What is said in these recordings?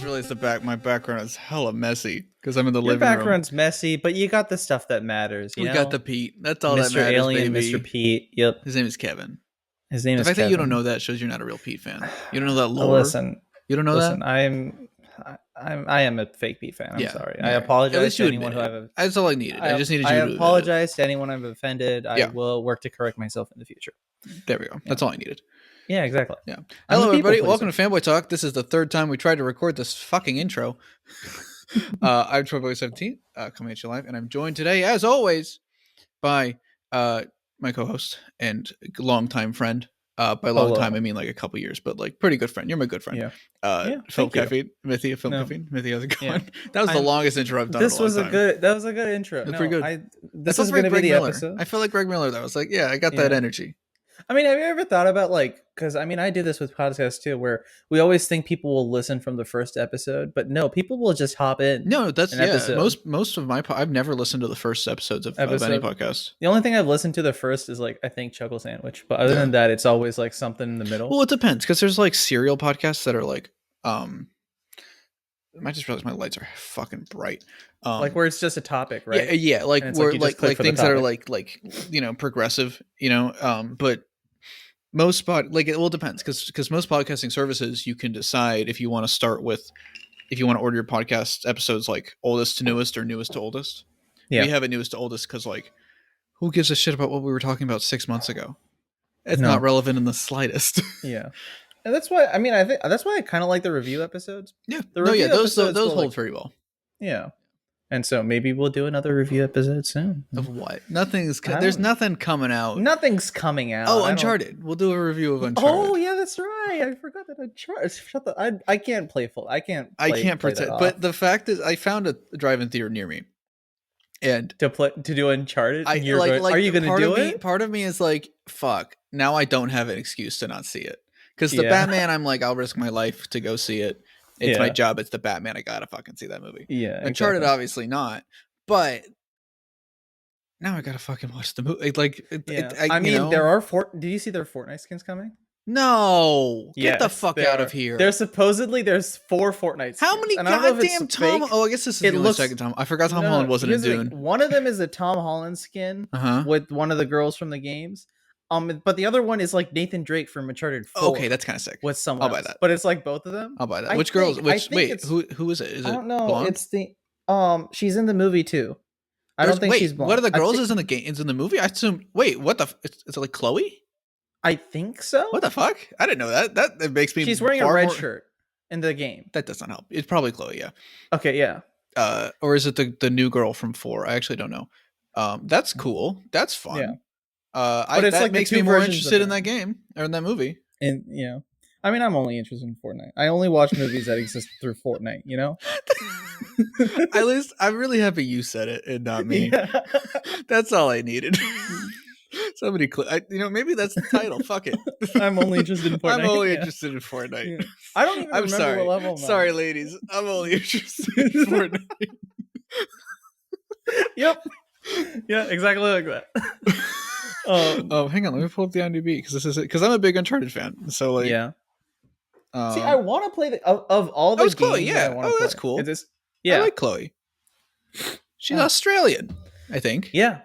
realized my background is hella messy because I'm in the Your living room. background's messy, but you got the stuff that matters. We got the Pete. That's all Mr. that matters, Alien, baby. Mr. Pete. Yep. His name is Kevin. His name The is fact Kevin. that you don't know that shows you're not a real Pete fan. You don't know that lore. Listen, you don't know listen. that. I am a fake Pete fan. I'm sorry. I At apologize least to you anyone who admit I've. That's all I needed. I just needed you to admit it. apologize to anyone I've offended. I will work to correct myself in the future. There we go. That's all I needed. Yeah, exactly. Yeah. Hello, everybody. Welcome to Fanboy Talk. This is the third time we tried to record this fucking intro. I'm Fanboy17, coming at you live, and I'm joined today, as always, by my co-host and longtime friend. By long time, I mean like a couple years, but like pretty good friend. You're my good friend. Yeah. Film Caffeine, Mithi of Film Caffeine. Mithi, how's it going? Yeah. That was the longest intro I've done. That was a good intro. That's pretty good. This is going to be the episode. I feel like Greg Miller. That was like, I got that energy. I mean, have you ever thought about because I do this with podcasts too, where we always think people will listen from the first episode, but no, people will just hop in. No, that's most of my I've never listened to the first episodes of any podcast. The only thing I've listened to the first is I think Chuckle Sandwich, but other than that, it's always something in the middle. Well, it depends because there's serial podcasts that are I might just realize my lights are fucking bright. Where it's just a topic, right? Yeah, where things that are progressive, but most it depends because most podcasting services you can decide if you want to order your podcast episodes oldest to newest or newest to oldest. Yeah, we have it newest to oldest because who gives a shit about what we were talking about 6 months ago? It's not relevant in the slightest. Yeah. And that's why I think that's why I kind of like the review episodes. Yeah, those hold very well. Yeah, and so maybe we'll do another review episode soon. Of what? There's nothing coming out. Nothing's coming out. Oh, Uncharted. We'll do a review of Uncharted. Oh yeah, that's right. I forgot that Uncharted. I can't play full. I can't pretend. But the fact is, I found a drive-in theater near me, and to do Uncharted. Are you going to do it? Part of me is fuck. Now I don't have an excuse to not see it. Because the Batman, I'm I'll risk my life to go see it. It's my job. It's the Batman. I gotta fucking see that movie. Yeah. Uncharted, obviously not. But now I gotta fucking watch the movie. There are Did you see their Fortnite skins coming? No. Get the fuck out of here. There's 4 Fortnite skins. How many goddamn Tom? Oh, I guess this is the second Tom. I forgot Tom Holland wasn't in Dune. One of them is a Tom Holland skin with one of the girls from the games. But the other one is Nathan Drake from Uncharted 4. Okay, that's kind of sick. With someone else. Buy that. But it's both of them. I'll buy that. Which girls? Who is it? Is it? I don't know. Blonde? It's the she's in the movie too. I don't think she's blonde. What are the girls is in the game? Is in the movie? I assume. Wait, what the? Is it Chloe? I think so. What the fuck? I didn't know that. That makes me. She's wearing a red shirt in the game. That does not help. It's probably Chloe. Yeah. Okay. Yeah. Or is it the new girl from 4? I actually don't know. That's cool. That's fun. Yeah. But that makes me more interested in that game or in that movie. And I'm only interested in Fortnite. I only watch movies that exist through Fortnite. At least I'm really happy you said it and not me. Yeah. That's all I needed. Somebody, maybe that's the title. Fuck it. I'm only interested in Fortnite. I'm only interested in Fortnite. Yeah. I don't even remember what level I'm Sorry, ladies. I'm only interested in Fortnite. Yep. Yeah, exactly like that. Hang on, let me pull up the IMDb because I'm a big Uncharted fan. So see, I want to play of all the games. Chloe, yeah. That's cool. I like Chloe. She's Australian, I think. Yeah.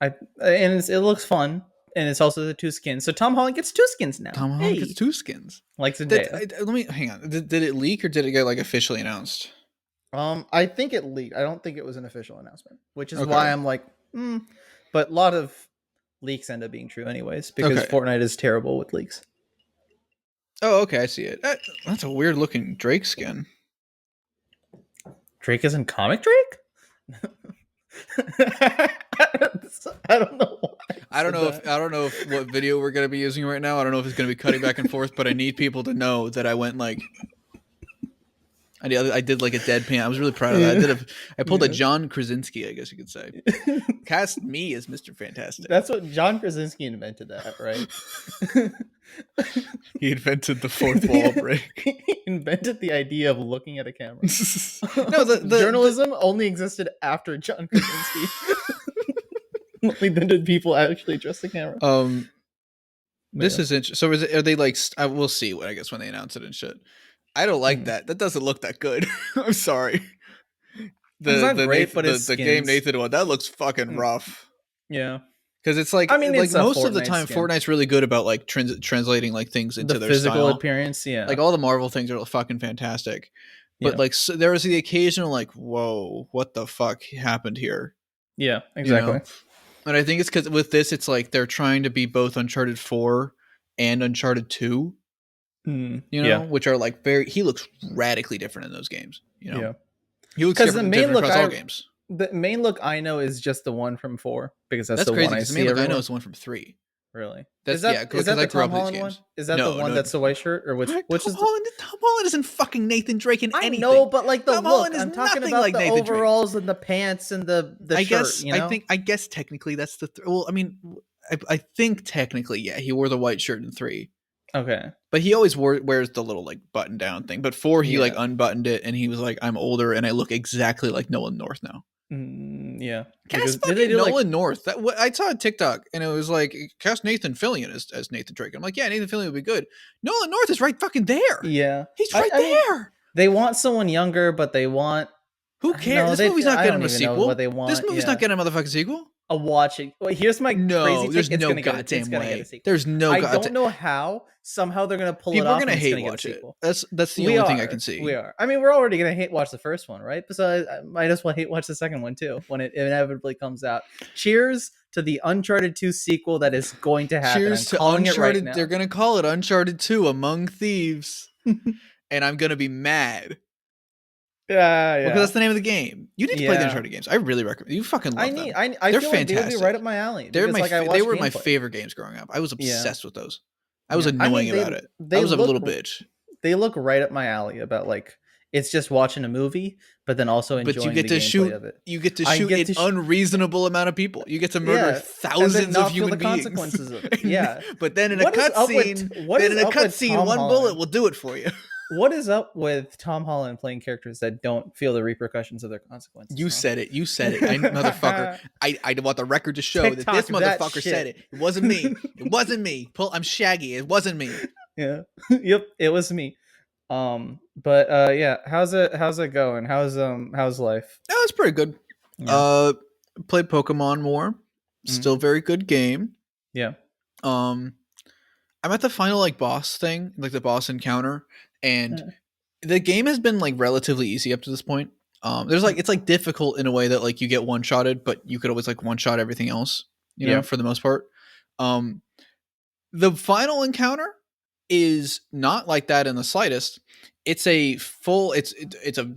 It looks fun, and it's also the 2 skins. So Tom Holland gets 2 skins now. Tom Holland gets 2 skins. Zendaya. Let me hang on. Did it leak or did it get officially announced? I think it leaked. I don't think it was an official announcement, which is why I'm but a lot of leaks end up being true anyways because Fortnite is terrible with leaks. Oh, okay, I see it. That's a weird looking Drake skin. Drake isn't comic Drake? I don't know. I don't know if what video we're gonna be using right now. I don't know if it's gonna be cutting back and forth, but I need people to know that I went I did a deadpan. I was really proud of that. I pulled a John Krasinski, I guess you could say. Cast me as Mr. Fantastic. That's what John Krasinski invented that, right? He invented the fourth wall break. He invented the idea of looking at a camera. No, the journalism only existed after John Krasinski. Only then did people actually address the camera. This is interesting. So are they we'll see what I guess when they announce it and shit. I don't like that. That doesn't look that good. I'm sorry. It's not great, Nathan, but his the game skins. Nathan one, that looks fucking rough. Yeah. Because it's like, I mean, it's a most of the Fortnite time, skin. Fortnite's really good about like translating like things The into their physical style. appearance, yeah. Like all the Marvel things are fucking fantastic, but Yeah. like so there was the occasional like, whoa, what the fuck happened here? Yeah, exactly. You know? And I think it's because with this, it's like they're trying to be both Uncharted 4 and Uncharted 2. Yeah. Which are like he looks radically different in those games. Yeah. He looks Because different across all games. The main look I know is just the one from 4 because that's the crazy one I because the see. main look I know is the one from 3. Really? That's is that the Tom Holland one? Is that the one that's the white shirt or which Tom Holland isn't fucking Nathan Drake in anything. I know, but like the Tom look, Holland is I'm talking nothing about like the Nathan overalls Drake. and the pants and the I shirt. guess You know? I guess technically that's the well. I mean, I think technically, yeah, he wore the white shirt in 3. Okay. But he always wears the little like button down thing. But 4, he like unbuttoned it and he was like, "I'm older and I look exactly like Nolan North now." Yeah. Cast fucking Nolan North. I saw a TikTok and it was like, cast Nathan Fillion as Nathan Drake. I'm like, yeah, Nathan Fillion would be good. Nolan North is right fucking there. Yeah. He's right there. Mean, they want someone younger, but they want. Who cares? This movie's not getting a sequel. What they want. This movie's not getting a motherfucking sequel. A watching. Well, here's my crazy there's take. No goddamn way. There's no. I don't know how. Somehow they're gonna pull it off. People are gonna hate watch it. That's the only thing I can see. We are. I mean, we're already gonna hate watch the first one, right? Besides, I might as well hate watch the second one too when it inevitably comes out. Cheers to the Uncharted 2 sequel that is going to happen. Cheers to Uncharted. They're gonna call it Uncharted 2: Among Thieves, and I'm gonna be mad. Yeah, because that's the name of the game. You need to play the Uncharted games. I really recommend. You fucking love them. They're fantastic. Like they would be right up my alley. They were my favorite games growing up. I was obsessed with those. I was annoying about it. I was a little bitch. They look right up my alley about like it's just watching a movie, but then also enjoying the gameplay of it. You get to shoot an unreasonable amount of people. You get to murder thousands of human beings. Consequences of it. Yeah, but then in a cutscene, one bullet will do it for you. What is up with Tom Holland playing characters that don't feel the repercussions of their consequences? You said it. Motherfucker. I want the record to show that this motherfucker said it. It wasn't me. It wasn't me. I'm Shaggy. It wasn't me. Yeah. Yep. It was me. But yeah, how's it going? How's life? Oh, it's pretty good. Yeah. Played Pokemon more. Still very good game. Yeah. I'm at the final like boss thing, like the boss encounter. And the game has been like relatively easy up to this point. There's like it's like difficult in a way that like you get one shotted, but you could always like one shot everything else, you know, for the most part. The final encounter is not like that in the slightest. It's a full. It's a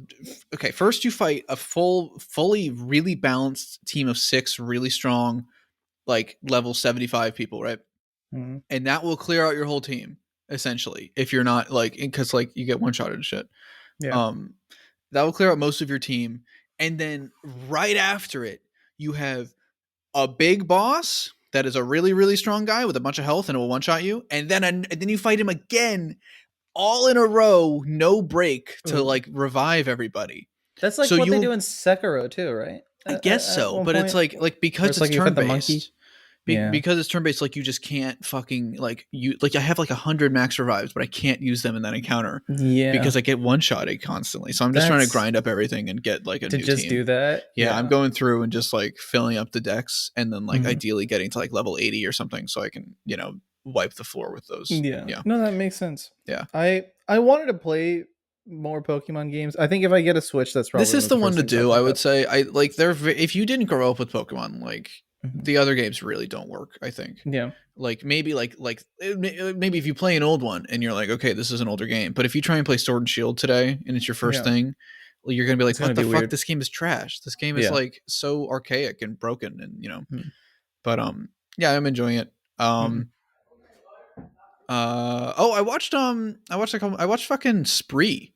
okay. First, you fight a fully really balanced team of 6 really strong, like level 75 people, right? Mm-hmm. And that will clear out your whole team. Essentially, if you're not like, because like you get one shot and shit, that will clear out most of your team, and then right after it, you have a big boss that is a really really strong guy with a bunch of health and it will one shot you, and then you fight him again, all in a row, no break to like revive everybody. That's like what they do in Sekiro too, right? I guess so, but it's like because it's turn based. Because it's turn based, like you just can't fucking like you like I have like 100 max revives, but I can't use them in that encounter. Yeah, because I get one shotted constantly. So I'm just trying to grind up everything and get like a new team. Do that. Yeah, I'm going through and just like filling up the decks, and then like ideally getting to like level 80 or something, so I can wipe the floor with those. Yeah. No, that makes sense. Yeah. I wanted to play more Pokemon games. I think if I get a Switch, that's probably this is the one to do. I would say if you didn't grow up with Pokemon, like. The other games really don't work, I think. Yeah. Like maybe maybe if you play an old one and you're like, okay, this is an older game. But if you try and play Sword and Shield today and it's your first thing, well, you're going to be like, what the fuck? This game is trash. This game is like so archaic and broken and, but yeah, I'm enjoying it. I watched fucking Spree,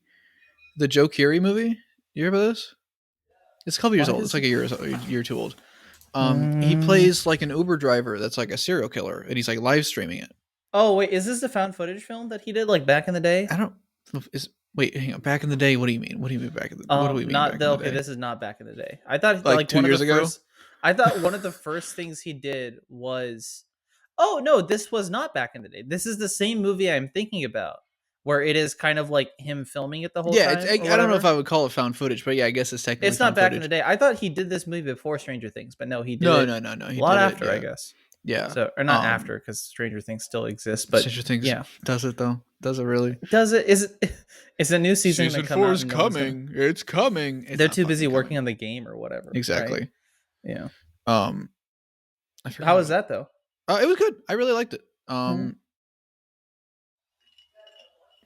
the Joe Keery movie. You remember this? It's a couple years old. It's like a year or two old. He plays like an Uber driver that's like a serial killer, and he's like live streaming it. Oh wait, is this the found footage film that he did like back in the day? I don't. Wait, hang on. Back in the day? What do you mean? What do you mean back in the? What do we mean? Okay, this is not back in the day. I thought like 2 years ago. I thought one of the first things he did was. Oh no, this was not back in the day. This is the same movie I'm thinking about, where it is kind of like him filming it the whole Yeah, time. I don't know if I would call it found footage, but yeah, I guess it's technically It's not found back footage. in the day. I thought he did this movie before Stranger Things, but no, he did No. it He a lot did after, it, yeah. I guess. Yeah. So, or not after, because Stranger Things still exists, but Stranger Things yeah. does it though? Does it really? Does it? Is a new season Season gonna come 4 out? is coming. It's coming. It's They're not too busy fucking working coming. on the game or whatever. Exactly. Right? Yeah. I forgot How was that though? It was good. I really liked it. Mm-hmm.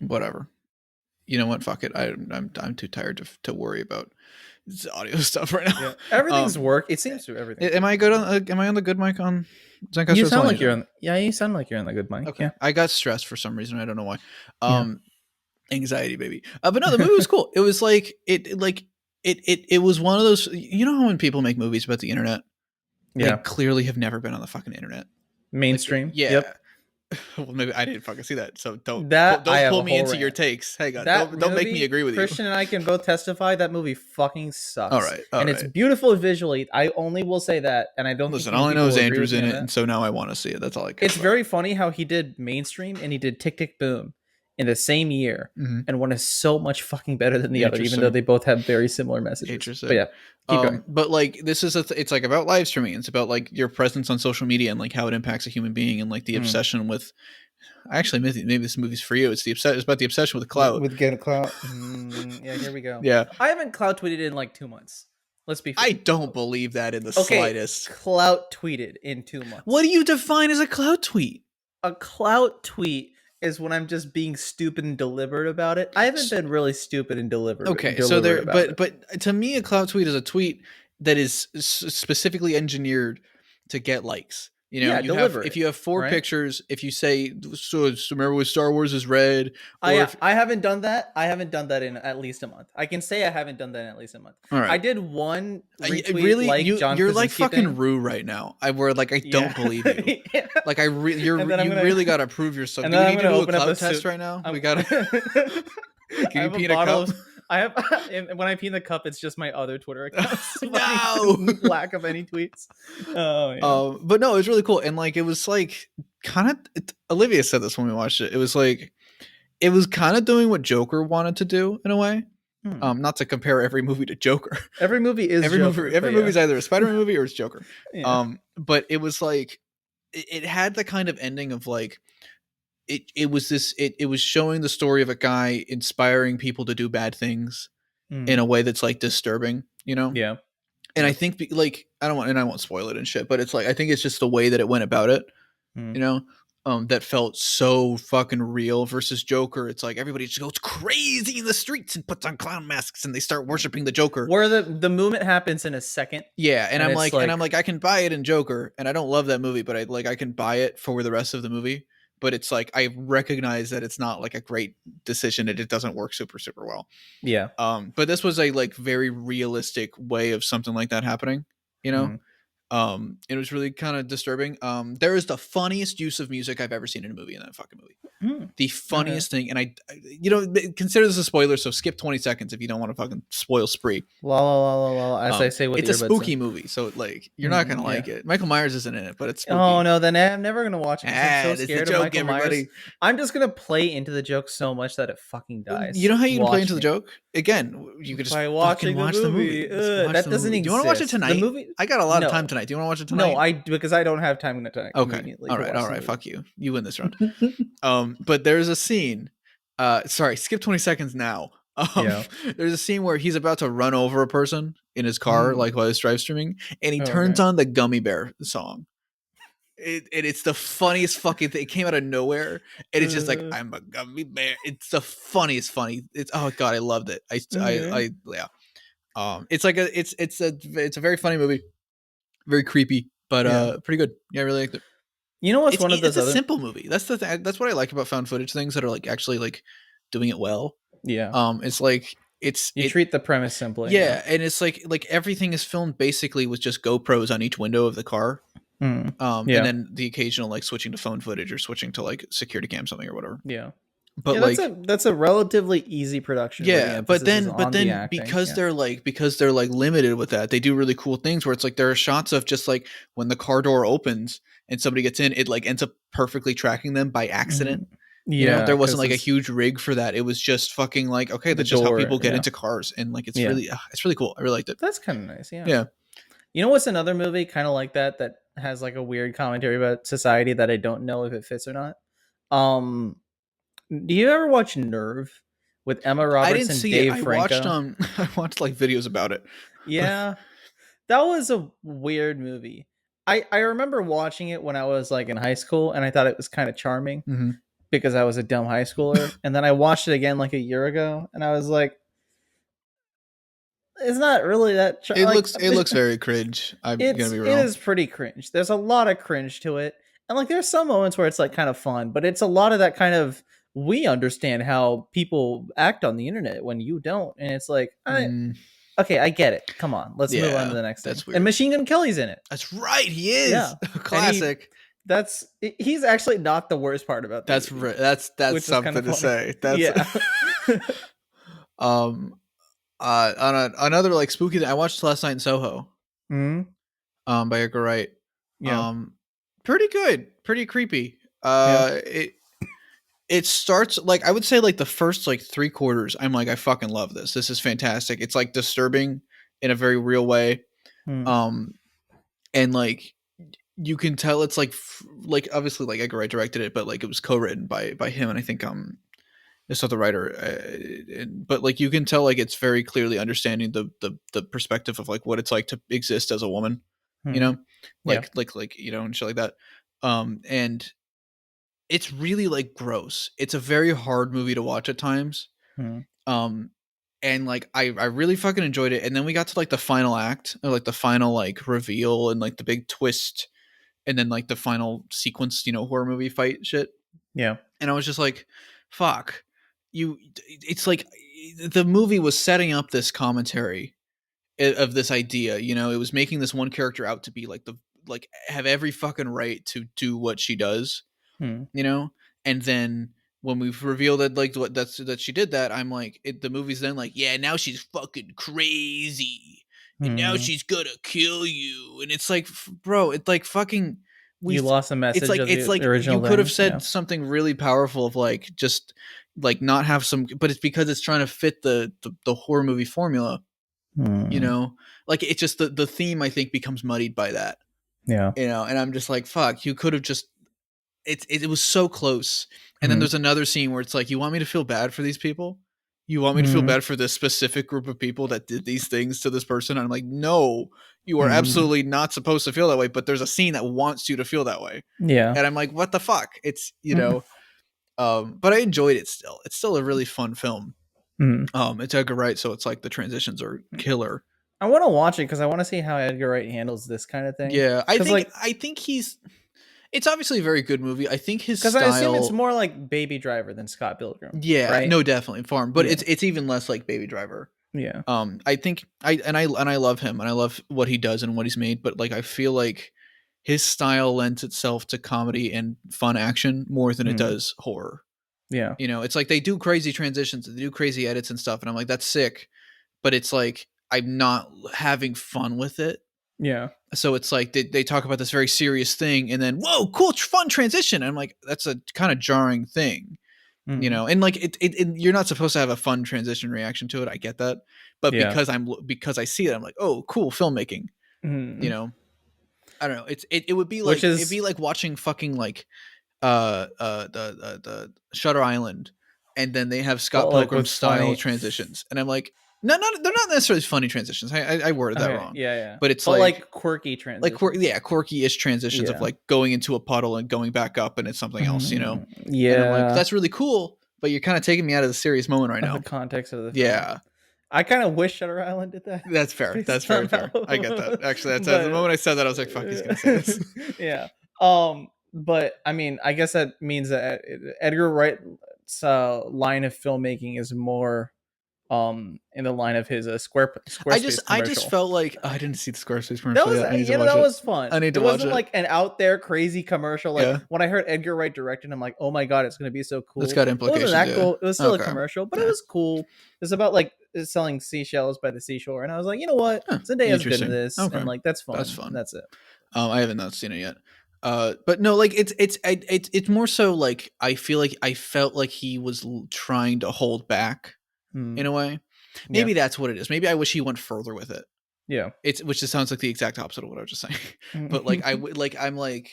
Whatever. You know what? Fuck it. I'm too tired to worry about this audio stuff right now. Yeah. Everything's work. It seems to everything. Am I good on? Am I on the good mic on Zencaster? You sound like you're on. Yeah, you sound like you're on the good mic. Okay. Yeah. I got stressed for some reason. I don't know why. Anxiety, baby. But no, the movie was cool. It was like it was one of those. You know how when people make movies about the internet, they clearly have never been on the fucking internet. Mainstream. Like, yeah. Yep. Well, maybe I didn't fucking see that. So don't pull me into your takes. Hang on. Don't make me agree with you. Christian and I can both testify that movie fucking sucks. All right. It's beautiful visually. I only will say that, and I don't listen. All I know is Andrew's in it, and so now I want to see it. That's all I care. It's very funny how he did Mainstream and he did Tick Tick Boom in the same year, and one is so much fucking better than the other, even though they both have very similar messages. Interesting. But yeah, keep going. But like this is it's like about live streaming. It's about like your presence on social media and like how it impacts a human being and like the obsession with. Actually, maybe this movie's for you. It's about the obsession with clout. With getting clout. Yeah, here we go. Yeah, I haven't clout tweeted in like 2 months. Let's be fair. I don't believe that in the slightest. Clout tweeted in 2 months. What do you define as a clout tweet? A clout tweet is when I'm just being stupid and deliberate about it. I haven't been really stupid and deliberate. Okay, so there, but to me, a clout tweet is a tweet that is specifically engineered to get likes. You know, if you have 4 pictures, if you say, so remember when Star Wars is red. I haven't done that. I haven't done that in at least a month. I can say I haven't done that in at least a month. All right. I did one retweet really, like John you're Krasinski like fucking thing. Rue right now. I don't believe you. Yeah. Like you really got to prove yourself. Do we need to do a clout test right now? We got to. Can you pee in a cup? I have when I pee in the cup, it's just my other Twitter account. No, lack of any tweets. Oh, yeah. But no, it was really cool, and like it was like kind of. Olivia said this when we watched it. It was like it was kind of doing what Joker wanted to do in a way. Not to compare every movie to Joker. Every movie is every Joker, movie's either a Spider-Man movie or it's Joker. Yeah. But it was like it had the kind of ending of like. It was showing the story of a guy inspiring people to do bad things in a way that's like disturbing, you know? Yeah. And I think like I won't spoil it and shit, but it's like I think it's just the way that it went about it, you know, that felt so fucking real versus Joker. It's like everybody just goes crazy in the streets and puts on clown masks and they start worshiping the Joker. Where the movement happens in a second. Yeah, and I'm like I can buy it in Joker, and I don't love that movie, but I can buy it for the rest of the movie. But it's like I recognize that it's not like a great decision and it doesn't work super, super well. Yeah. But this was a like very realistic way of something like that happening, you know? It was really kind of disturbing. There is the funniest use of music I've ever seen in a movie in that fucking movie. The funniest thing, and I consider this a spoiler, so skip 20 seconds if you don't want to fucking spoil Spree. As I say with it's a spooky movie, so like you're not gonna like it. Michael Myers isn't in it, but it's spooky. Oh no, then I'm never gonna watch it. I'm so scared of Michael Myers. I'm just gonna play into the joke so much that it fucking dies. You know how you can play into the joke? Again, you could just fucking watch the movie. That doesn't exist. Do you want to watch it tonight? The movie? I got a lot of time tonight. Do you want to watch it tonight? No, because I don't have time tonight. Okay. All right. Fuck you. You win this round. But there's a scene. Sorry, skip 20 seconds now. There's a scene where he's about to run over a person in his car, like while he's live streaming, and he turns on the Gummy Bear song. It's the funniest fucking thing. It came out of nowhere, and it's just like I'm a gummy bear. It's the funniest funny. It's oh god, I loved it. It's like it's a very funny movie, very creepy, but pretty good. Yeah, I really liked it. You know what's it's a simple movie. That's that's what I like about found footage things that are like actually like doing it well. Yeah. It's like you treat the premise simply. Yeah, and it's like everything is filmed basically with just GoPros on each window of the car. And then the occasional like switching to phone footage or switching to like security cam something or whatever. Yeah. But like that's a relatively easy production. Yeah, but then because they're like limited with that, they do really cool things where it's like there are shots of just like when the car door opens and somebody gets in, it like ends up perfectly tracking them by accident. There Yeah, wasn't because like a it's huge rig for that. It was just fucking like, okay, the that's just how door. people get Yeah, into cars, and like yeah, it's really cool. I really liked it. that's kind of nice. Yeah. Yeah, You know what's another movie kind of like that that has like a weird commentary about society that I don't know if it fits or not? Um, do you ever watch Nerve with Emma I Roberts didn't and see it. Dave I watched Franco? I watched like videos about it. But Yeah, that was a weird movie. I remember watching it when I was like in high school, and I thought it was kind of charming mhm. because I was a dumb high schooler. And then I watched it again like a year ago, and I was like, it's not really that like It looks very cringe. I'm gonna be it real. is pretty cringe. There's a lot of cringe to it. And like there's some moments where it's like kind of fun, but it's a lot of that kind of we understand how people act on the internet when you don't. And it's like, Mm, okay, I get it. Come on, let's move on to yeah, the next thing. that's And weird. Machine Gun Kelly's in it. That's right. He is Yeah. And classic. he's actually not the worst part about the movie, That's which is kind something of to funny. say. That's Yeah. um another like spooky thing. I watched Last Night in Soho Hmm. by Edgar Wright. Yeah. Um Pretty good, pretty creepy. Yeah. It starts like I would say like the first like 3 quarters. I'm like I fucking love this. This is fantastic. It's like disturbing in a very real way. Hmm. Um and like you can tell it's like obviously like Edgar Wright directed it, but like it was co-written by him, and I think it's not the writer, but like you can tell like it's very clearly understanding the perspective of like what it's like to exist as a woman, you Hmm. know, Yeah. and shit like that. And it's really like gross. It's a very hard movie to watch at times. Hmm. Um, and like I really fucking enjoyed it. And then we got to like the final act, or like the final like reveal and like the big twist, and then like the final sequence, horror movie fight shit. Yeah. And I was just like, fuck. It's like the movie was setting up this commentary of this idea, it was making this one character out to be like have every fucking right to do what she does, Hmm. you know? And then when we've revealed that like that she did that, I'm like the movie's then like, yeah, now she's fucking crazy. And now Hmm. she's gonna kill you. And it's like, bro, it's like fucking we You lost the message of it's the like you original could have thing. Yeah. said something really powerful of like just like not have some, but it's because it's trying to fit the horror movie formula, you Hmm. know? Like it's just the theme I think becomes muddied by that. Yeah. And I'm just like, fuck, you could have just it was so close. And then Hmm. there's another scene where it's like, you want me to feel bad for these people? You want me to feel Hmm. bad for this specific group of people that did these things to this person? And I'm like, no, you are Hmm. absolutely not supposed to feel that way. But there's a scene that wants you to feel that way. Yeah. And I'm like, what the fuck? It's, Hmm. but I enjoyed it still. It's still a really fun film. Hmm. It's Edgar Wright, so it's like the transitions are killer. I want to watch it because I want to see how Edgar Wright handles this kind of thing. Yeah, Because like, I think it's obviously a very good movie. I think his because I assume it's style. more like Baby Driver than Scott Pilgrim, Yeah, right? no, definitely farm, but Yeah. it's even less like Baby Driver. Yeah. I think I love him and I love what he does and what he's made, but like I feel like his style lends itself to comedy and fun action more than it Hmm. does horror. Yeah. It's like they do crazy transitions, they do crazy edits and stuff, and I'm like, that's sick, but it's like I'm not having fun with it. Yeah. So it's like they talk about this very serious thing, and then whoa, cool, fun transition. And I'm like, that's a kind of jarring thing. Hmm. And like you're not supposed to have a fun transition reaction to it. I get that, but Yeah. because I see it, I'm like, oh, cool filmmaking. Hmm. You know, I don't know. It would be Which like it'd is be like watching fucking like the Shutter Island, and then they have Scott well, like Pilgrim with style funny. transitions, and I'm like, no, not they're not necessarily funny transitions. I worded that Okay. wrong, Yeah. Yeah. but it's But like quirky like transitions. quirky-ish transitions of Yeah. like going into a puddle and going back up and it's something else, and I'm like, Yeah. that's really cool, but you're kind of taking me out of the serious moment right Of the now. context of the film. Yeah, I kind of wish Shutter Island did that. that's fair. That's very fair. I get that. Actually, that's the But moment I said that, I was like, fuck, he's gonna say this. yeah. But I mean, I guess that means that Edgar Wright's line of filmmaking is more in the line of his Squarespace I just commercial. felt like I didn't see the Squarespace That commercial was yet. I need to you know watch that it. was fun. I need It to watch wasn't it. like an out there crazy commercial. Like Yeah, when I heard Edgar Wright directing, I'm like, oh my god, it's gonna be so it's cool. got It wasn't implications. that Yeah. cool. It was still a Okay. commercial, but it Yeah. was cool. It's about like selling seashells by the seashore, and I was like, you know what, Huh. Zendaya's good in Interesting. this, Okay. and like that's That's fun. fun. And that's it. I haven't not seen it yet. But no, like it's more so like I felt like he was trying to hold back in a way. Maybe that's what it is. Maybe I wish he went further with it. Yeah. Which just sounds like the exact opposite of what I was just saying. But like I'm like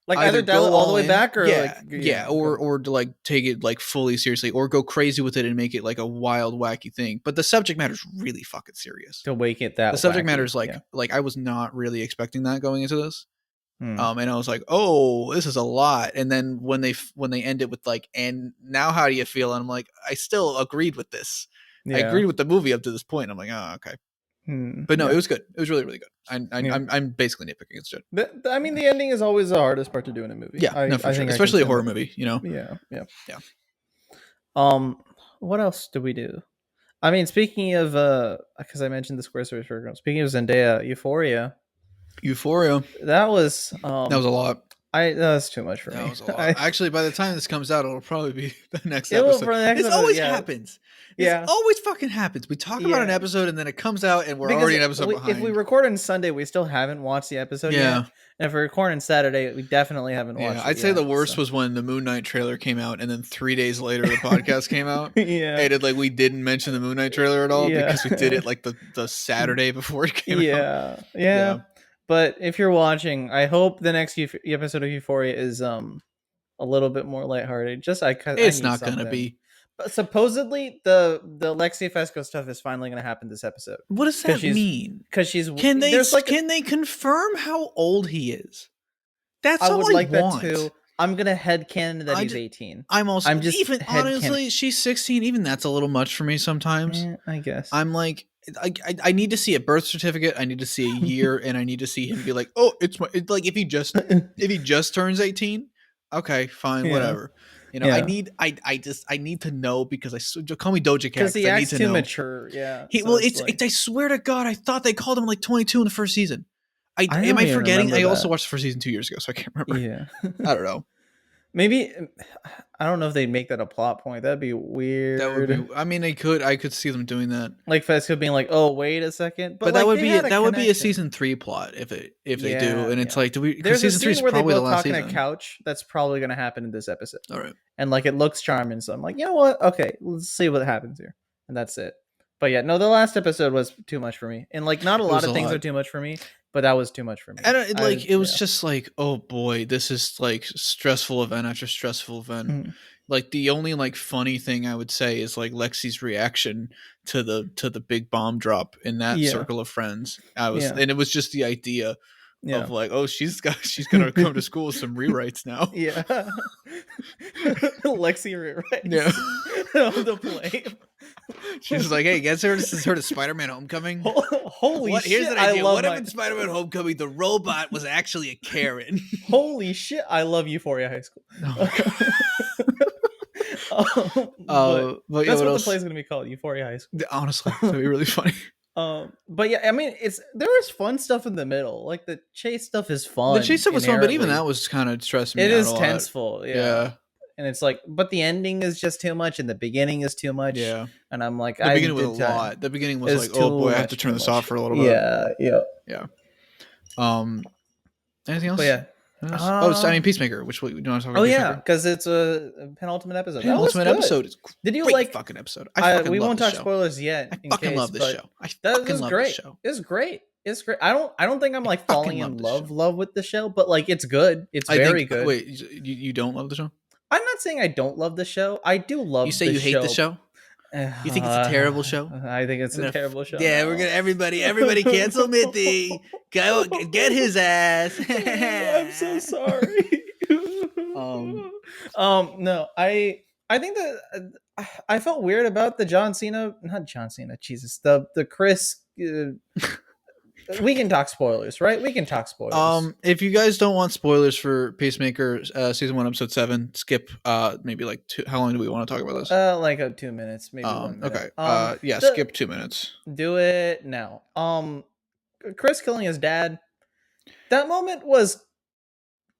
either dial it all the way back or or to like take it like fully seriously or go crazy with it and make it like a wild wacky thing. But the subject matter is really fucking serious. To make it that the subject matter is like I was not really expecting that going into this. And I was like, oh, this is a lot. And then when they end it with like, and now how do you feel? And I'm like, I still agreed with this. I agreed with the movie up to this point. I'm like, oh, okay. But no, it was good. It was really, really good. I'm basically nitpicking. It's good. I mean, the ending is always the hardest part to do in a movie. Yeah, I think especially a horror movie. You know. Yeah. What else do we do? I mean, speaking of, because I mentioned the Square Service program. Speaking of Zendaya, Euphoria. That was a lot. That was too much for me. That was a lot. Actually, by the time this comes out, it'll probably be the next episode. This always happens. This always fucking happens. We talk about an episode and then it comes out and we're already an episode behind. If we record on Sunday, we still haven't watched the episode yet. And if we record on Saturday, we definitely haven't watched it. I'd say the worst was when the Moon Knight trailer came out and then 3 days later the podcast came out. And we didn't mention the Moon Knight trailer at all because we did it like the Saturday before it came out. Yeah. But if you're watching, I hope the next episode of Euphoria is a little bit more lighthearted. It's not going to be. But supposedly the Lexi Fesco stuff is finally going to happen this episode. What does that mean? Because she's can they confirm how old he is? That's all I would like that too. I'm gonna headcanon that he's 18. I'm just even honestly, she's 16. Even that's a little much for me sometimes. I guess I'm like. I need to see a birth certificate. I need to see a year, and I need to see him be like, "Oh, it's like if he just turns 18, okay, fine, whatever." You know, I need to know because call me Doja Cat because he acts too mature. Yeah, I swear to God, I thought they called him like 22 in the first season. Am I forgetting? I also watched the first season 2 years ago, so I can't remember. Yeah, I don't know. Maybe I don't know if they'd make that a plot point. That'd be weird. That would be. I mean, I could see them doing that. Like Fesco being like, "Oh, wait a second. But that would be a season 3 plot if they do. And it's like, There's season 3 is probably the last season. There's a scene where they both talk on a couch. That's probably going to happen in this episode. All right. And like it looks charming, so I'm like, you know what? Okay, let's see what happens here, and that's it. But yeah, no, the last episode was too much for me, and like not a lot of things are too much for me. But that was too much for me. And it was just like, oh boy, this is like stressful event after stressful event. Like the only like funny thing I would say is like Lexi's reaction to the big bomb drop in that circle of friends. And it was just the idea of like, oh, she's gonna come to school with some rewrites now. Yeah, Lexi rewrites. Yeah, on the plane. She's like, hey, guys, this is her to Spider-Man Homecoming. Holy shit! Here's an idea. What if in Spider-Man Homecoming the robot was actually a Karen? Holy shit! I love Euphoria High School. But that's what the play's gonna be called, Euphoria High School. Honestly, that'd be really funny. But yeah, I mean, there is fun stuff in the middle. Like the chase stuff is fun. The chase stuff was fun, but even that was kind of stressing me out. It is tenseful, yeah. And it's like, but the ending is just too much, and the beginning is too much. Yeah. And I'm like, the beginning was a lot. The beginning was like, oh boy, I have to turn this off for a little bit. Yeah. Anything else? But yeah. Peacemaker. Which we do want to talk about? Oh yeah, because it's a penultimate episode. Penultimate episode. It's Did you like fucking episode? We won't talk spoilers yet. I fucking love this show. That was great. It's great. It's great. I don't think I'm like falling in love with the show, but like it's good. It's very good. Wait, you don't love the show? I'm not saying I don't love the show. I do love. You say you hate the show? You think it's a terrible show? I think it's a terrible show. Yeah, we're gonna everybody cancel Mithi. Go get his ass. I'm so sorry. No, I think that I felt weird about the the Chris. We can talk spoilers, right? We can talk spoilers. If you guys don't want spoilers for Peacemaker season 1 episode 7, skip maybe like 2. How long do we want to talk about this? Like 2 minutes, maybe 1 minute. Okay. Skip 2 minutes. Do it now. Chris killing his dad. That moment was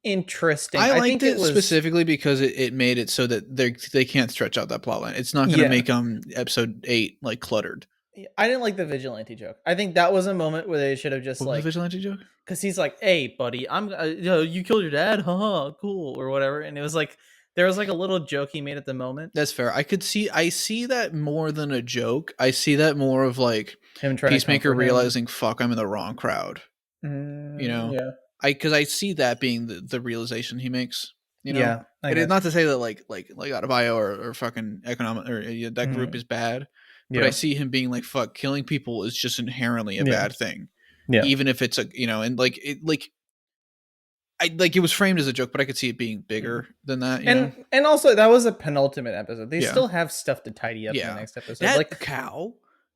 interesting. I liked it specifically because it made it so that they can't stretch out that plot line. It's not going to make episode 8 like cluttered. I didn't like the vigilante joke. I think that was a moment where they should have just What was the like, vigilante joke? because he's like, "Hey, buddy, I'm you killed your dad, haha, cool," or whatever, and it was like there was like a little joke he made at the moment. That's fair. I see that more than a joke. I see that more of like Him trying to Peacemaker comfort realizing, "Fuck, I'm in the wrong crowd." You know, yeah, because I see that being the realization he makes. You know, yeah, I it is guess. not to say that like Adebayo or fucking economic or that group is bad, but I Yeah, see him being like, "Fuck, killing people is just inherently a yeah, bad thing." yeah. Even if it's a and like it was framed as a joke, but I could see it being bigger than that. And also that was a penultimate episode. They Yeah, still have stuff to tidy up in the yeah. next episode. That Like, cow.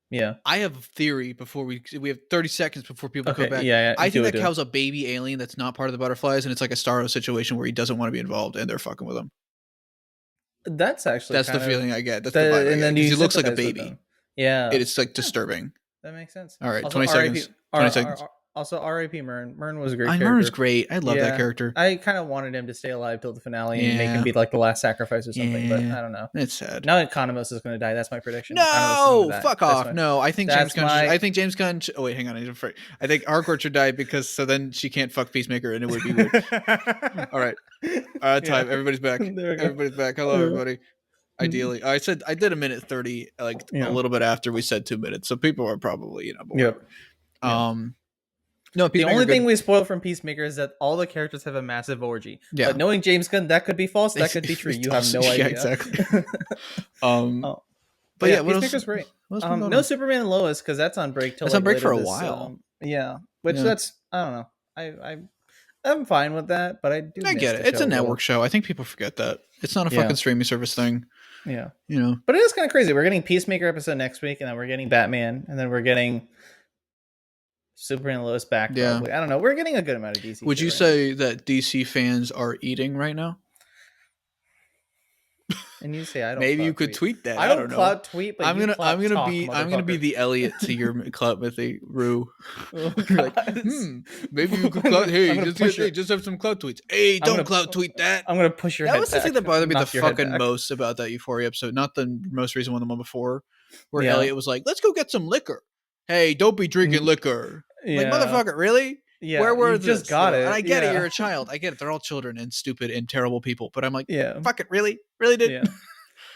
yeah. I have a theory before we have 30 seconds before people come Okay. back. Yeah. I think Do it. that cow's a baby alien that's not part of the butterflies, and it's like a Starro situation where he doesn't want to be involved, and they're fucking with him. That's actually That's the kind of feeling I get. That's the vibe I and get then because you he looks like a sympathize with baby. them. Yeah. It's like Yeah, disturbing. that makes sense. All right, Also, 20 R.I.P. seconds. 20 seconds. Also, R.I.P. Mern. Mern was a great Murr's character. great. I love that character. I kind of wanted him to stay alive till the finale and make him Yeah. be like the last sacrifice or something, but Yeah. I don't know. It's sad. Now Economos is going to die. That's my prediction. Economos is No, gonna die. fuck That's off. my- No, I think James that's Gunn. my- I think James Gunn. Oh wait, hang on. I'm afraid. I think Hardcore should die because so then she can't fuck Peacemaker and it would be weird. All right, time. Yeah. Everybody's back. There we go. Everybody's back. Hello, everybody. Ideally, I did a minute 30, like Yeah. a little bit after we said 2 minutes, so people are probably but Yep. whatever. No, The Peacemaker only good. thing we spoiled from Peacemaker is that all the characters have a massive orgy. Yeah. But knowing James Gunn, that could be false. That could be true. You have no idea. Yeah, exactly. Oh. But yeah, what Peacemaker's else? great. What else been going No on? Superman and Lois because that's on break till It's on break later for a this, while. yeah, which Yeah. that's I don't know. I'm fine with that, but I do. I miss get the it. It's show a network little. show. I think people forget that it's not a Yeah. fucking streaming service thing. Yeah, But it is kind of crazy. We're getting Peacemaker episode next week, and then we're getting Batman, and then we're getting Superman and Lois back. Yeah. Probably. I don't know. We're getting a good amount of DC. Would you right say that DC fans are eating right now? now. And you say I don't. Maybe clout you could tweet that. I don't know. clout tweet, but I'm you gonna clout talk, be motherfucker. the Elliot to your clout Mithi Rue. Oh, You're like, God. maybe you could I'm clout. gonna- Hey, I'm gonna push your- just have some clout tweets. Hey, don't gonna- clout tweet that. I'm gonna push your That head was the thing back, that bothered me the knock your head fucking back. most about that Euphoria episode. Not the most recent one, the one before, where Yeah. Elliot was like, "Let's go get some liquor." Hey, don't be drinking liquor. Like, motherfucker, really? Yeah, Where were you this? just got it. And I get it. Yeah. You're a child. I get it. They're all children and stupid and terrible people. But I'm like, Yeah. fuck it. Really? Really did? Yeah.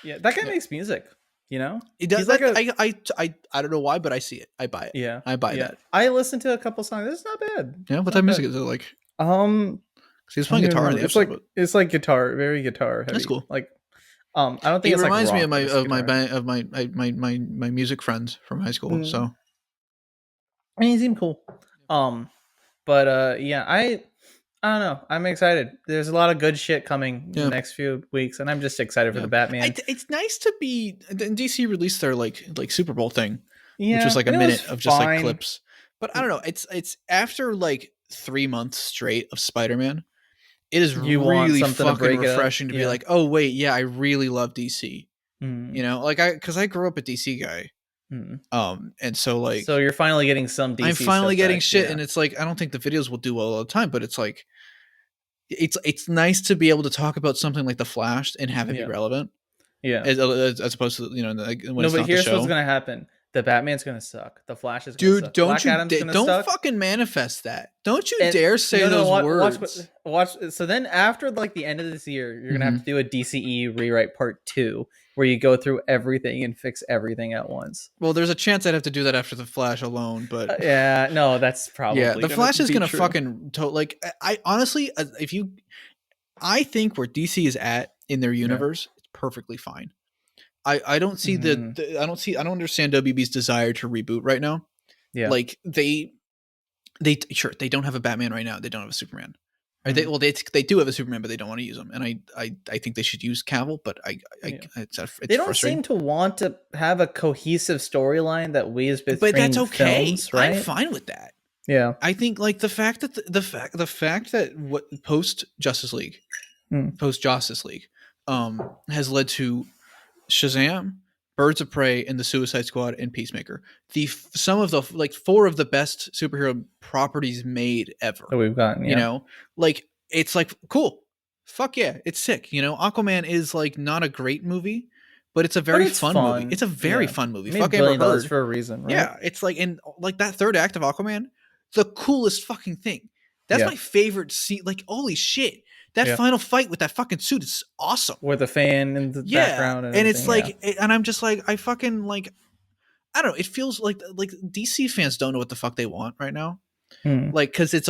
Yeah. That guy makes music, you know? It does. He's like I don't know why, but I see it. I buy it. Yeah. I buy yeah. that. I listened to a couple songs. It's not bad. Yeah. What Not type of music bad. is it like? 'Cause He was playing guitar in the it's episode. like it's like guitar, very guitar heavy. That's cool. Like I don't think He it's reminds like me rock, of just my guitar. my music friends from high school. So I mean, he seemed cool. But yeah, I don't know. I'm excited. There's a lot of good shit coming in the next few weeks, and I'm just excited for the Batman. It's nice to be. DC released their like Super Bowl thing, yeah, which was like a and it minute was of just like fine. clips. But I don't know. It's after like 3 months straight of Spider-Man. It is You want really something to fucking break it up? refreshing to be Yeah. like, oh wait, yeah, I really love DC. Mm. You know, like because I grew up a DC guy. Mm. And so like, So you're finally getting some DC. I'm finally stuff getting back, shit, yeah. and it's like I don't think the videos will do well all the time, but it's like, it's nice to be able to talk about something like the Flash and have it be relevant, Yeah. as opposed to like when No, it's but not here's the show. what's gonna happen. The Batman's gonna suck. The Flash is gonna Dude, suck. don't Black you Adam's gonna don't suck. fucking manifest that. Don't you And- dare say no, those watch, words. watch. So then, after like the end of this year, you're gonna have to do a DCE rewrite part 2, where you go through everything and fix everything at once. Well, there's a chance I'd have to do that after the Flash alone, but Yeah, no, that's probably the Flash is gonna true. fucking like. I honestly, I think where DC is at in their universe, it's perfectly fine. I don't see I don't understand WB's desire to reboot right now. Yeah, like they don't have a Batman right now. They don't have a Superman. Right? They do have a Superman, but they don't want to use him. And I think they should use Cavill, but it's they don't seem to want to have a cohesive storyline that weaves between. But that's okay. Films, right? I'm fine with that. Yeah, I think like the fact that the fact that what post Justice League has led to Shazam, Birds of Prey, and the Suicide Squad and Peacemaker. Some of the like 4 of the best superhero properties made ever. that we've gotten. Yeah. You know, like it's like cool. Fuck yeah, it's sick. You know, Aquaman is like not a great movie, but it's a very fun movie. It's a very fun movie. Fuck Amber Heard for a reason, right? Yeah, it's like in like that third act of Aquaman, the coolest fucking thing. That's my favorite scene. Like, holy shit. That final fight with that fucking suit is awesome. With a fan in the background. And it's like, and I'm just like, I fucking like, I don't know. It feels like DC fans don't know what the fuck they want right now. Like, because it's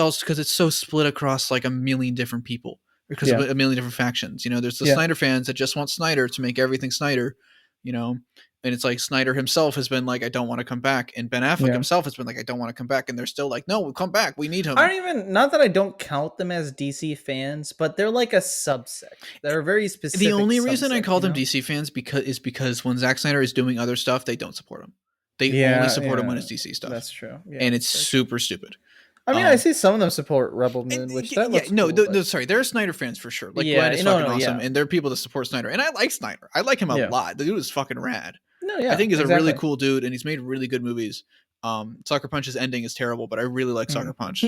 so split across like a million different people because of a million different factions. You know, there's the Snyder fans that just want Snyder to make everything Snyder, you know, and it's like Snyder himself has been like, I don't want to come back. And Ben Affleck himself has been like, I don't want to come back. And they're still like, no, we'll come back. We need him. Not that I don't count them as DC fans, but they're like a subsect. They're very specific. The only reason I call them DC fans because when Zack Snyder is doing other stuff, they don't support him. They only support him when it's DC stuff. That's true. Yeah, and it's super stupid. I mean, I see some of them support Rebel Moon, which that looks cool, sorry, there are Snyder fans for sure. Like, Glenn is fucking awesome, and there are people that support Snyder, and I like Snyder. I like him a lot. The dude is fucking rad. I think he's a really cool dude, and he's made really good movies. Sucker Punch's ending is terrible, but I really like Sucker Punch.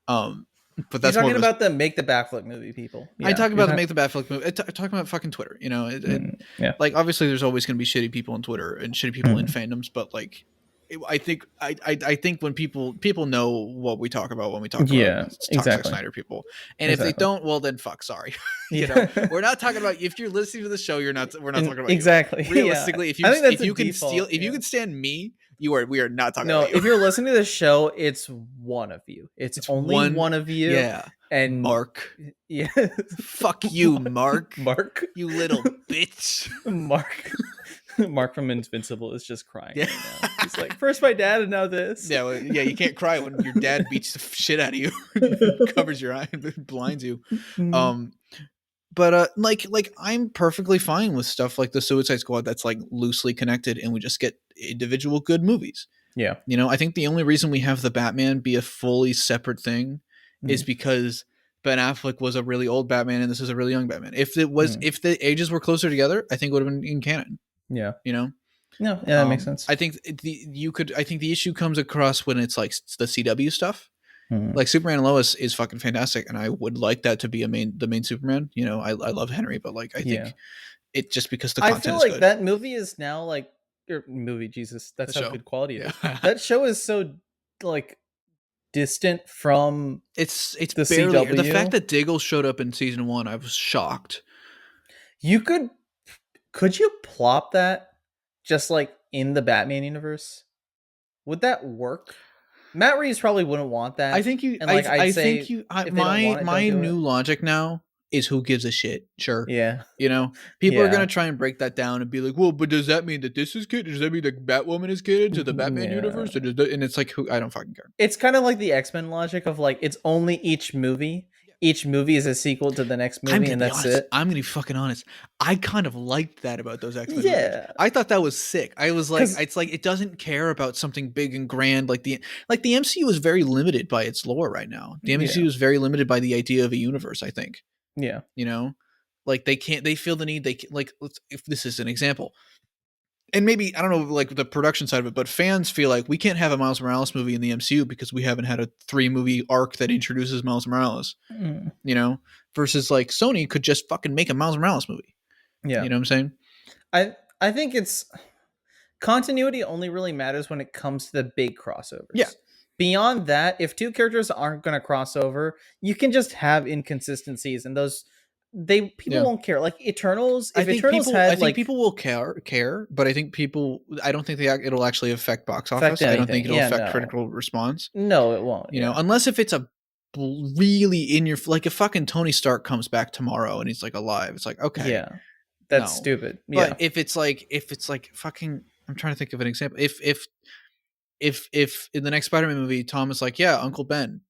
But that's You're talking about the Make the Backflip movie, people. I talk about the Make the Backflip movie. I talk about fucking Twitter. You know, like obviously there's always going to be shitty people on Twitter and shitty people in fandoms, but like. I think when people know what we talk about when we talk about toxic Snyder people, and if they don't, well then fuck, sorry. You know, we're not talking about if you're listening to the show. We're not talking about you. Realistically. If you can stand me, we are not talking about you. If you're listening to the show, it's one of you. It's only one of you. Yeah, and Mark. Yeah, fuck you, Mark. Mark, you little bitch. Mark from Invincible is just crying right now. He's like, first my dad and now this. Yeah, you can't cry when your dad beats the shit out of you, covers your eye, and blinds you. But like I'm perfectly fine with stuff like the Suicide Squad that's like loosely connected, and we just get individual good movies. Yeah, you know, I think the only reason we have the Batman be a fully separate thing is because Ben Affleck was a really old Batman and this is a really young Batman. If if the ages were closer together, I think it would have been in canon. Yeah, you know. No, yeah, that makes sense. I think the issue comes across when it's like the CW stuff. Like Superman and Lois is fucking fantastic, and I would like that to be the main Superman. You know, I love Henry, but like I think it just because the content I feel is like good. that movie is now like Jesus. That's how good quality is. That show is so like distant from it's the barely CW. The fact that Diggle showed up in season 1, I was shocked. Could you plop that just like in the Batman universe? Would that work? Matt Reeves probably wouldn't want that. I think you. And like, I think you. My new logic now is who gives a shit. Sure. Yeah. You know, people are gonna try and break that down and be like, well, but does that mean that this is canon? Does that mean that Batwoman is canon to the Batman universe? Or and it's like, I don't fucking care. It's kind of like the X-Men logic of like it's only each movie. Each movie is a sequel to the next movie, and that's it. I'm gonna be fucking honest. I kind of liked that about those X-Men movies. I thought that was sick. I was like, it's like it doesn't care about something big and grand like the MCU is very limited by its lore right now. The MCU is very limited by the idea of a universe. I think. Yeah. You know, like they feel the need. If this is an example. And maybe, I don't know, like the production side of it, but fans feel like we can't have a Miles Morales movie in the MCU because we haven't had a 3-movie arc that introduces Miles Morales, you know, versus like Sony could just fucking make a Miles Morales movie. Yeah. You know what I'm saying? I think it's continuity only really matters when it comes to the big crossovers. Yeah. Beyond that, if 2 characters aren't going to cross over, you can just have inconsistencies, and those people won't care. Like Eternals, I think people will care, but I don't think it'll actually affect box office. I don't think it'll affect critical response. No, it won't. You know, unless if it's a really in your, like if fucking Tony Stark comes back tomorrow and he's like alive, it's like, okay. Yeah. That's stupid. Yeah. But if it's like fucking, I'm trying to think of an example. If in the next Spider-Man movie, Tom is like, yeah, Uncle Ben.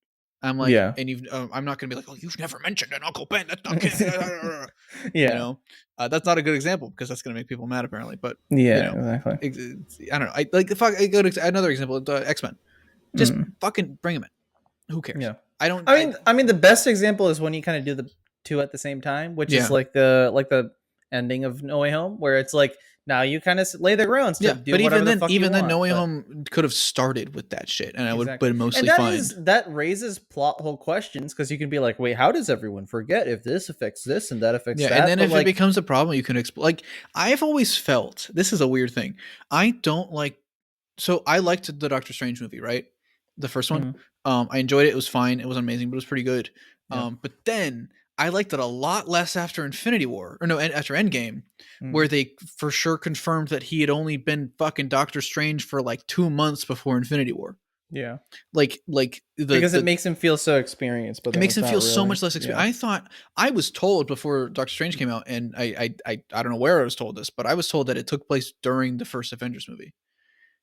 I'm like, and I'm not gonna be like, oh, you've never mentioned an Uncle Ben. That's not you know, that's not a good example because that's gonna make people mad apparently. But exactly. I don't know. I go to another example. X-Men, just fucking bring them in. Who cares? Yeah. I mean, the best example is when you kind of do the 2 at the same time, which is like the ending of No Way Home, where it's like now you kind of lay the grounds to do but whatever the fuck you want. No Way Home could have started with that shit, and I would have been mostly and fine. That raises plot hole questions because you can be like, wait, how does everyone forget if this affects this and that affects that? And then if it becomes a problem, you can explain. Like, I've always felt this is a weird thing. I don't like. So I liked the Doctor Strange movie, right? The first one. I enjoyed it. It was fine. It was amazing, but it was pretty good. But then I liked it a lot less after Infinity War, or no, after Endgame, where they for sure confirmed that he had only been fucking Doctor Strange for like 2 months before Infinity War. Yeah, because it makes him feel so experienced, but it makes him feel so much less experienced. I thought I was told before Doctor Strange came out, and I don't know where I was told this, but I was told that it took place during the first Avengers movie.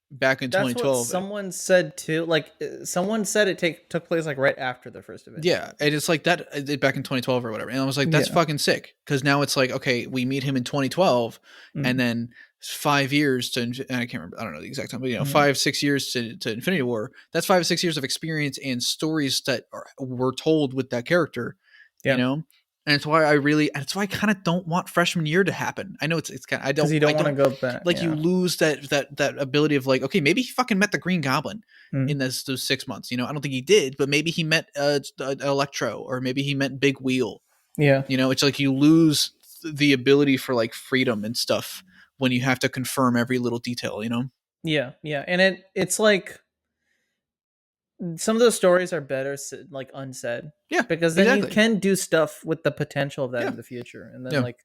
Back in 2012, someone said too. Like someone said it took place like right after the first Avengers. Yeah, and it's like that back in 2012 or whatever. And I was like, that's fucking sick, because now it's like, okay, we meet him in 2012, and then 5 years to, and I can't remember, I don't know the exact time, but 5-6 years to Infinity War. That's 5-6 years of experience and stories that were told with that character. And it's why I kind of don't want freshman year to happen. I know it's kind of, I don't, you don't want to go back. Like you lose that ability of like, okay, maybe he fucking met the Green Goblin in those 6 months. I don't think he did, but maybe he met Electro, or maybe he met Big Wheel. Yeah. It's like you lose the ability for like freedom and stuff when you have to confirm every little detail, Yeah. Yeah. And it's like, some of those stories are better like unsaid, because then you can do stuff with the potential of that in the future, and then like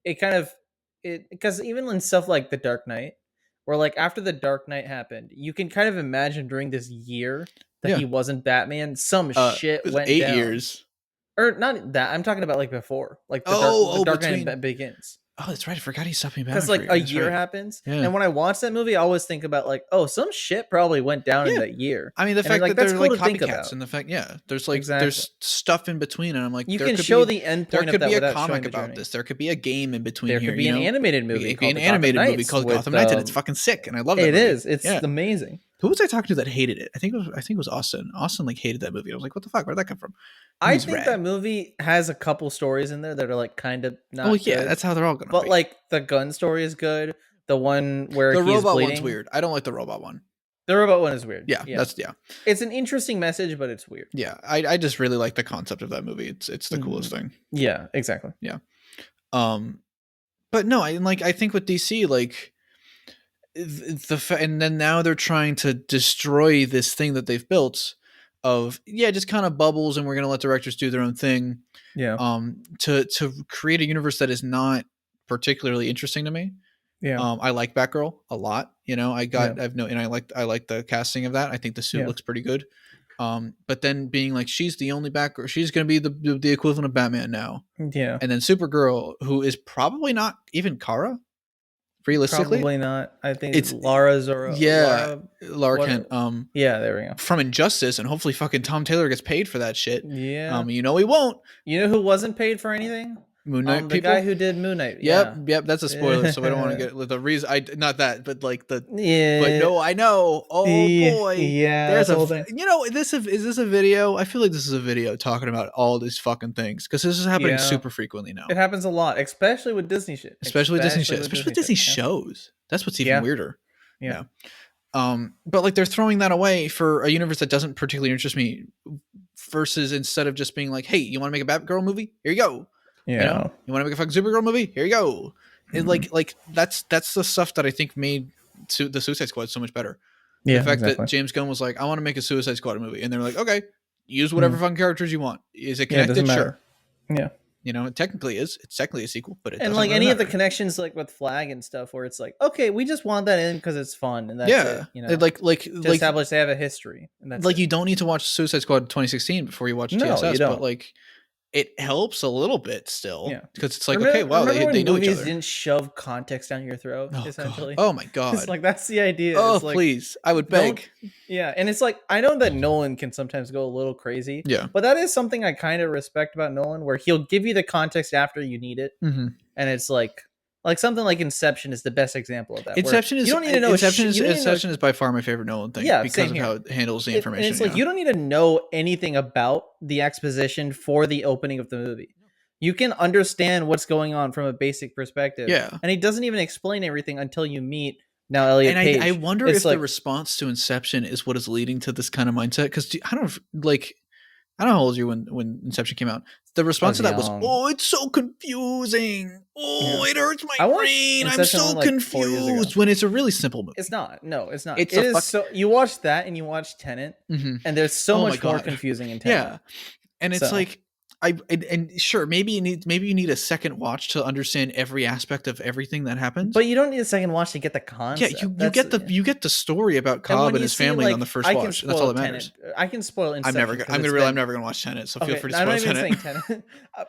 it kind of because even in stuff like The Dark Knight, where like after The Dark Knight happened, you can kind of imagine during this year that he wasn't Batman, some shit went 8 down. years, or not that I'm talking about, like before, like the Dark Knight Begins. Oh, that's right. I forgot he stopped me back. Because like a year happens, and when I watch that movie, I always think about like, oh, some shit probably went down in that year. I mean, the fact that there's cool like copycats, and the fact, there's like there's stuff in between, and I'm like, you can show the end point. There could be a comic about this. There could be a game in between. There could be an animated movie. It could be an animated movie called Gotham Knights, and it's fucking sick, and I love that. It is. It's amazing. Who was I talking to that hated it? I think it was Austin. Austin like hated that movie. I was like, what the fuck? Where'd that come from? I think that movie has a couple stories in there that are like kind of not. Oh yeah, good. That's how they're all gonna. But like the gun story is good. The one where the he's robot bleeding, one's weird. I don't like the robot one. The robot one is weird. Yeah. It's an interesting message, but it's weird. Yeah, I just really like the concept of that movie. It's the coolest thing. Yeah, exactly. Yeah. But no, I think with DC, like and then now they're trying to destroy this thing that they've built of just kind of bubbles, and we're gonna let directors do their own thing. To create a universe that is not particularly interesting to me. I like Batgirl a lot. And I like the casting of that. I think the suit looks pretty good. But then being like, she's the only Batgirl, she's gonna be the equivalent of Batman now. And then Supergirl, who is probably not even Kara. Realistically, probably not. I think it's Lara Zora. Lara Kent. There we go. From Injustice, and hopefully fucking Tom Taylor gets paid for that shit. Yeah. He won't. You know who wasn't paid for anything? Moon Knight the guy who did Moon Knight. Yep. That's a spoiler, so I don't want to get the reason. Not that, but like the. Yeah. But no, I know. Oh boy. Yeah. There's a. Is this a video? I feel like this is a video talking about all these fucking things, because this is happening super frequently now. It happens a lot, especially with Disney shit. Especially with Disney shows. That's what's even weirder. Yeah. But like they're throwing that away for a universe that doesn't particularly interest me. Versus instead of just being like, hey, you want to make a Batgirl movie? Here you go. Yeah. You want to make a fucking Supergirl movie? Here you go. And like that's the stuff that I think made the Suicide Squad so much better. The fact that James Gunn was like, I want to make a Suicide Squad movie, and they're like, okay, use whatever fucking characters you want. Is it connected? Sure. Yeah. It technically is. It's technically a sequel, but it and like any of the connections, like with Flag and stuff, where it's like, okay, we just want that in because it's fun, and that's it. Like to establish they have a history, and that's you don't need to watch Suicide Squad 2016 before you watch TSS, but like it helps a little bit still, because it's like, okay, wow, they know each other. Didn't shove context down your throat, essentially. God. Oh my god, it's like that's the idea. Oh it's like, please, I would beg. And it's like, I know that Nolan can sometimes go a little crazy, but that is something I kind of respect about Nolan, where he'll give you the context after you need it, and it's like something like Inception is the best example of that. Inception is, you don't need to know. Inception is by far my favorite Nolan thing, because of how it handles the information. And it's like you don't need to know anything about the exposition for the opening of the movie. You can understand what's going on from a basic perspective. Yeah. And he doesn't even explain everything until you meet now Elliot Page. And I wonder if the response to Inception is what is leading to this kind of mindset. Because I don't know how old you when Inception came out. The response to that was, "Oh, it's so confusing. Oh, it hurts my brain. I'm so confused." When it's a really simple movie. It's not. No, it's not. It is so. You watch that and you watch Tenet, and there's so much more confusing in Tenet. Yeah, and it's like. And sure, maybe you need a second watch to understand every aspect of everything that happens. But you don't need a second watch to get the concept. Yeah, you get the story about Cobb and his family on the first watch. That's all that matters. I can spoil Inception. I'm never gonna watch Tenet, so feel free to spoil Tenet.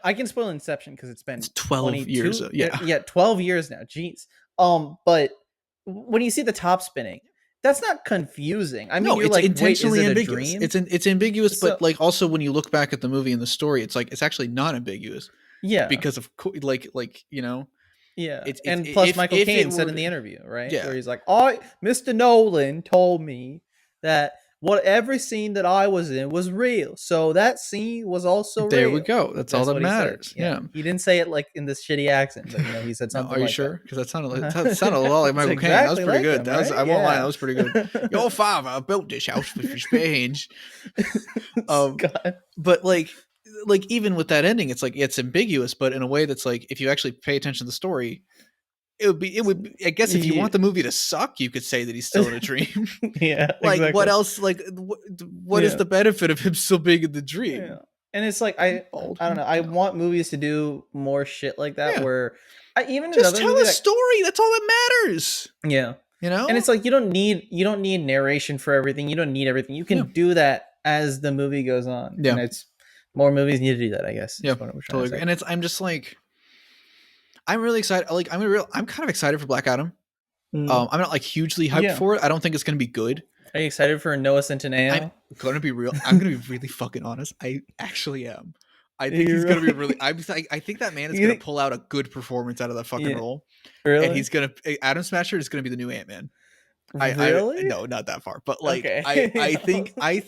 I can spoil Inception because it's been 12 years. Yeah, 12 years now. Jeez. But when you see the top spinning, that's not confusing. I mean, no, you're it's like, intentionally wait, is it ambiguous. A dream? It's ambiguous, but like also when you look back at the movie and the story, it's like it's actually not ambiguous. Yeah, because of Yeah, and plus Michael Caine said in the interview, right? Yeah, where he's like, Mr. Nolan told me that every scene that I was in was real, so that scene was also there. Real. We go. That's all that matters. Yeah, he didn't say it like in this shitty accent, but he said something. Are you sure? Because that sounded a lot like Michael Caine. That was pretty good. Him, right? I won't lie, that was pretty good. Your father built this house with his hands. But like even with that ending, it's like it's ambiguous, but in a way that's like if you actually pay attention to the story. It would I guess if you want the movie to suck, you could say that he's still in a dream. Yeah. Like exactly. What else? Like what is the benefit of him still being in the dream? Yeah. And it's like I don't know. I want movies to do more shit like that where even just tell a story. That's all that matters. Yeah. You know? And it's like you don't need narration for everything. You don't need everything. You can do that as the movie goes on. Yeah. And it's more movies need to do that, I guess. Yeah. Totally. And I'm just like I'm really excited. Like I'm kind of excited for Black Adam. I'm not like hugely hyped for it. I don't think it's going to be good. Are you excited for Noah Centineo? I'm going to be really fucking honest. I actually am. I think he's going to be really. I think that man is going to pull out a good performance out of that fucking role. Really? And he's going to Adam Smasher is going to be the new Ant-Man. Really? No, not that far. But like I think I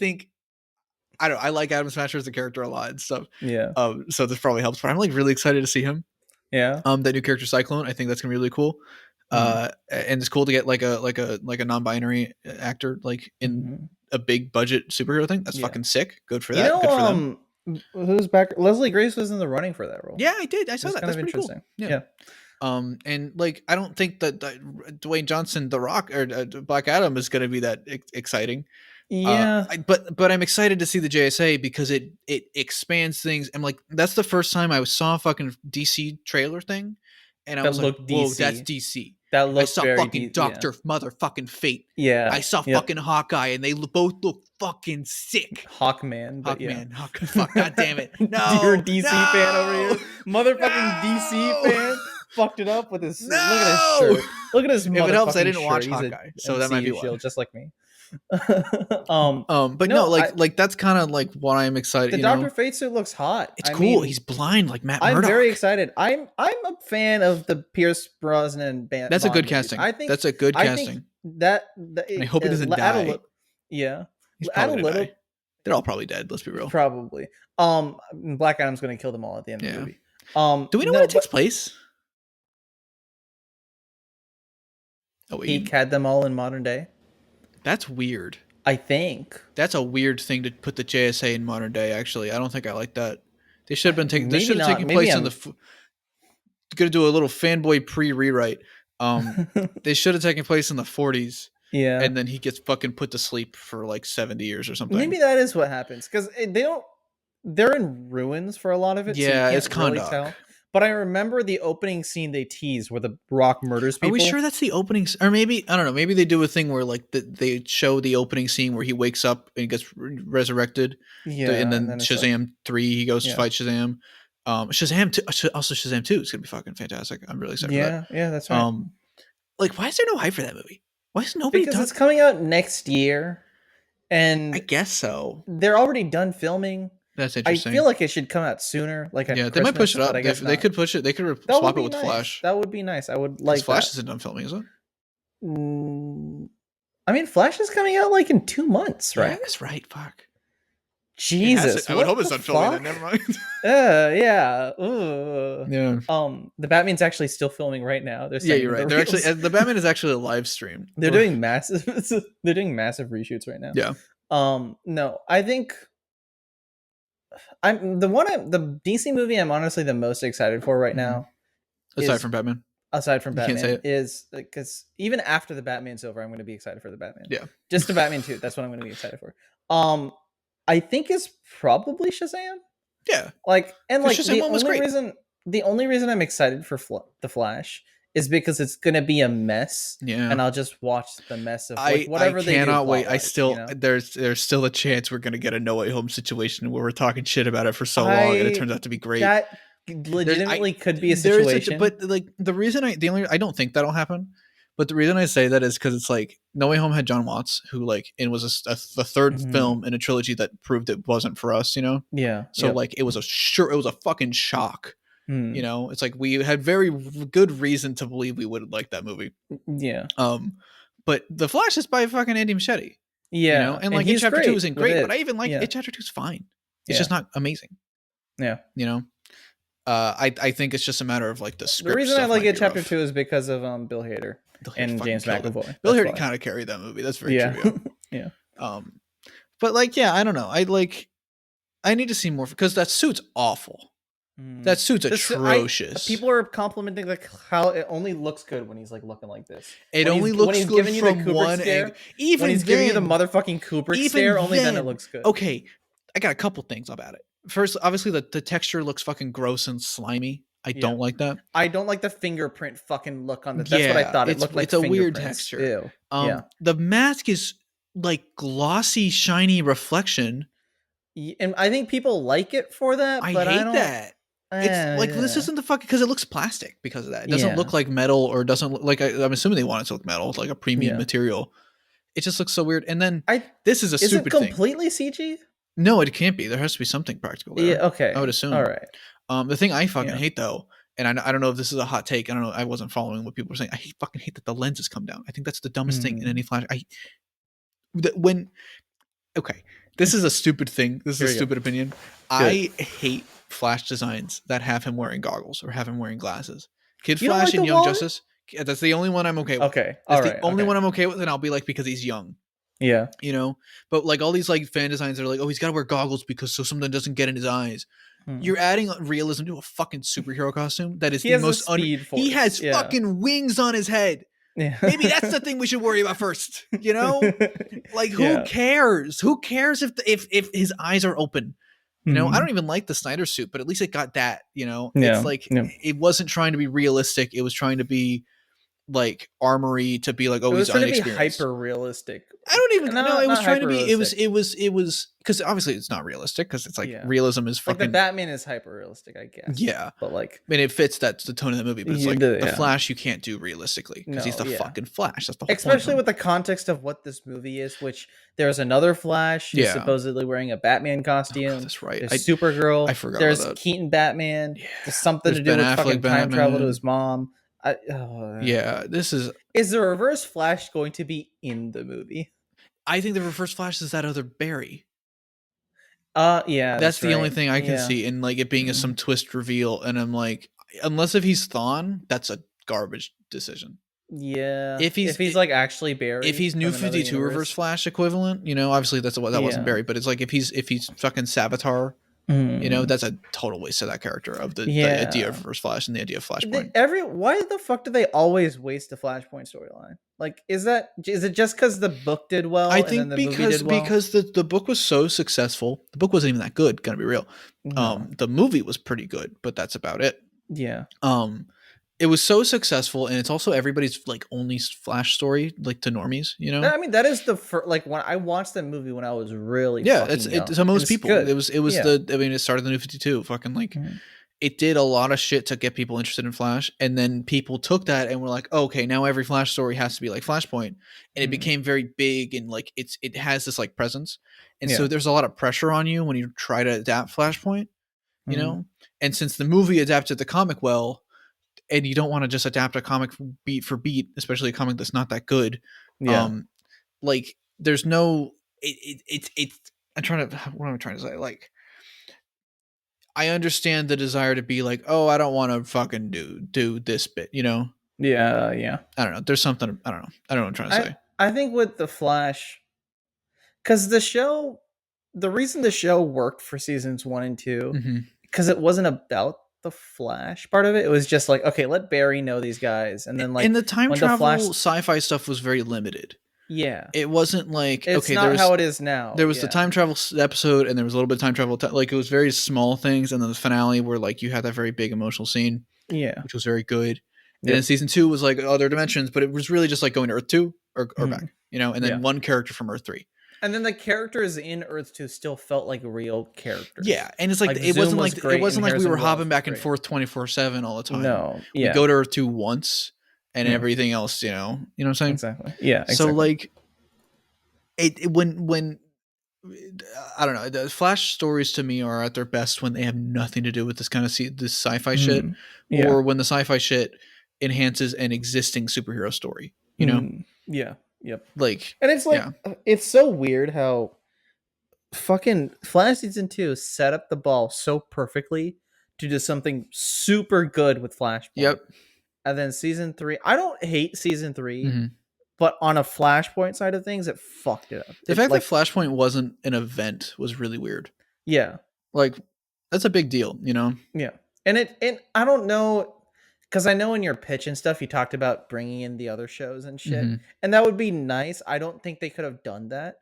don't. I like Adam Smasher as a character a lot and stuff. Yeah. So this probably helps. But I'm like really excited to see him. Yeah. That new character Cyclone, I think that's gonna be really cool. And it's cool to get like a non-binary actor like in a big budget superhero thing. That's fucking sick. Good for that. Good for them. Who's back? Leslie Grace was in the running for that role. Yeah, I did. I saw that. That's pretty interesting. Cool. Yeah. And like I don't think that Dwayne Johnson, The Rock, or Black Adam is gonna be that exciting. Yeah, but I'm excited to see the JSA because it expands things. I'm like, that's the first time I saw a fucking DC trailer thing, and I was like, whoa, that's DC. That looks I saw very fucking Doctor Motherfucking Fate. Yeah, I saw fucking Hawkeye, and they both look fucking sick. Hawkman, Hawkeye. Fuck, god damn it! No, you're a DC fan over here, motherfucking DC fan. Fucked it up with his. Look at his shirt. Look at his. If it helps, I didn't watch Hawkeye, so that might be why. Just like me. But no, like that's kind of like what I'm excited. The Dr. Fate suit looks hot. It's cool. He's blind like Matt Murdock. I'm very excited. I'm a fan of the Pierce Brosnan band. That's a good casting. I think that's a good casting. I hope he doesn't die. Yeah, he's probably gonna die. They're all probably dead. Let's be real. Probably. Black Adam's gonna kill them all at the end of the movie. Do we know when it takes place? He had them all in modern day. That's weird. I think that's a weird thing to put the JSA in modern day. Actually, I don't think I like that. They should have been taking. They should have taken place in the. Going to do a little fanboy pre-rewrite. They should have taken place in the 40s. Yeah, and then he gets fucking put to sleep for like 70 years or something. Maybe that is what happens because they don't. They're in ruins for a lot of it. Yeah, so it's Kahndaq. Really but I remember the opening scene they tease where the Rock murders people. Are we sure that's the opening? Or maybe, I don't know, maybe they do a thing where like they show the opening scene where he wakes up and gets resurrected. Yeah. And then Shazam 3, he goes to fight Shazam. Shazam 2, also Shazam 2 is going to be fucking fantastic. I'm really excited for that. Yeah, that's right. Like, why is there no hype for that movie? Why is nobody Because it's coming out next year. And I guess so. They're already done filming. That's interesting. I feel like it should come out sooner. Like they might push it up. They could push it. They could swap it with Flash. That would be nice. I would like. Flash isn't done filming, is it? I mean, Flash is coming out like in 2 months, right? Yeah, that's right. Fuck. Jesus, I would hope it's not filming that. Never mind. Yeah. Yeah. The Batman's actually still filming right now. Yeah, you're right. They're actually the Batman is actually a live stream. They're doing massive. They're doing massive reshoots right now. Yeah. No, I think the DC movie I'm honestly the most excited for right now. Aside from Batman. Is because even after the Batman's over, I'm going to be excited for the Batman. Yeah. Just the Batman 2. That's what I'm going to be excited for. I think is probably Shazam. Yeah. The only reason I'm excited for the Flash is because it's gonna be a mess. Yeah. And I'll just watch the mess of whatever they do. I cannot wait. I still there's still a chance we're gonna get a No Way Home situation where we're talking shit about it for so long and it turns out to be great. That legitimately could be a situation. But like the reason I don't think that'll happen. But the reason I say that is because it's like No Way Home had John Watts, who like it was the third film in a trilogy that proved it wasn't for us, you know. Yeah. So like it was a fucking shock. You know, it's like we had very good reason to believe we would like that movie. Yeah. But The Flash is by fucking Andy Muschietti. Yeah. You know? And like It Chapter 2 isn't great, but I even like It Chapter 2 is fine. It's just not amazing. Yeah. You know? I think it's just a matter of like the script. The reason I like It Chapter 2 is because of Bill Hader and James McAvoy. Bill Hader kind of carried that movie. That's very true. Yeah. But like, yeah, I don't know. I need to see more because that suit's awful. That suit's atrocious. People are complimenting like how it only looks good when he's like looking like this. It only looks good from one angle. Even when he's giving you the motherfucking Kubrick stare, only then it looks good. Okay, I got a couple things about it. First, obviously the texture looks fucking gross and slimy. I don't like that. I don't like the fingerprint fucking look on the. That's what I thought. It looked like it's a weird texture. Ew. The mask is like glossy, shiny reflection. And I think people like it for that. But I hate that. It's like this isn't the fucking because it looks plastic because of that. It doesn't look like metal or doesn't look like I'm assuming they want it to look metal. It's like a premium material. It just looks so weird. And then this is a stupid thing. Is it completely CG? No, it can't be. There has to be something practical there. Yeah, okay. I would assume. All right. The thing I fucking hate though, and I don't know if this is a hot take. I don't know. I wasn't following what people were saying. I fucking hate that the lenses come down. I think that's the dumbest thing in any Flash. This is a stupid thing. This is a stupid opinion. Good. I hate Flash designs that have him wearing goggles or have him wearing glasses. Kid Flash and Young Justice. That's the only one I'm okay with. Okay. That's the only one I'm okay with, and I'll be like, because he's young. Yeah. You know? But like all these like fan designs are like, oh, he's gotta wear goggles because so something doesn't get in his eyes. You're adding realism to a fucking superhero costume that is the most he has fucking wings on his head. Yeah. Maybe that's the thing we should worry about first. You know? Like who cares? Who cares if his eyes are open? You know, I don't even like the Snyder suit, but at least it got that, you know. It's like it wasn't trying to be realistic. It was trying to be like armory to be like, oh, he's inexperienced. Hyper realistic. I don't even know. It was trying to be. It was because obviously it's not realistic because it's like realism is fucking. Like the Batman is hyper realistic, I guess. Yeah, but like, I mean, it fits that's the tone of the movie. But it's like the Flash, you can't do realistically because he's the fucking Flash. That's the whole especially with the context of what this movie is. Which there's another Flash who's supposedly wearing a Batman costume. Oh, God, that's right. There's Supergirl. I forgot. There's about that. Keaton Batman. Yeah. There's something to do with fucking time travel to his mom. This is the Reverse Flash going to be in the movie? I think the Reverse Flash is that other Barry. That's the only thing I can see, and like it being some twist reveal, and I'm like, unless if he's Thawne, that's a garbage decision. Yeah, if he's like actually Barry, if he's New 52 Reverse Flash equivalent, you know, obviously that wasn't Barry, but it's like if he's fucking Savitar. You know, that's a total waste of that character of the idea of Reverse Flash and the idea of Flashpoint. Why the fuck do they always waste the Flashpoint storyline? Like, is it just because the book did well? I think because the book was so successful. The book wasn't even that good. Gonna be real. No. The movie was pretty good, but that's about it. Yeah. It was so successful, and it's also everybody's like only Flash story, like to normies, you know. I mean, that is the like when I watched that movie when I was really it's to most people. Good. It was it started the New 52, fucking like it did a lot of shit to get people interested in Flash, and then people took that and were like, oh, okay, now every Flash story has to be like Flashpoint, and it became very big and like it has this like presence, and so there's a lot of pressure on you when you try to adapt Flashpoint, you know, and since the movie adapted the comic well. And you don't want to just adapt a comic beat for beat, especially a comic that's not that good. Yeah. Like there's no, it's what am I trying to say? Like, I understand the desire to be like, oh, I don't want to fucking do this bit, you know? Yeah, yeah. I don't know. There's something, I don't know. I don't know what I'm trying to say. I think with the Flash, because the reason the show worked for seasons 1 and 2, because it wasn't about the Flash part of it. It was just like, okay, let Barry know these guys, and then like, and the time when travel the Flash, sci-fi stuff was very limited. Yeah, it wasn't like, it's okay, not how it is now. There was the time travel episode, and there was a little bit of time travel. Like, it was very small things, and then the finale where like you had that very big emotional scene, which was very good. And then season 2 was like other dimensions, but it was really just like going to Earth 2 or back, you know, and then one character from Earth 3. And then the characters in Earth 2 still felt like real characters. Yeah, and it's like, it wasn't like we were hopping back and forth 24/7 all the time. No, we go to Earth 2 once, and everything else, you know what I'm saying? Exactly. Yeah. Exactly. So like, when I don't know, the Flash stories to me are at their best when they have nothing to do with this kind of this sci-fi shit, or when the sci-fi shit enhances an existing superhero story, you know? Yeah. Yep. Like, and it's like, it's so weird how fucking Flash season 2 set up the ball so perfectly to do something super good with Flashpoint. Yep. And then season 3, I don't hate season 3, but on a Flashpoint side of things, it fucked it up. The fact that Flashpoint wasn't an event was really weird. Yeah. Like, that's a big deal, you know? Yeah. And I don't know, because I know in your pitch and stuff, you talked about bringing in the other shows and shit. And that would be nice. I don't think they could have done that.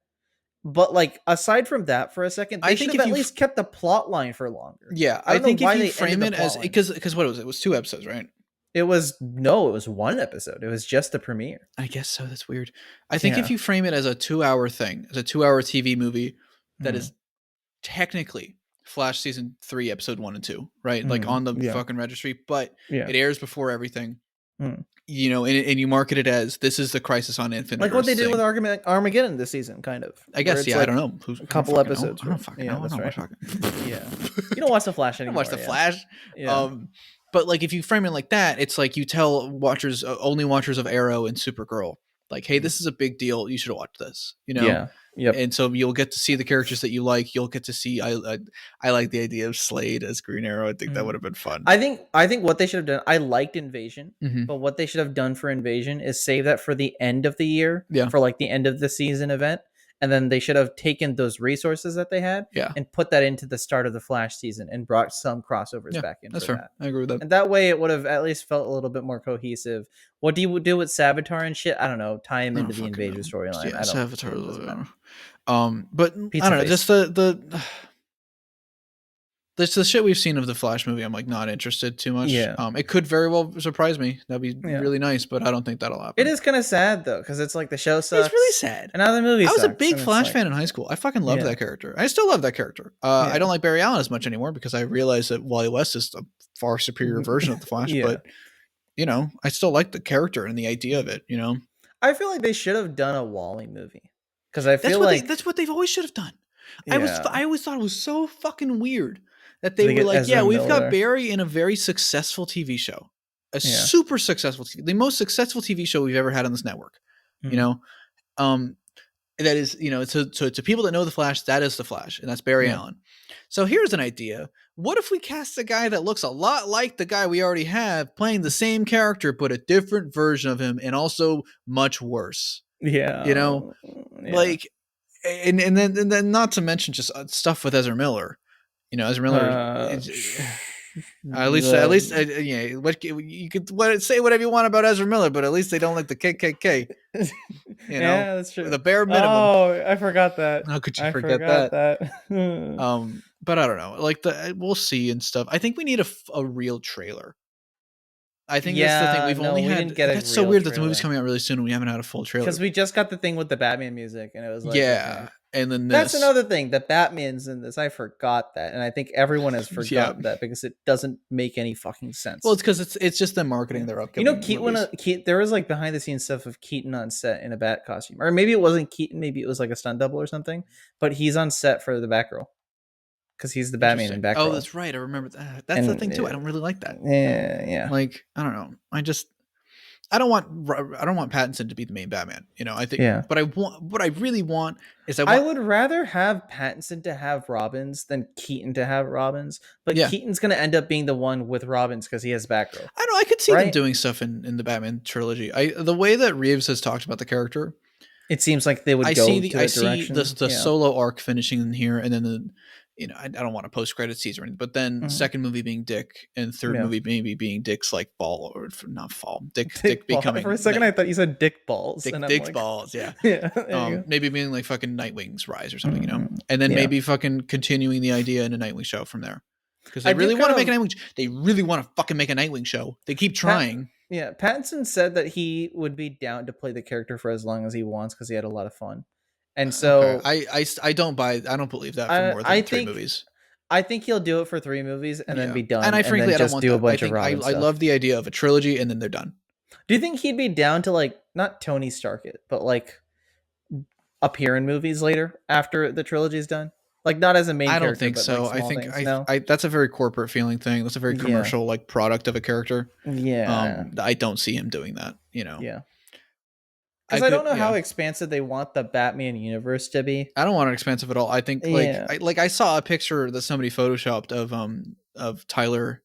But like, aside from that for a second, they should have at least kept the plot line for longer. Yeah, I think if you frame it as, because what was it? It was 2 episodes, right? It was 1 episode. It was just the premiere. I guess so. That's weird. I think if you frame it as a 2-hour thing, as a 2-hour TV movie that is technically Flash season 3, episode 1 and 2, right? Like, on the fucking registry, but it airs before everything. You know, and you market it as, this is the Crisis on Infinite Earths, like what they did with Armageddon this season, kind of. I guess, yeah. Like, I don't know. A couple episodes. I don't fucking know. That's right. Yeah. You don't watch The Flash anymore. I don't watch The Flash. Yeah. But like, if you frame it like that, it's like you tell watchers, only watchers of Arrow and Supergirl, like, hey, this is a big deal. You should watch this, you know? Yeah. Yep. And so you'll get to see the characters that you like. You'll get to see, I like the idea of Slade as Green Arrow. I think that would have been fun. I think what they should have done, I liked Invasion, but what they should have done for Invasion is save that for the end of the year, for like the end of the season event. And then they should have taken those resources that they had and put that into the start of the Flash season and brought some crossovers back in. That's fair. That. I agree with that. And that way it would have at least felt a little bit more cohesive. What do you do with Savitar and shit? I don't know. Tie him into the Invasion storyline. Yeah, Savitar. But Pizza I don't know. Just the shit we've seen of the Flash movie, I'm like not interested too much. Yeah. It could very well surprise me. That'd be really nice, but I don't think that'll happen. It is kind of sad though, because it's like the show sucks. It's really sad. And now the movie sucks. I was a big Flash fan in high school. I fucking loved that character. I still love that character. I don't like Barry Allen as much anymore because I realize that Wally West is a far superior version of the Flash. But you know, I still like the character and the idea of it. You know, I feel like they should have done a Wally movie because I feel like that's what they've always should have done. I always thought it was so fucking weird that they were like, we've got Barry in a very successful TV show, super successful, the most successful TV show we've ever had on this network. You know, that is, you know, to people that know the Flash, that is the Flash, and that's Barry Allen. So here's an idea: what if we cast a guy that looks a lot like the guy we already have, playing the same character but a different version of him, and also much worse? Yeah, you know, like, and then not to mention just stuff with Ezra Miller. You know, Ezra Miller. At least, yeah. What you could say whatever you want about Ezra Miller, but at least they don't like the KKK. You know, yeah, that's true. The bare minimum. Oh, I forgot that. How could you forget that? But I don't know. Like, we'll see and stuff. I think we need a real trailer. I think that's the thing. We've only had. That's so weird that the movie's coming out really soon and we haven't had a full trailer. Because we just got the thing with the Batman music, and it was like, okay. And then that's another thing. The Batman's in this. I forgot that, and I think everyone has forgotten that because it doesn't make any fucking sense. Well, it's because it's just them marketing their upcoming. You know, there was like behind the scenes stuff of Keaton on set in a Bat costume, or maybe it wasn't Keaton. Maybe it was like a stunt double or something. But he's on set for the Batgirl because he's the Batman in Batgirl. Oh, that's right. I remember that. That's the thing too. I don't really like that. Yeah. Like, I don't know. I don't want Pattinson to be the main Batman. I think, but what I really want is I would rather have Pattinson to have Robins than Keaton to have Robins. But Keaton's gonna end up being the one with Robins because he has Batgirl. I know. I could see them doing stuff in the Batman trilogy. The way that Reeves has talked about the character, it seems like they would I go see to that direction. the solo arc finishing in here, and then I don't want a post credit season or anything, but then second movie being Dick, and third movie maybe being Dick's like fall, or not fall. Dick becoming. For a second, I thought you said Dick balls. Dick's balls, yeah. Yeah. Maybe being like fucking Nightwing's rise or something, and then maybe fucking continuing the idea in a Nightwing show from there. Because they really want to make a Nightwing. They really want to fucking make a Nightwing show. They keep trying. Pattinson said that he would be down to play the character for as long as he wants because he had a lot of fun. And so I don't believe that for more than 3 movies. I think he'll do it for 3 movies and then be done. And I frankly, I don't want do that. a bunch of Robin I love the idea of a trilogy and then they're done. Do you think he'd be down to like not Tony Stark it, but like appear in movies later after the trilogy's done? Like not as a main character. I don't think so. Like I think things, that's a very corporate feeling thing. That's a very commercial like product of a character. Yeah. I don't see him doing that. Yeah. Because I don't know how expansive they want the Batman universe to be. I don't want it expansive at all. I think I saw a picture that somebody photoshopped of Tyler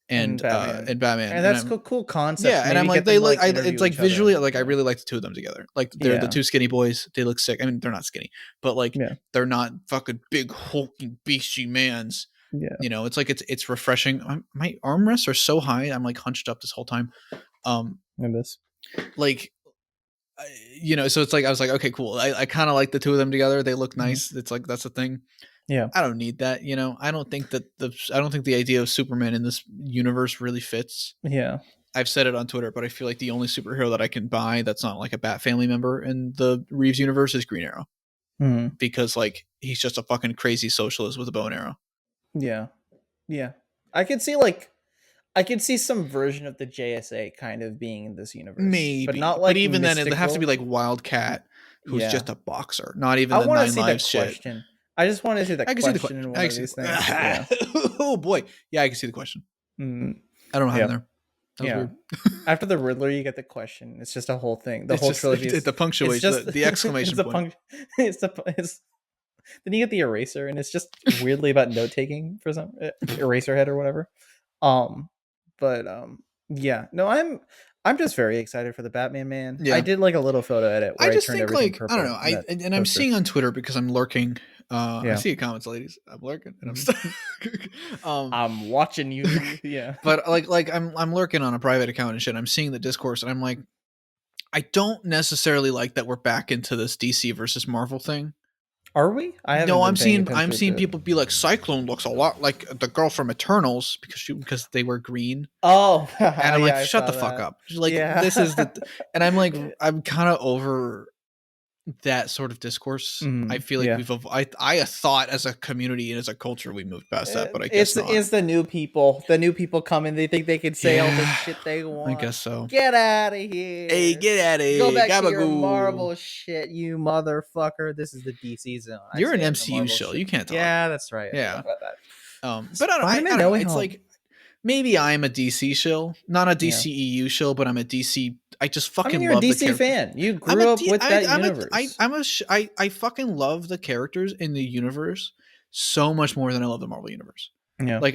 and Batman, and that's a cool concept. Yeah, and I'm like, they look. It's like visually, like I really like the two of them together. Like they're the two skinny boys. They look sick. I mean, they're not skinny, but like they're not fucking big hulking beastie mans. Yeah, it's like it's refreshing. My armrests are so high. I'm like hunched up this whole time. Like. So it's like I was like, okay, cool. I kind of like the two of them together. They look nice. It's like that's the thing. Yeah, I don't need that. I don't think that the idea of Superman in this universe really fits. Yeah, I've said it on Twitter, but I feel like the only superhero that I can buy that's not like a Bat family member in the Reeves universe is Green Arrow, because like he's just a fucking crazy socialist with a bow and arrow. Yeah. I could see some version of the JSA kind of being in this universe. Maybe. But not like even mystical. Then it have to be like Wildcat, who's just a boxer. Not even the 9 Lives shit. Question. I just want to see the question in one of these things. Oh boy. Yeah, I can see the question. I don't know how there. Weird. After the Riddler, you get the question. It's just a whole thing. The whole trilogy is the punctuation, the exclamation point. Then you get the eraser, and it's just weirdly about note taking for some eraser head or whatever. I'm just very excited for the Batman man. I did like a little photo edit where I just think like purple. I don't know. And I'm seeing on Twitter because I'm lurking. I see your comments, ladies. I'm lurking and I'm stuck. I'm watching you. Yeah. But like I'm lurking on a private account and shit. I'm seeing the discourse and I'm like, I don't necessarily like that we're back into this DC versus Marvel thing. Are we? I'm seeing people be like, Cyclone looks a lot like the girl from Eternals because they were green. Oh, and I'm like, shut the fuck up. Like this is and I'm like, I'm kind of over that sort of discourse. I feel like I thought as a community and as a culture we moved past that, but I guess not. It's the new people. The new people come in. They think they can say all the shit they want. I guess so. Get out of here. Hey, get out of here. Go back to your Marvel shit, you motherfucker. This is the DC zone. You're an MCU show. You can't talk. Yeah, that's right. Yeah. But I don't know. It's like maybe I'm a DC shill, not a DCEU shill, but I'm a DC. I just fucking you're love a DC fan. You grew up with that universe. I fucking love the characters in the universe so much more than I love the Marvel universe. Yeah. Like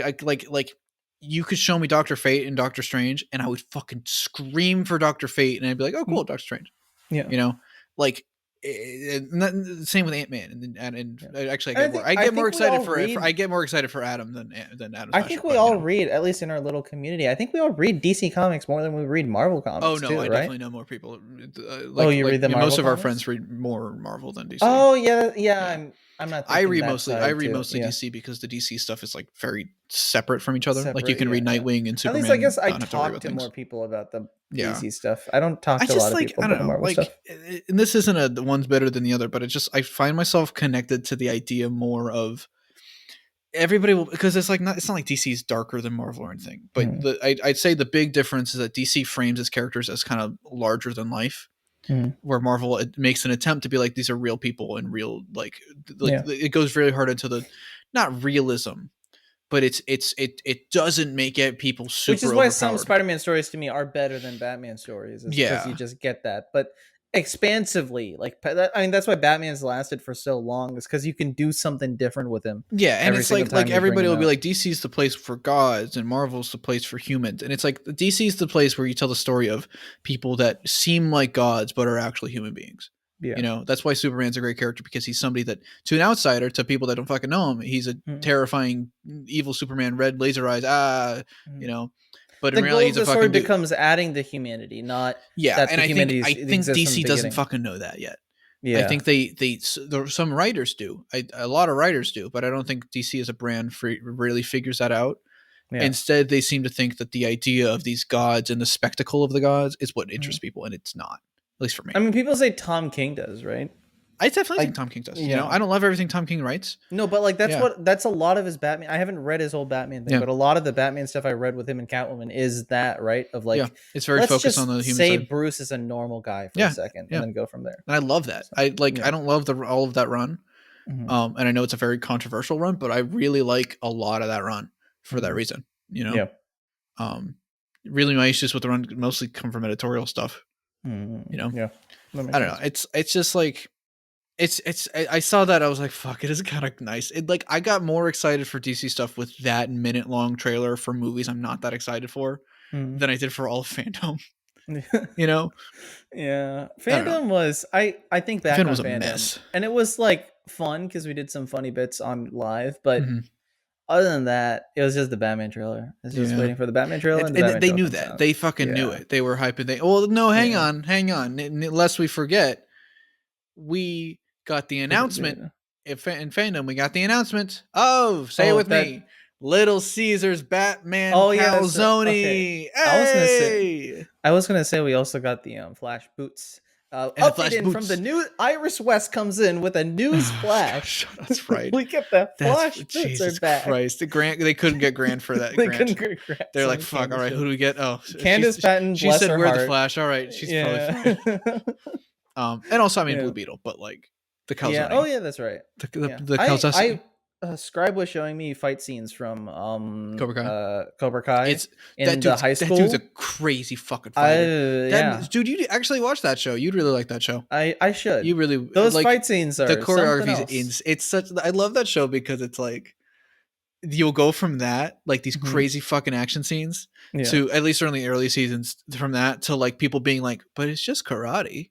you could show me Doctor Fate and Doctor Strange, and I would fucking scream for Doctor Fate, and I'd be like, oh cool, Doctor Strange. Yeah. Like. Same with Ant-Man and actually I get more excited for Adam than Adam. I think we all read, at least in our little community, I think we all read DC comics more than we read Marvel comics. Oh no, I definitely know more people. You read the Marvel most of our friends read more Marvel than DC. Oh yeah. I'm not. I read mostly DC because the DC stuff is like very separate from each other. Like you can read Nightwing and Superman. At least I guess I talk to more people about the DC stuff. I don't talk to a lot of people about Marvel stuff. And this isn't the one's better than the other, but I find myself connected to the idea more of everybody will, because it's not like DC's darker than Marvel or anything. But I'd say the big difference is that DC frames its characters as kind of larger than life. Where Marvel it makes an attempt to be like these are real people and real it goes really hard into the not realism, but it doesn't make it people super. Which is why some Spider-Man stories to me are better than Batman stories, because you just get that. But expansively, like, I mean, that's why Batman's lasted for so long, is because you can do something different with him. Yeah, and it's like everybody will be like, DC's the place for gods and Marvel's the place for humans, and it's like DC's the place where you tell the story of people that seem like gods but are actually human beings. Yeah. You know, that's why Superman's a great character, because he's somebody that, to an outsider, to people that don't fucking know him, he's a terrifying, evil Superman, red laser eyes, you know. But in reality, he's a fucking dude. Becomes adding the humanity, not and I think DC doesn't fucking know that yet. Yeah, I think some writers do. A lot of writers do, but I don't think DC as a brand really figures that out. Yeah. Instead, they seem to think that the idea of these gods and the spectacle of the gods is what interests people, and it's not. At least for me. I mean, people say Tom King does, right? I definitely think Tom King does. You know, I don't love everything Tom King writes. No, but like that's a lot of his Batman. I haven't read his whole Batman thing, but a lot of the Batman stuff I read with him and Catwoman is that, right? Of like, it's very focused on the human side. Say Bruce is a normal guy for a second, and then go from there. And I love that. I don't love all of that run, and I know it's a very controversial run, but I really like a lot of that run for that reason. You know, really my issues with the run mostly come from editorial stuff. You know, I don't know. It's just like. I saw that, I was like, fuck, it is kind of nice. It, like, I got more excited for DC stuff with that minute-long trailer for movies I'm not that excited for than I did for all of Fandom. You know? Yeah. Fandom was, I think back on was Fandom, a mess. And it was like fun because we did some funny bits on live, but other than that, it was just the Batman trailer. I was just waiting for the Batman trailer. And they knew that. They fucking knew it. They were hyping. Hang on. Lest we forget, we got the announcement in Fandom. We got the announcement. Say it with me. Little Caesar's Batman calzone. Okay. Hey! I was gonna say we also got the Flash boots. From the new Iris West comes in with a news flash. That's right. We get the Flash boots Jesus are back. Christ. The grant, they couldn't get Grant for that. Couldn't get Grant. They're like, fuck, all right, who do we get? Candace Patton. She said we're the Flash. All right, she's probably fine. And also, I mean, Blue Beetle, but like the calzone. Yeah. Oh yeah, that's right. The calzone. Scribe was showing me fight scenes from Cobra Kai. It's in the high school. That dude's a crazy fucking fighter. Dude, you actually watch that show. You'd really like that show. I should. You really those fight scenes are the choreography. It's such. I love that show because it's like you'll go from that, like these crazy fucking action scenes, to at least certainly early seasons, from that to like people being like, but it's just karate.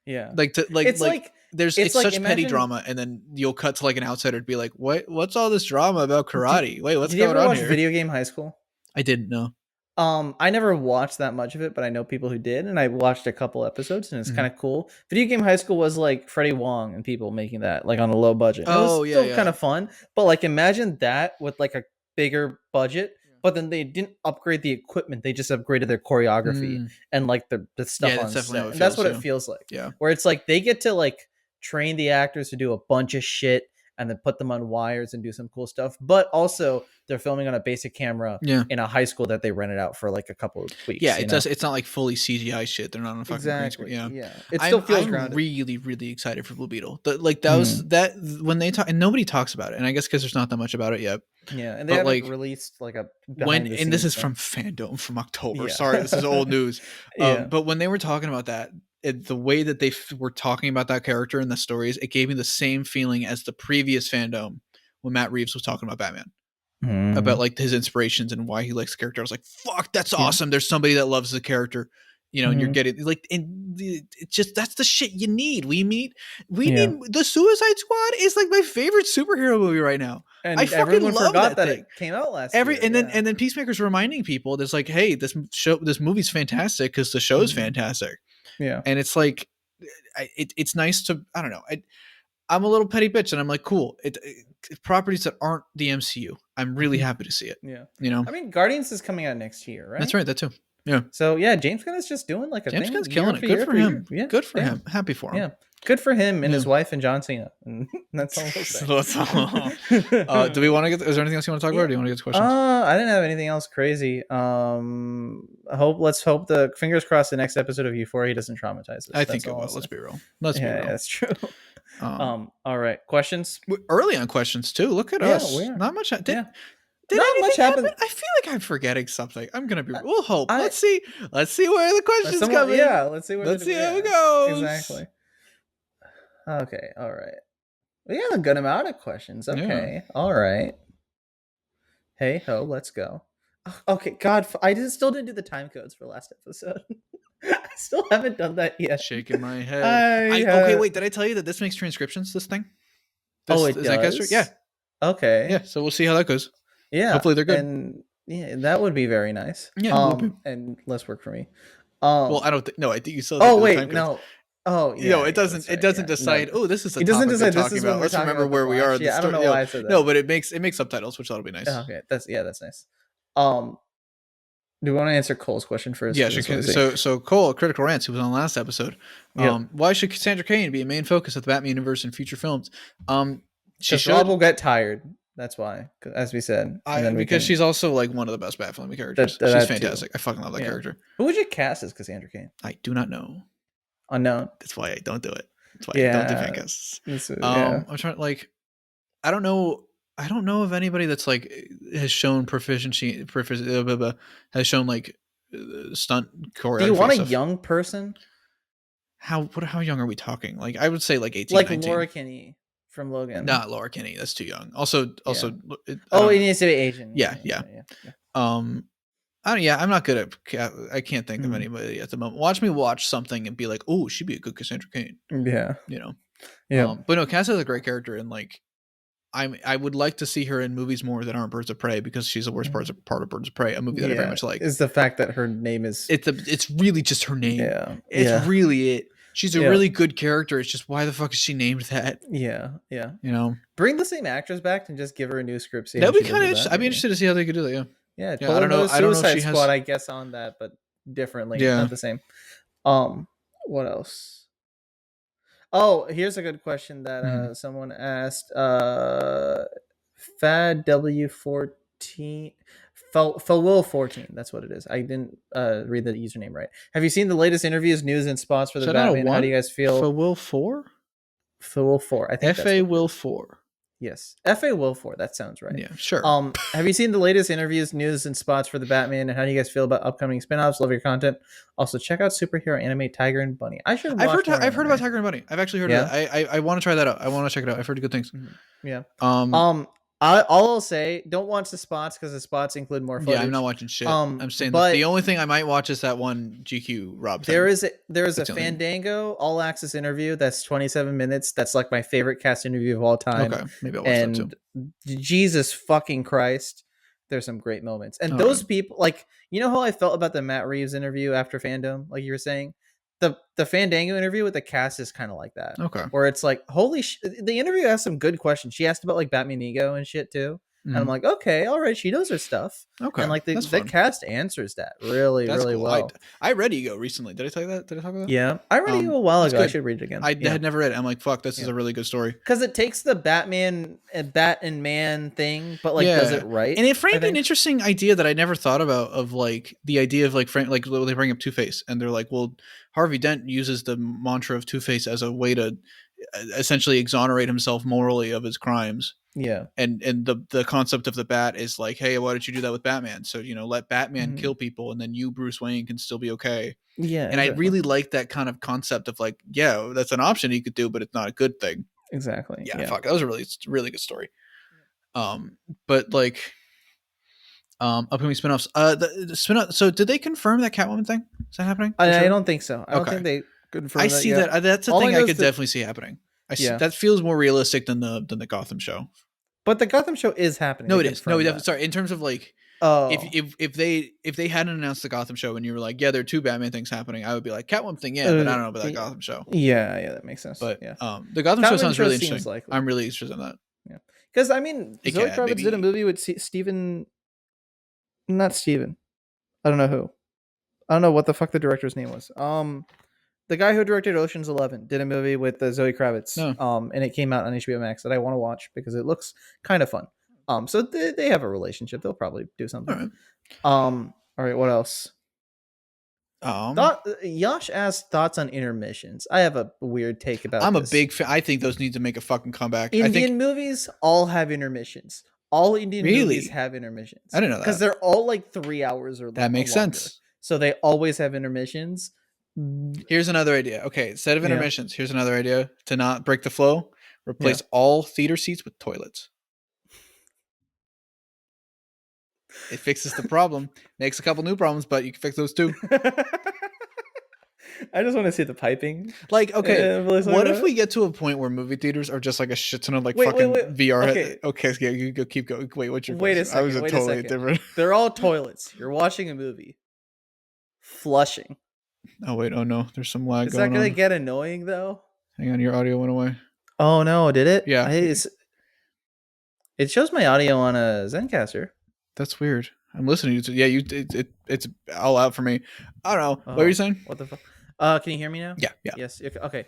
Yeah, it's such petty drama, and then you'll cut to like an outsider to be like, what's all this drama about karate? Wait, what's going on here? Did you ever watch Video Game High School? I didn't know. I never watched that much of it, but I know people who did, and I watched a couple episodes, and it's kind of cool. Video Game High School was like Freddie Wong and people making that like on a low budget. It was still kind of fun, but like imagine that with like a bigger budget. But then they didn't upgrade the equipment; they just upgraded their choreography and like the stuff on set. And that's what it feels like. Yeah, where it's like they get to like train the actors to do a bunch of shit and then put them on wires and do some cool stuff. But also they're filming on a basic camera in a high school that they rented out for like a couple of weeks. Yeah, it's not like fully CGI shit. They're not on a fucking green screen. Yeah. It still feels grounded. I'm really, really excited for Blue Beetle. That when they talk, and nobody talks about it, and I guess because there's not that much about it yet. Yeah, and they haven't released like a and this is from Fandom from October. Sorry, this is old news. But when they were talking about that, the way that they were talking about that character in the stories, it gave me the same feeling as the previous Fandom when Matt Reeves was talking about Batman, about like his inspirations and why he likes the character. I was like, "Fuck, that's awesome!" There's somebody that loves the character, you know, and you're getting like, and it's just that's the shit you need. We need the Suicide Squad is like my favorite superhero movie right now. And I fucking love that it came out last year. And then Peacemaker's reminding people, there's like, hey, this movie's fantastic because the show's fantastic. Yeah, and it's like, it's nice to, I don't know. I'm a little petty bitch, and I'm like, cool. Properties that aren't the MCU, I'm really happy to see it. Yeah, you know. I mean, Guardians is coming out next year, right? That's right. That too. Yeah. So yeah, James Gunn is just doing like a James thing. Gunn's killing it. Good for him. Yeah. Good for him. Happy for him. Yeah. Good for him and his wife and John Cena. And that's all we'll say. Do we want to get? Is there anything else you want to talk about? Or do you want to get to questions? I didn't have anything else crazy. Let's hope the fingers crossed the next episode of Euphoria doesn't traumatize us. I think it will. Let's be real. Let's be real. Yeah, that's true. All right, questions. We're early on questions too. Look at us. We are. Not much. Did not much happened. I feel like I'm forgetting something. I'm gonna be. We'll hope. Let's see where the questions come in. Yeah, let's see how it goes. Exactly. Okay. All right. We got a good amount of questions. Okay. Yeah. All right. Hey ho, let's go. Okay. God, I still didn't do the time codes for last episode. I still haven't done that yet. Shaking my head. Okay, wait. Did I tell you that this makes transcriptions? This thing. It does. Yeah. Okay. Yeah. So we'll see how that goes. Yeah. Hopefully they're good. And yeah, that would be very nice. Yeah. And less work for me. Well, I don't think. No, I think you still. Oh wait, no. Oh yeah. No, it doesn't. Right. It doesn't decide. No. Oh, this is. It doesn't decide. This is about. Let's remember where we are. Yeah, I don't know why I said that. No, but it makes subtitles, which that'll be nice. Okay, that's nice. Do you want to answer Cole's question first? Yeah, so Cole, Critical Rants, who was on the last episode, why should Cassandra Cain be a main focus of the Batman universe in future films? Rob will get tired. That's why, as we said. Because she's also like one of the best Batfilm characters. She's fantastic. I fucking love that character. Who would you cast as Cassandra Cain? I do not know. Unknown. That's why I don't do it. That's why I don't do fan casts. I'm trying I don't know of anybody that's like has shown proficiency has shown like stunt choreography. Do you want a young person? How young are we talking? Like I would say like 18, like 19. Laura Kinney from Logan. Not Laura Kinney. That's too young. Also. It needs to be Asian. Yeah. I'm not good at. I can't think of anybody at the moment. Watch me watch something and be like, "Oh, she'd be a good Cassandra Cain." Yeah. Yeah. But no, Cass is a great character, and like, I would like to see her in movies more that aren't Birds of Prey, because she's the worst part of Birds of Prey, a movie that I very much like. Is the fact that her name is. It's really just her name. Yeah. It's really it. She's a really good character. It's just, why the fuck is she named that? Yeah. Bring the same actress back and just give her a new script. That'd be kind of interesting. I'd be interested to see how they could do that. Yeah. Yeah, I don't know. Suicide Squad, I guess, on that, but differently. Yeah, not the same. What else? Oh, here's a good question that someone asked. FadW14, Will14. That's what it is. I didn't read the username right. Have you seen the latest interviews, news, and spots for the Batman? How do you guys feel? Will4. I think FA Will4. Yes, FA Will 4. That sounds right. Yeah, sure. Have you seen the latest interviews, news, and spots for the Batman? And how do you guys feel about upcoming spinoffs? Love your content. Also, check out superhero anime Tiger and Bunny. I should. I've heard about Tiger and Bunny. I've actually heard of that. I want to try that out. I want to check it out. I've heard good things. Yeah. I'll say, don't watch the spots, because the spots include more footage. Yeah, I'm not watching shit. I'm saying that the only thing I might watch is that one GQ Rob thing. There is a Fandango All Access interview that's 27 minutes. That's like my favorite cast interview of all time. Okay, maybe I'll watch that too. Jesus fucking Christ, there's some great moments. And those people, like, you know how I felt about the Matt Reeves interview after Fandom, like you were saying? The Fandango interview with the cast is kind of like that. Okay. Where it's like, holy shit. The interview asked some good questions. She asked about like Batman Ego and shit too. And I'm like, okay, all right, she knows her stuff. Okay. And like the cast answers that really cool. Well. I read Ego recently. Did I tell you that? Did I talk about that? Yeah. I read Ego a while ago. Good. I should read it again. I had never read it. I'm like, fuck, this is a really good story. Because it takes the Batman, Bat and Man thing, but like does it right. And it framed an interesting idea that I never thought about, of like the idea of like they bring up Two-Face and they're like, well, Harvey Dent uses the mantra of Two-Face as a way to essentially exonerate himself morally of his crimes. Yeah. And the concept of the bat is like, hey, why don't you do that with Batman? So, let Batman kill people, and then you, Bruce Wayne, can still be okay. Yeah. And I really like that kind of concept of like, yeah, that's an option he could do, but it's not a good thing. Exactly. Yeah. Fuck. That was a really good story. But like, upcoming spinoffs. The spinoff. So did they confirm that Catwoman thing? Is that happening? I don't think so. I don't think they confirmed. I see that. That's a thing I could definitely see happening. That feels more realistic than the Gotham show. But the Gotham show is happening. No, it is. No, sorry. In terms of like, if they hadn't announced the Gotham show and you were like, yeah, there are two Batman things happening, I would be like, Catwoman thing, yeah, but I don't know about that Gotham show. Yeah, that makes sense. But yeah, the Gotham show sounds really interesting. Likely. I'm really interested in that. Yeah, because I mean, Zoe Kravitz did a movie with Steven. Not Steven. I don't know who. I don't know what the fuck the director's name was. The guy who directed Ocean's 11 did a movie with Zoe Kravitz. And it came out on HBO Max that I want to watch because it looks kind of fun. So they have a relationship. They'll probably do something. All right. What else? Yash asked thoughts on intermissions. I have a weird take about. I'm a big fan. I think those need to make a fucking comeback. Indian movies all have intermissions. All Indian movies have intermissions. I didn't know that because they're all like 3 hours or that makes longer. sense. So they always have intermissions. Here's another idea. Okay, instead of intermissions, here's another idea to not break the flow. Replace all theater seats with toilets. It fixes the problem. Makes a couple new problems, but you can fix those too. I just want to see the piping. Like, okay, what if we get to a point where movie theaters are just like a shit ton of like VR? Okay, yeah, you go, keep going. Wait, what's your question? A second. I was totally different. They're all toilets. You're watching a movie. Flushing. Oh wait, oh no, there's some lag. Is that gonna get annoying though? Hang on, your audio went away. Oh no, did it? Yeah. It shows my audio on a Zencaster. That's weird. I'm listening to it's all out for me. I don't know. What were you saying? What the fuck? Can you hear me now? Yeah. Yes. Okay.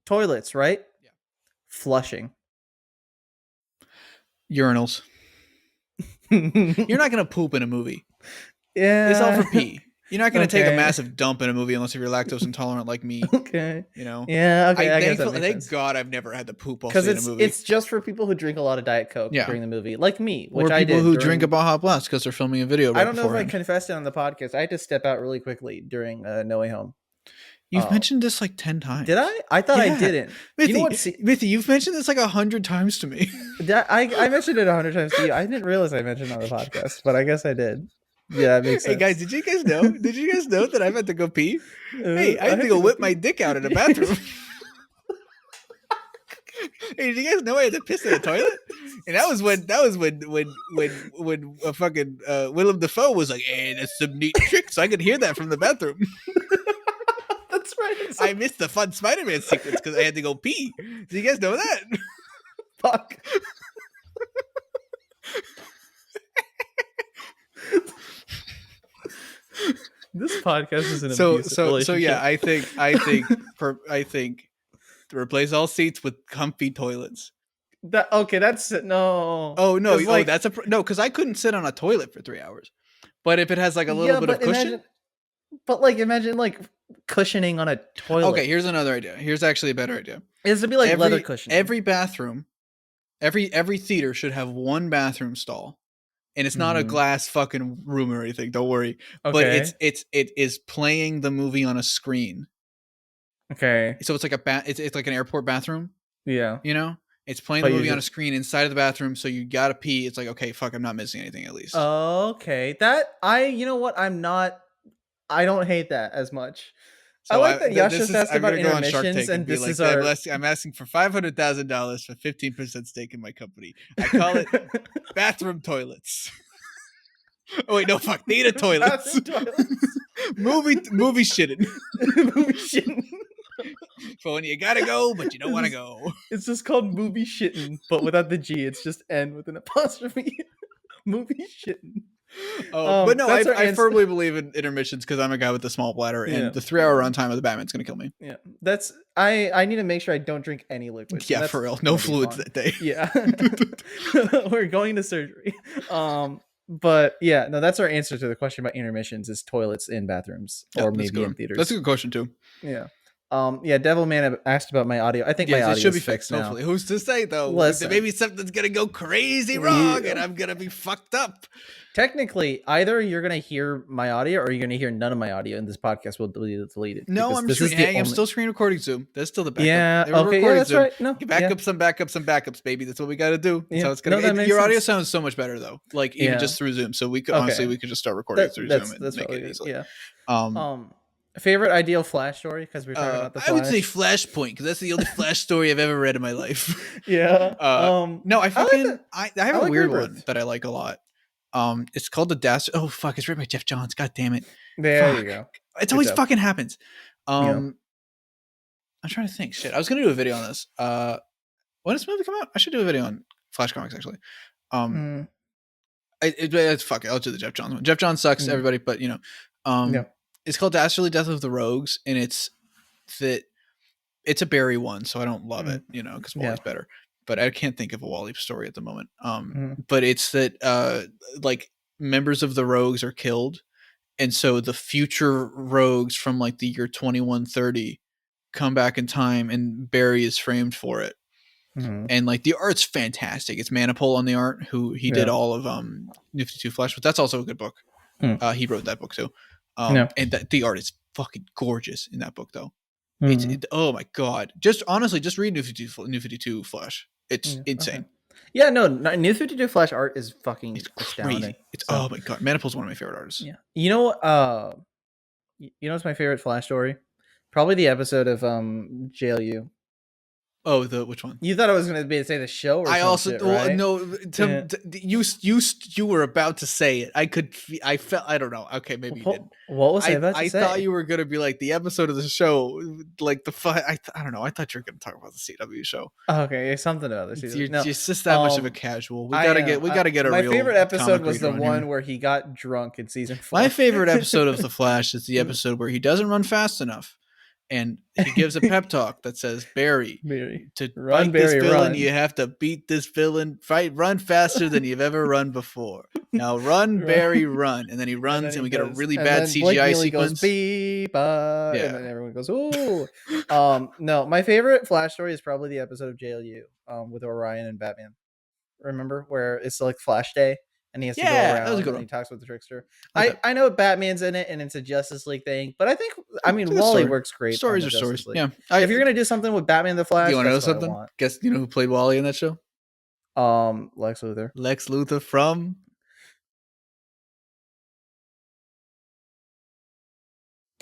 Toilets, right? Yeah. Flushing. Urinals. You're not gonna poop in a movie. Yeah. It's all for pee. You're not going to take a massive dump in a movie unless you're lactose intolerant like me. Okay. You know? Yeah, okay. Thank God I've never had to poop while seeing a movie. It's just for people who drink a lot of Diet Coke during the movie. Like me, which I did. Or people who drink a Baja Blast because they're filming a video I don't know if I confessed it on the podcast. I had to step out really quickly during No Way Home. You've mentioned this like 10 times. Did I? I thought I didn't. Mithi, you know what? Mithi, you've mentioned this like 100 times to me. I mentioned it 100 times to you. I didn't realize I mentioned it on the podcast, but I guess I did. Yeah, that makes sense. Hey guys, did you guys know? Did you guys know that I've had to go pee? Hey, I had to go whip my dick out in the bathroom. Hey, did you guys know I had to piss in a toilet? And that was when a fucking Willem Dafoe was like, "Hey, that's some neat tricks." I could hear that from the bathroom. That's right. I missed the fun Spider-Man sequence because I had to go pee. Do you guys know that? Fuck. This podcast is an abusive relationship. So yeah, I think to replace all seats with comfy toilets. That's no. Oh no, that's no, because I couldn't sit on a toilet for 3 hours. But if it has like a little bit of cushion, imagine like cushioning on a toilet. Okay, here's another idea. Here's actually a better idea. It's to be like leather cushioning. Every bathroom, every theater should have one bathroom stall. And it's not a glass fucking room or anything. Don't worry. Okay. But it is playing the movie on a screen. Okay. So it's like it's like an airport bathroom. Yeah. You know, it's playing the movie on a screen inside of the bathroom. So you gotta pee. It's like, okay, fuck, I'm not missing anything at least. Okay. You know what? I don't hate that as much. So I like that Yash just asked about intermissions, and this is I'm asking for $500,000 for 15% stake in my company. I call it bathroom toilets. Oh wait, no, fuck, theater toilets. movie shitting. Movie shitting. For when you gotta go, but you don't want to go. It's just called movie shitting, but without the G. It's just N with an apostrophe. Movie shitting. But no, I firmly believe in intermissions because I'm a guy with a small bladder, and the 3-hour runtime of the Batman's gonna kill me. Yeah, I need to make sure I don't drink any liquids. Yeah, for real, no fluids that day. Yeah, we're going to surgery. But yeah, no, that's our answer to the question about intermissions: is toilets in bathrooms or maybe in theaters. That's a good question too. Yeah. Yeah, Devil Man asked about my audio. I think my audio should be fixed now. Hopefully. Who's to say though? Maybe something's gonna go crazy wrong and I'm gonna be fucked up. Technically, either you're gonna hear my audio or you're gonna hear none of my audio, and this podcast will delete it. No, I'm still screen recording Zoom. That's still the backup. Yeah, okay, yeah, that's Zoom. Right. No, some backups, baby. That's what we got to do. That's how it's gonna. Your audio sounds so much better though. Like even just through Zoom. So we could honestly we could just start recording through Zoom and make it easily. Yeah. Favorite ideal Flash story because we're talking about the Flash. I would say Flashpoint because that's the only Flash story I've ever read in my life. Yeah. No, I have a weird one that I like a lot. It's called The Dastard. Oh fuck, it's written by Jeff Johns. God damn it. There you go. It always fucking happens. I'm trying to think. Shit, I was gonna do a video on this. When does the movie come out? I should do a video on Flash Comics actually. It's fuck it. I'll do the Jeff Johns one. Jeff Johns sucks, everybody, but you know. It's called Dastardly Death of the Rogues, and it's a Barry one, so I don't love it, you know, because Wally's better. But I can't think of a Wally story at the moment. But it's that like members of the Rogues are killed, and so the future Rogues from like the year 2130 come back in time, and Barry is framed for it. and like the art's fantastic. It's Manipul on the art, who he did all of New 52 Flash, but that's also a good book. He wrote that book too, and the art is fucking gorgeous in that book though. Oh my god! Just honestly, just read New 52 Flash. It's insane. Okay. Yeah, no, New 52 Flash art is fucking astounding. It's oh my god, Manipul's one of my favorite artists. Yeah, you know what's my favorite Flash story? Probably the episode of JLU. Oh, which one? You thought I was going to say the show, or I also shit, right? No. You were about to say it. I felt. I don't know. Okay, maybe you didn't. What was I about to say? I thought you were going to be like the episode of the show, like the. I don't know. I thought you were going to talk about the CW show. Okay, something about the CW. You're just that much of a casual. We gotta get a my real. My favorite episode was the one where he got drunk in season 4. My favorite episode of the Flash is the episode where he doesn't run fast enough. And he gives a pep talk that says, Barry, to fight this villain, you have to beat this villain. Run faster than you've ever run before. Now run, Barry, run. And then he runs, and we get a really bad CGI sequence. Goes, beep, and then everyone goes, ooh. No, my favorite Flash story is probably the episode of JLU with Orion and Batman. Remember? Where it's like Flash Day. And he has to go around that was a good one. He talks with the Trickster. Okay. I know Batman's in it and it's a Justice League thing, but I mean Wally works great. Stories are stories. League. Yeah. If you're gonna do something with Batman the Flash, do you want to know something? Guess you know who played Wally in that show? Lex Luthor. Lex Luthor from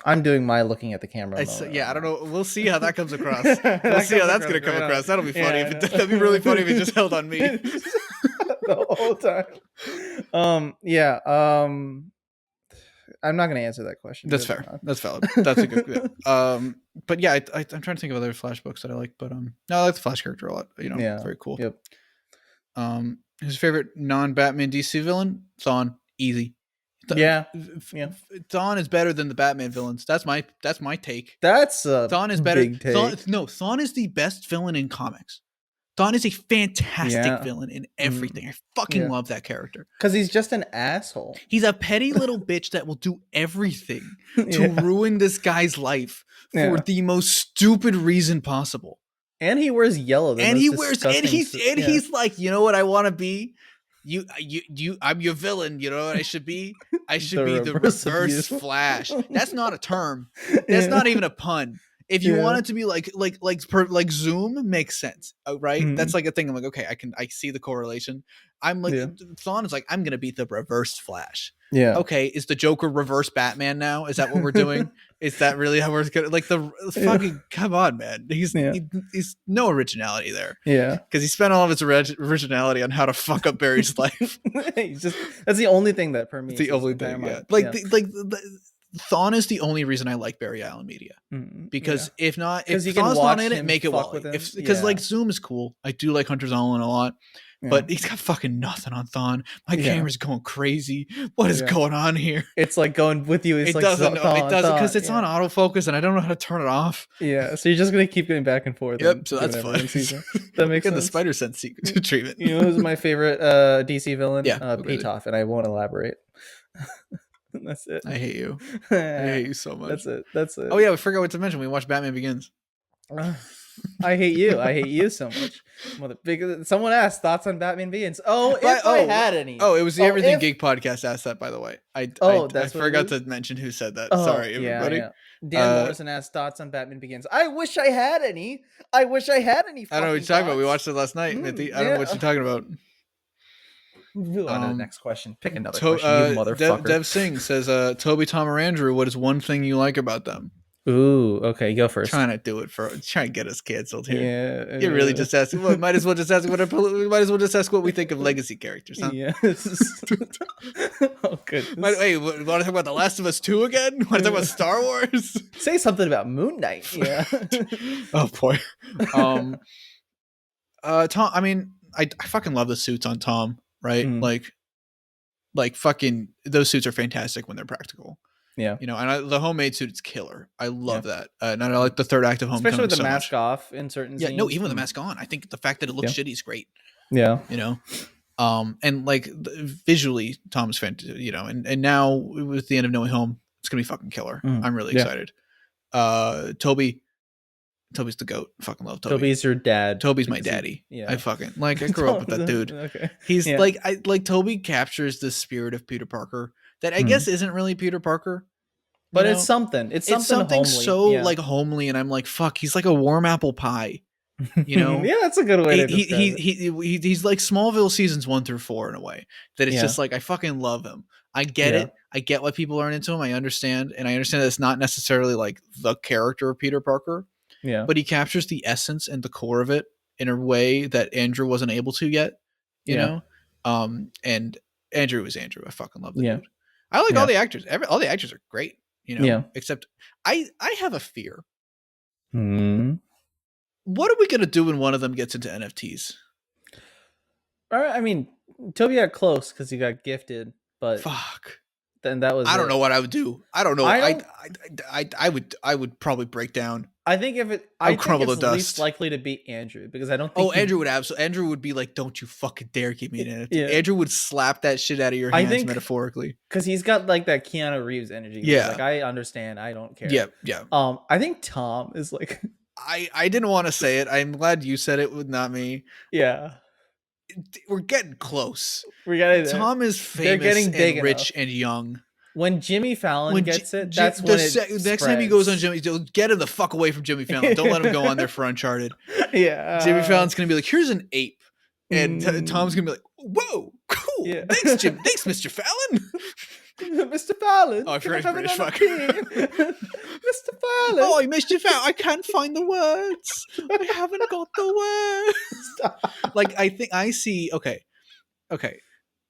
I'm doing my looking at the camera. I don't know. We'll see how that comes across. We'll see how that's going to come across. That'll be funny. That'd be really funny if it just held on me the whole time. I'm not going to answer that question. That's fair. That's valid. That's a good. But yeah, I'm trying to think of other Flash books that I like. But no, I like the Flash character a lot. Very cool. Yep. His favorite non-Batman DC villain? Thawne. Easy. Thawne is better than the Batman villains. That's my take. That's a Thawne is better. Thawne is the best villain in comics. Thawne is a fantastic villain in everything. I fucking love that character. Because he's just an asshole. He's a petty little bitch that will do everything to ruin this guy's life for the most stupid reason possible. And he wears yellow. He's like, you know what I want to be? I'm your villain. You know what I should be? I should be the reverse Flash. That's not a term. That's not even a pun. If you want it to be like Zoom, makes sense, right? Mm-hmm. That's like a thing. I'm like, okay, I see the correlation. I'm like, Thawne is like, I'm gonna be the reverse Flash. Yeah. Okay, is the Joker reverse Batman now? Is that what we're doing? Is that really how we're gonna like the fucking? Come on, man. He's no originality there. Yeah, because he spent all of his originality on how to fuck up Barry's life. That's the only thing that permeates. The only thing, Thawne is the only reason I like Barry Allen Media, because if Thawne's not in it, make it Wally. Because like Zoom is cool. I do like Hunter Zollin a lot. But he's got fucking nothing on Thawne. My camera's going crazy. What is going on here? It's like going with you. It doesn't because it's on autofocus and I don't know how to turn it off. Yeah, so you're just gonna keep going back and forth. Yep, so that's fun. That makes sense. The Spider Sense treatment. You know who's my favorite DC villain? Patoff, and I won't elaborate. That's it. I hate you. I hate you so much. That's it. Oh yeah, we forgot what to mention. We watched Batman Begins. I hate you. I hate you so much. Someone asked thoughts on Batman Begins. I had any. Oh, it was the Everything Geek podcast asked that, by the way. I forgot to mention who said that. Sorry, everybody. Yeah. Dan Morrison asked thoughts on Batman Begins. I wish I had any. I don't know what you're talking about. We watched it last night, Mithi. I don't know what you're talking about. Move on to the next question. Pick another question, you motherfucker. Dev Singh says, Toby, Tom, or Andrew, what is one thing you like about them? Ooh, okay, go first. Trying to get us canceled here. Yeah, you're really just asking. Well, might as well just ask what we think of legacy characters, huh? Yes. Oh, good. Wait, want to talk about The Last of Us 2 again? Want to talk about Star Wars? Say something about Moon Knight. Yeah. Oh boy. Tom. I mean, I fucking love the suits on Tom. Right, like fucking those suits are fantastic when they're practical. Yeah, and the homemade suit is killer. I love that. And I like the third act of Homecoming, especially with the mask off in certain scenes. No, even with the mask on, I think the fact that it looks shitty is great. Yeah, and like visually, Tom's fantastic. And now with the end of No Way Home, it's gonna be fucking killer. I'm really excited. Toby, Toby's the goat. I fucking love Toby. Toby's your dad. Toby's my daddy. I fucking I grew up with that dude. Okay. He's like Toby captures the spirit of Peter Parker that I guess isn't really Peter Parker. But it's something. It's something homely. So like homely, and I'm like, fuck, he's like a warm apple pie. Yeah, that's a good way to describe it. He's like Smallville seasons 1 through 4 in a way that it's just like I fucking love him. I get it. I get why people aren't into him. I understand, and I understand that it's not necessarily like the character of Peter Parker. Yeah, but he captures the essence and the core of it in a way that Andrew wasn't able to yet. You know, and Andrew is Andrew. I fucking love the dude. I like all the actors. All the actors are great. Except I have a fear. What are we gonna do when one of them gets into NFTs? I mean, Toby got close because he got gifted, but fuck. Then that was. I don't know what I would do. I don't know. I would probably break down. I think if it, I think it's least likely to be Andrew because I don't think. Andrew would absolutely. Andrew would be like, "Don't you fucking dare give me an NFT." Andrew would slap that shit out of your hands, metaphorically, because he's got like that Keanu Reeves energy. Yeah, like I understand. I don't care. Yeah. I think Tom is like. I didn't want to say it. I'm glad you said it, not me. Yeah. We're getting close. We're getting there. Tom is famous, getting big and rich and young. When Jimmy Fallon gets it, that's when it next time he goes on Jimmy, get him the fuck away from Jimmy Fallon. Don't let him go on there for Uncharted. Yeah, Jimmy Fallon's gonna be like, "Here's an ape," and Tom's gonna be like, "Whoa, cool. Yeah. Thanks, Jim. Thanks, Mr. Fallon." Mr. Fallon. Oh, I forgot British fuck. Mr. Fallon. Oh, Mr. Fallon. I can't find the words. I haven't got the words. Like, I think I see. Okay.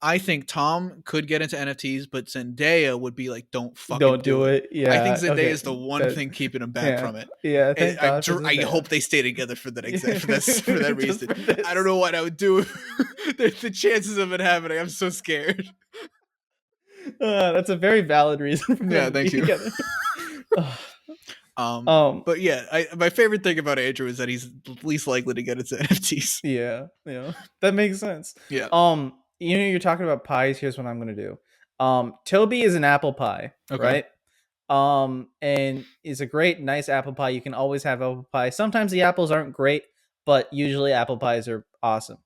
I think Tom could get into NFTs, but Zendaya would be like, "Don't do it." Yeah, I think Zendaya is the one thing keeping him back from it. Yeah, I hope they stay together for the next for that reason. I don't know what I would do. The chances of it happening, I'm so scared. That's a very valid reason. Thank you. But yeah, my favorite thing about Andrew is that he's least likely to get into NFTs. Yeah, that makes sense. Yeah. You're talking about pies. Here's what I'm gonna do. Toby is an apple pie, right? And is a great, nice apple pie. You can always have apple pie. Sometimes the apples aren't great, but usually apple pies are awesome.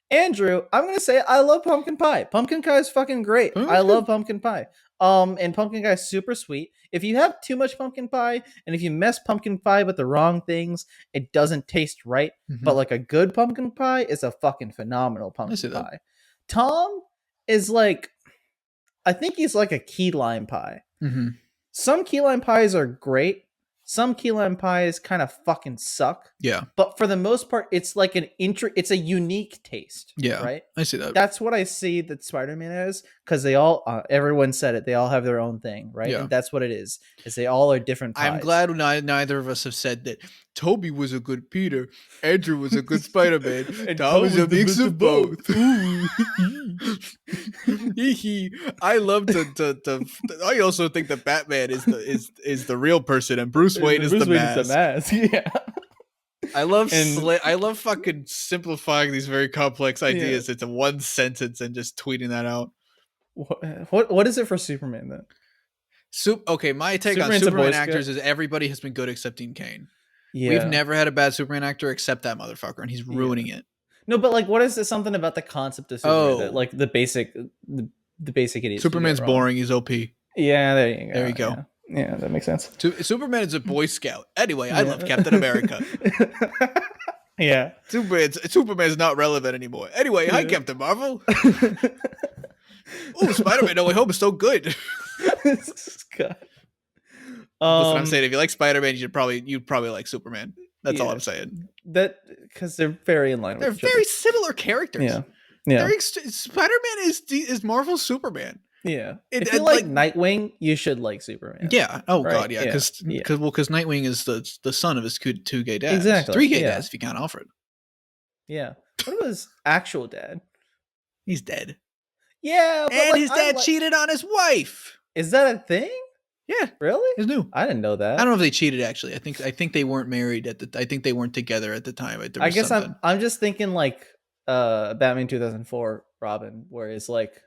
Andrew, I'm gonna say I love pumpkin pie. Pumpkin pie is fucking great. I love pumpkin pie. And pumpkin pie is super sweet. If you have too much pumpkin pie, and if you mess pumpkin pie with the wrong things, it doesn't taste right. But like a good pumpkin pie is a fucking phenomenal pumpkin pie. Tom is like, I think he's like a key lime pie. Some key lime pies are great. Some key lime pies kind of fucking suck. Yeah. But for the most part, it's like it's a unique taste. Yeah. Right? I see that. That's what I see that Spider-Man is, because they all, everyone said it, they all have their own thing, right? Yeah. And that's what it is they all are different pies. I'm glad neither of us have said that Toby was a good Peter, Andrew was a good Spider-Man, and Tom was a mix of both. I love I also think that Batman is the real person and Bruce Wayne is the mask. Yeah. I love fucking simplifying these very complex ideas into one sentence and just tweeting that out. What is it for Superman then? Okay, my take Superman's on Superman actors is everybody has been good except Dean Cain. Yeah. We've never had a bad Superman actor except that motherfucker, and he's ruining it. No, but like, what is it? Something about the concept of Superman that, like, the basic idiot. Superman's boring. He's OP. Yeah, there you go. There you go. Yeah, that makes sense. Superman is a Boy Scout. Anyway, I love Captain America. Yeah. Superman's not relevant anymore. Anyway, hi, Captain Marvel. Oh, Spider-Man No Way Home is so good. God. Listen, I'm saying if you like Spider-Man, you'd probably like Superman. That's all I'm saying. That because they're very in line. They're very similar characters. Yeah. Spider-Man is Marvel's Superman. Yeah. If you like Nightwing, you should like Superman. Yeah. Oh right? God, yeah. Because Nightwing is the son of his two gay dads. Exactly. 3 gay dads if you count Alfred. Yeah. What about his actual dad? He's dead. Yeah, but and his dad cheated on his wife. Is that a thing? Yeah, really? It's new. I didn't know that. I don't know if they cheated actually. I think they weren't married I think they weren't together at the time. I guess I'm just thinking like Batman 2004 Robin, where it's like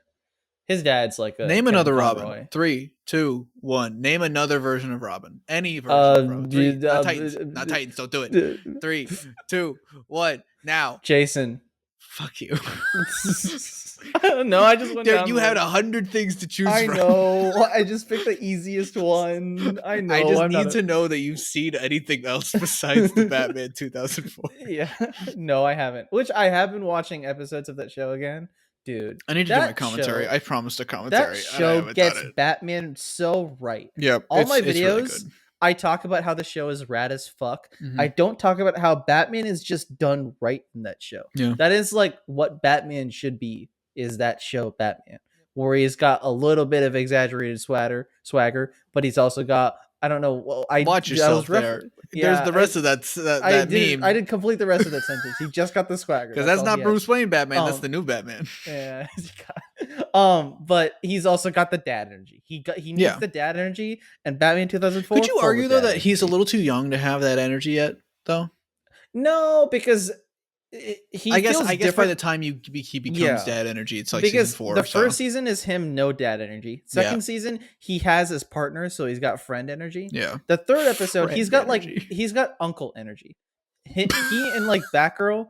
His dad's like a name Kevin another Conroy. Robin. 3, 2, 1. Name another version of Robin. Any version of Robin. 3. Not Titans. Not Titans. Don't do it. 3, 2, 1. Now. Jason. Fuck you. No, I just went down. You had 100 things to choose from. I know. I just picked the easiest one. I know. I just need to know that you've seen anything else besides the Batman 2004. Yeah. No, I haven't. Which I have been watching episodes of that show again. Dude. I need to do my commentary. I promised a commentary. That show gets Batman so right. Yep. All my videos, really I talk about how the show is rad as fuck. Mm-hmm. I don't talk about how Batman is just done right in that show. Yeah. That is like what Batman should be, is that show Batman. Where he's got a little bit of exaggerated swagger, but he's also got, I don't know. Well, watch yourself there. There's the rest of that meme. I didn't complete the rest of that sentence. He just got the swagger. Because that's not Bruce Wayne Batman. That's the new Batman. Yeah. But he's also got the dad energy. He needs the dad energy, and Batman 2004. Could you argue though that he's a little too young to have that energy yet? Though. No, because I guess by the time he becomes dad energy, it's like because season 4. The first season is him no dad energy. Second season he has his partner, so he's got friend energy. Yeah. The third episode he's got he's got uncle energy. He and like Batgirl.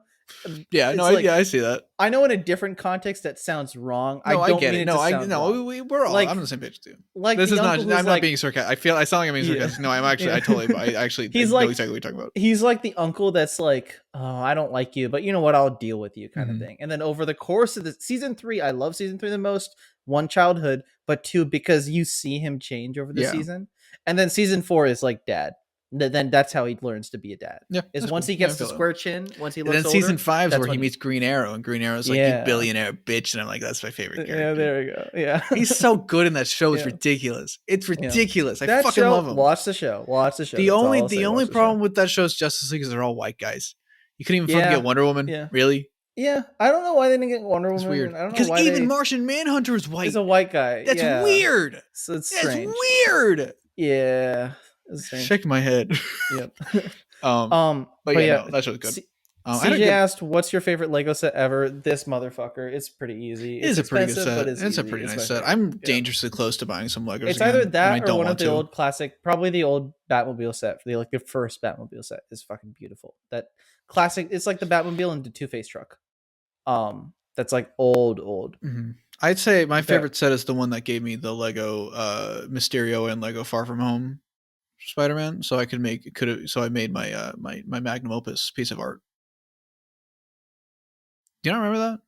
Yeah, no, I see that. I know in a different context that sounds wrong. No, I don't get mean it. We're all I'm on the same page too. Like this is not. I'm not being sarcastic. I sound like I'm being sarcastic. No, I'm actually. I actually. He's know like exactly what you're talking about. He's like the uncle that's like, oh, I don't like you, but you know what? I'll deal with you, kind of thing. And then over the course of the season 3, I love season 3 the most. 1, childhood, but 2, because you see him change over the season. And then season 4 is like dad. Then that's how he learns to be a dad. Yeah, is once he gets the square chin, once he looks older. And then season 5 is where he meets Green Arrow, and Green Arrow's like, you billionaire bitch, and I'm like, that's my favorite character. Yeah, there we go. Yeah, he's so good in that show. It's ridiculous. It's ridiculous. I fucking love him. Watch the show. The only problem with that show is Justice League is they're all white guys. You couldn't even fucking get Wonder Woman. Yeah. Really? Yeah, I don't know why they didn't get Wonder Woman. It's weird. I don't know because even Martian Manhunter is white. He's a white guy. That's weird. So it's strange. That's weird. Yeah. Shaking my head. Yep. But yeah, no, that show's good. CJ asked, "What's your favorite Lego set ever?" This motherfucker. It's pretty easy. It's a pretty good set. It's a pretty nice set. I'm dangerously close to buying some Legos. It's either that or one of the old classic, probably the old Batmobile set. The first Batmobile set is fucking beautiful. That classic. It's like the Batmobile and the Two-Face truck. That's like old. Mm-hmm. I'd say my favorite set is the one that gave me the Lego Mysterio and Lego Far From Home Spider-Man, so I made my my magnum opus piece of art. Do you not remember that?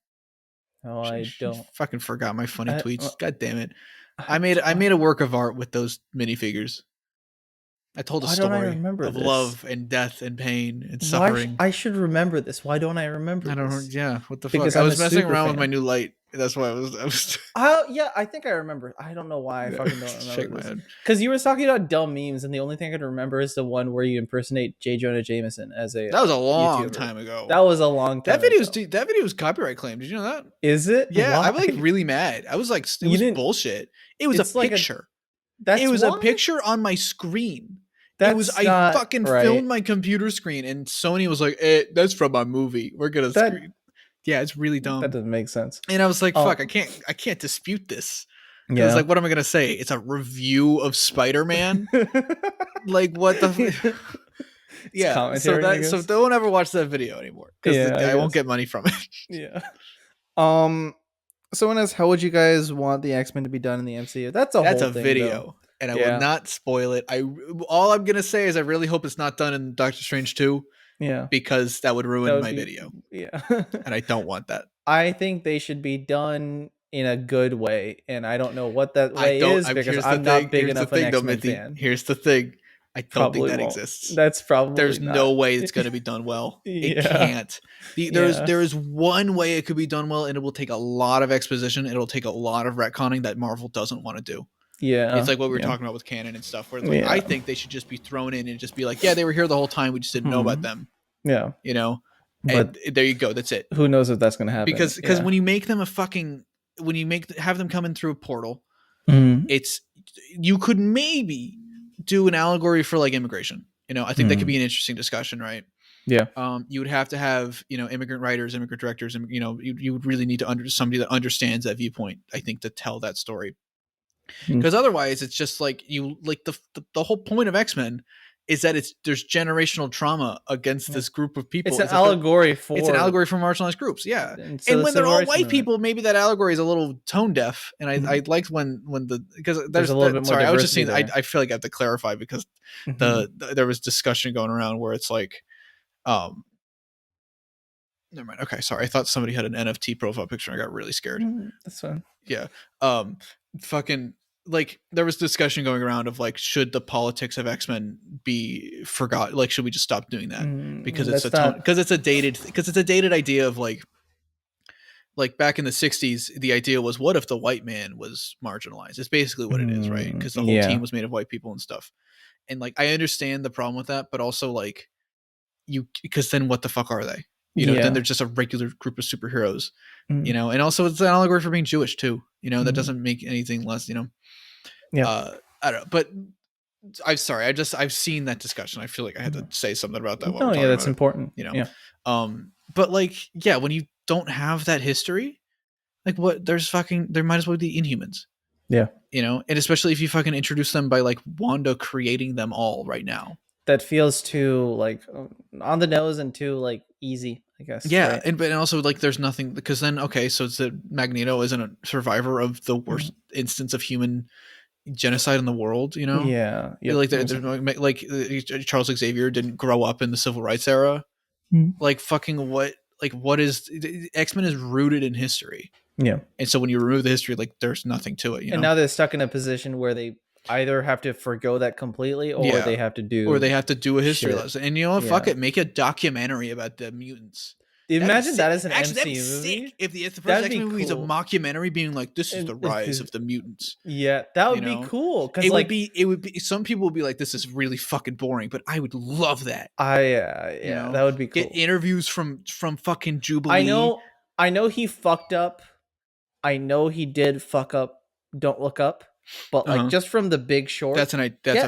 No, I don't. Fucking forgot my funny tweets. God damn it! I made a work of art with those minifigures. I told a story of love and death and pain and suffering. I should remember this. Why don't I remember? I don't know. Yeah, what the fuck? I was messing around with my new light. That's why I was. Yeah, I think I remember. I don't know why I fucking don't remember. Shake my head. Because you were talking about dumb memes, and the only thing I could remember is the one where you impersonate J. Jonah Jameson as a. That was a long time ago. That was a long time. That video was copyright claimed. Did you know that? Is it? Yeah, I'm like really mad. I was like, it was bullshit. It was a picture. It was a picture on my screen. I fucking filmed my computer screen, and Sony was like, that's from my movie. We're gonna screen. Yeah, it's really dumb. That doesn't make sense. And I was like, fuck, I can't dispute this. Yeah. I was like, what am I gonna say? It's a review of Spider-Man? Like, what the yeah. So don't ever watch that video anymore. Because I won't get money from it. Yeah. Someone asks, how would you guys want the X-Men to be done in the MCU? That's a video. Though. And I will not spoil it. All I'm gonna say is I really hope it's not done in Doctor Strange 2. Yeah. Because that would ruin my video. Yeah. And I don't want that. I think they should be done in a good way. And I don't know what that way is because I'm not big enough an X-Men fan. Here's the thing. I don't think that exists. That's probably There's no way it's going to be done well. It can't. There is one way it could be done well, and it will take a lot of exposition. It'll take a lot of retconning that Marvel doesn't want to do. Yeah, it's like what we were talking about with canon and stuff. Where like, I think they should just be thrown in and just be like, yeah, they were here the whole time. We just didn't know about them. Yeah, you know. And there you go. That's it. Who knows if that's going to happen? Because when you make them have them come in through a portal, you could maybe do an allegory for like immigration. You know, I think that could be an interesting discussion, right? Yeah. You would have to have, immigrant writers, immigrant directors, and you would really need to somebody that understands that viewpoint, I think, to tell that story. Because otherwise it's just like the whole point of X-Men is that there's generational trauma against this group of people. It's an allegory for marginalized groups. Yeah. And when they're all white people, maybe that allegory is a little tone deaf. And I liked when because there's a little bit more. Sorry, I was just saying I feel like I have to clarify because there was discussion going around where it's like, never mind. Okay, sorry. I thought somebody had an NFT profile picture and I got really scared. That's fine. Yeah. Fucking like there was discussion going around of like, should the politics of X-Men be forgot? Like, should we just stop doing that? Because it's a dated idea of like back in the 60s, the idea was, what if the white man was marginalized? It's basically what it is, right? Because the whole team was made of white people and stuff. And like, I understand the problem with that, but also like because then what the fuck are they? Then they're just a regular group of superheroes, and also it's an allegory for being Jewish too, that doesn't make anything less, I don't know, but I'm sorry. I've seen that discussion. I feel like I had to say something about that. Oh yeah, that's important. But like, yeah, when you don't have that history, like there might as well be Inhumans. Yeah. And especially if you fucking introduce them by like Wanda creating them all right now. That feels too like on the nose and too like easy, I guess. Yeah, right? and also like there's nothing, because then so it's that Magneto isn't a survivor of the worst instance of human genocide in the world, Yeah. Yep. Like Charles Xavier didn't grow up in the civil rights era. Like fucking what is X-Men is rooted in history. Yeah. And so when you remove the history, like there's nothing to it. And now they're stuck in a position where they either have to forgo that completely or they have to do a history lesson. And fuck it, make a documentary about the mutants. Imagine that as an MCU movie. If the first X-Men movie is a mockumentary being like, this is the rise of the mutants. Yeah, that would be cool. It would be. Some people would be like, this is really fucking boring, but I would love that. That would be cool. Get interviews from fucking Jubilee. I know he fucked up. I know he did fuck up Don't Look Up. But like just from The Big Short, that's a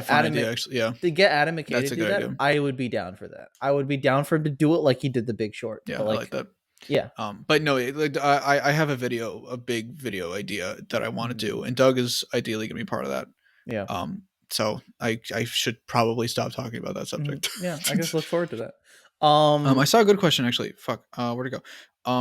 fun idea, actually. Yeah, to get Adam McKay to do that, idea. I would be down for that. I would be down for him to do it like he did The Big Short. Yeah, I like that. Yeah. But no, I have a big video idea that I want to do, and Doug is ideally going to be part of that. Yeah. So I should probably stop talking about that subject. Yeah, I guess look forward to that. I saw a good question actually. Fuck. Where'd it go?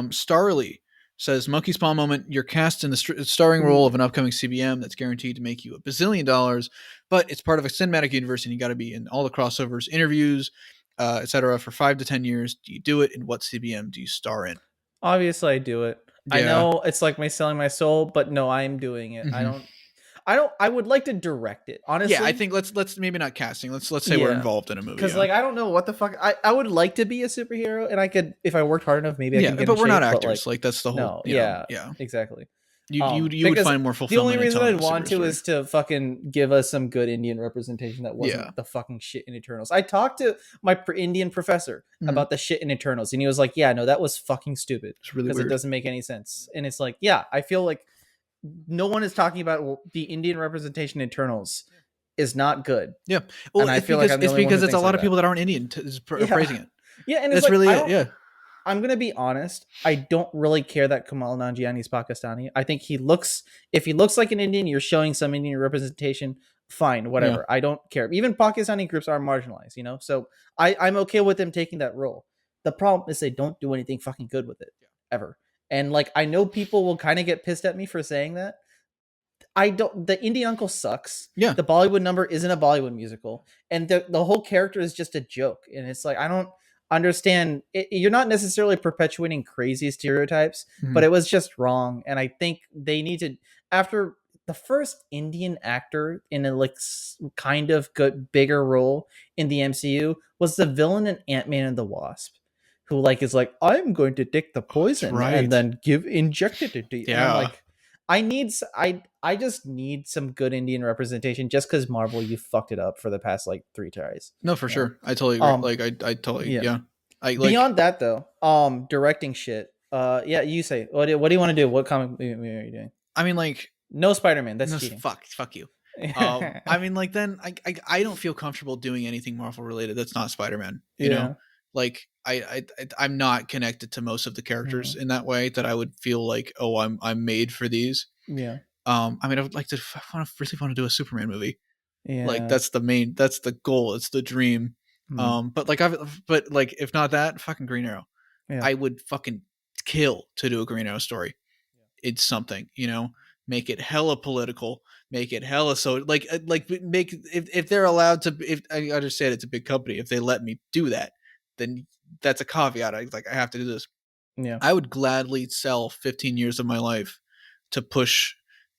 Starly says, monkey spawn moment, you're cast in the starring role of an upcoming CBM that's guaranteed to make you $1 bazillion, but it's part of a cinematic universe and you got to be in all the crossovers, interviews, etc. for 5 to 10 years. Do you do it? And what CBM do you star in? Obviously I do it. Yeah. I know it's like selling my soul, but no, I'm doing it. I would like to direct it, honestly. Yeah, I think let's maybe not casting. Let's say we're involved in a movie. Because like I don't know what the fuck I would like to be a superhero, and I could, if I worked hard enough, maybe I could get but we're shape, not actors. Like that's the whole. No, yeah, exactly. You would find more fulfillment. The only reason I'd want to is to fucking give us some good Indian representation that wasn't the fucking shit in Eternals. I talked to my Indian professor about the shit in Eternals, and he was like, "Yeah, no, that was fucking stupid. It's really because it doesn't make any sense." And it's like, yeah, I feel like no one is talking about the Indian representation in Eternals is not good. Yeah, well, and I feel like it's because it's a lot of people that aren't Indian praising it. Yeah, and it's that's really it. Yeah. I'm gonna be honest. I don't really care that Kamal Nanjiani is Pakistani. I think if he looks like an Indian, you're showing some Indian representation. Fine, whatever. Yeah. I don't care. Even Pakistani groups are marginalized, So I'm okay with them taking that role. The problem is they don't do anything fucking good with it ever. And like I know people will kind of get pissed at me for saying that. The Indian Uncle sucks. Yeah. The Bollywood number isn't a Bollywood musical, and the whole character is just a joke. And it's like I don't understand. You're not necessarily perpetuating crazy stereotypes, but it was just wrong. And I think they need to, after the first Indian actor in a like kind of good bigger role in the MCU was the villain in Ant-Man and the Wasp, who like is like, I'm going to take the poison and then inject it into you. Yeah. And I'm like, I just need some good Indian representation just because Marvel, you fucked it up for the past like 3 tries. No, for sure. I totally agree. I totally Beyond that though, directing shit. You say what do you want to do? What comic movie are you doing? I mean, like no Spider-Man. That's cheating. Fuck you. I mean, like then I don't feel comfortable doing anything Marvel related that's not Spider-Man. You know, Like I'm not connected to most of the characters in that way that I would feel like, oh, I'm made for these. Yeah. I mean, I would like to really want to do a Superman movie. Yeah. Like that's the goal. It's the dream. But like if not that, fucking Green Arrow. Yeah. I would fucking kill to do a Green Arrow story. It's something, make it hella political, make it hella so like make if they're allowed to, if I understand it's a big company, if they let me do that, then that's a caveat. I have to do this. Yeah. I would gladly sell 15 years of my life to push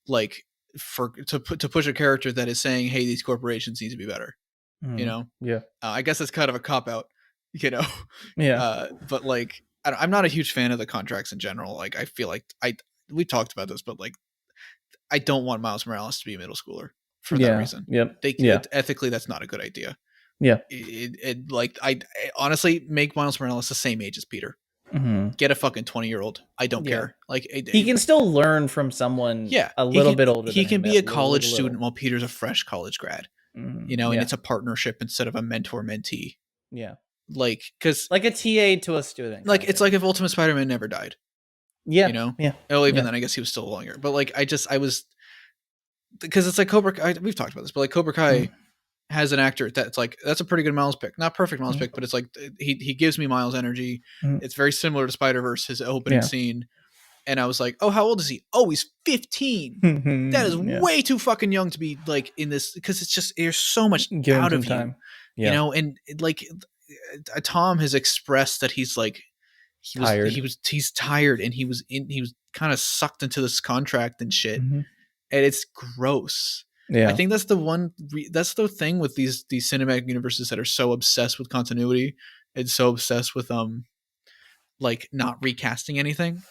like to push a character that is saying, hey, these corporations need to be better. Yeah. I guess it's kind of a cop out, Yeah. But like I'm not a huge fan of the contracts in general. Like I feel like we talked about this, but like I don't want Miles Morales to be a middle schooler for that reason. Yep. Ethically, that's not a good idea. Yeah. I honestly make Miles Morales the same age as Peter. Get a fucking 20-year-old. I don't care. Like he can still learn from someone. A little bit older. He can be a college student while Peter's a fresh college grad. And it's a partnership instead of a mentor-mentee. Yeah. Like, because like a TA to a student. Like it's like if Ultimate Spider-Man never died. Yeah. Yeah. Oh, even then, I guess he was still longer. But like, I was, because it's like Cobra Kai. We've talked about this, but like Cobra Kai has an actor that's like, that's a pretty good Miles pick. Not perfect Miles pick, but it's like he gives me Miles energy. It's very similar to Spider-Verse, his opening scene. And I was like, oh, how old is he? Oh, he's 15. That is way too fucking young to be like in this, because it's just, there's so much out of you, and like Tom has expressed that he's like, he's tired, and he was kind of sucked into this contract and shit. And it's gross. I think that's that's the thing with these cinematic universes that are so obsessed with continuity and so obsessed with like not recasting anything.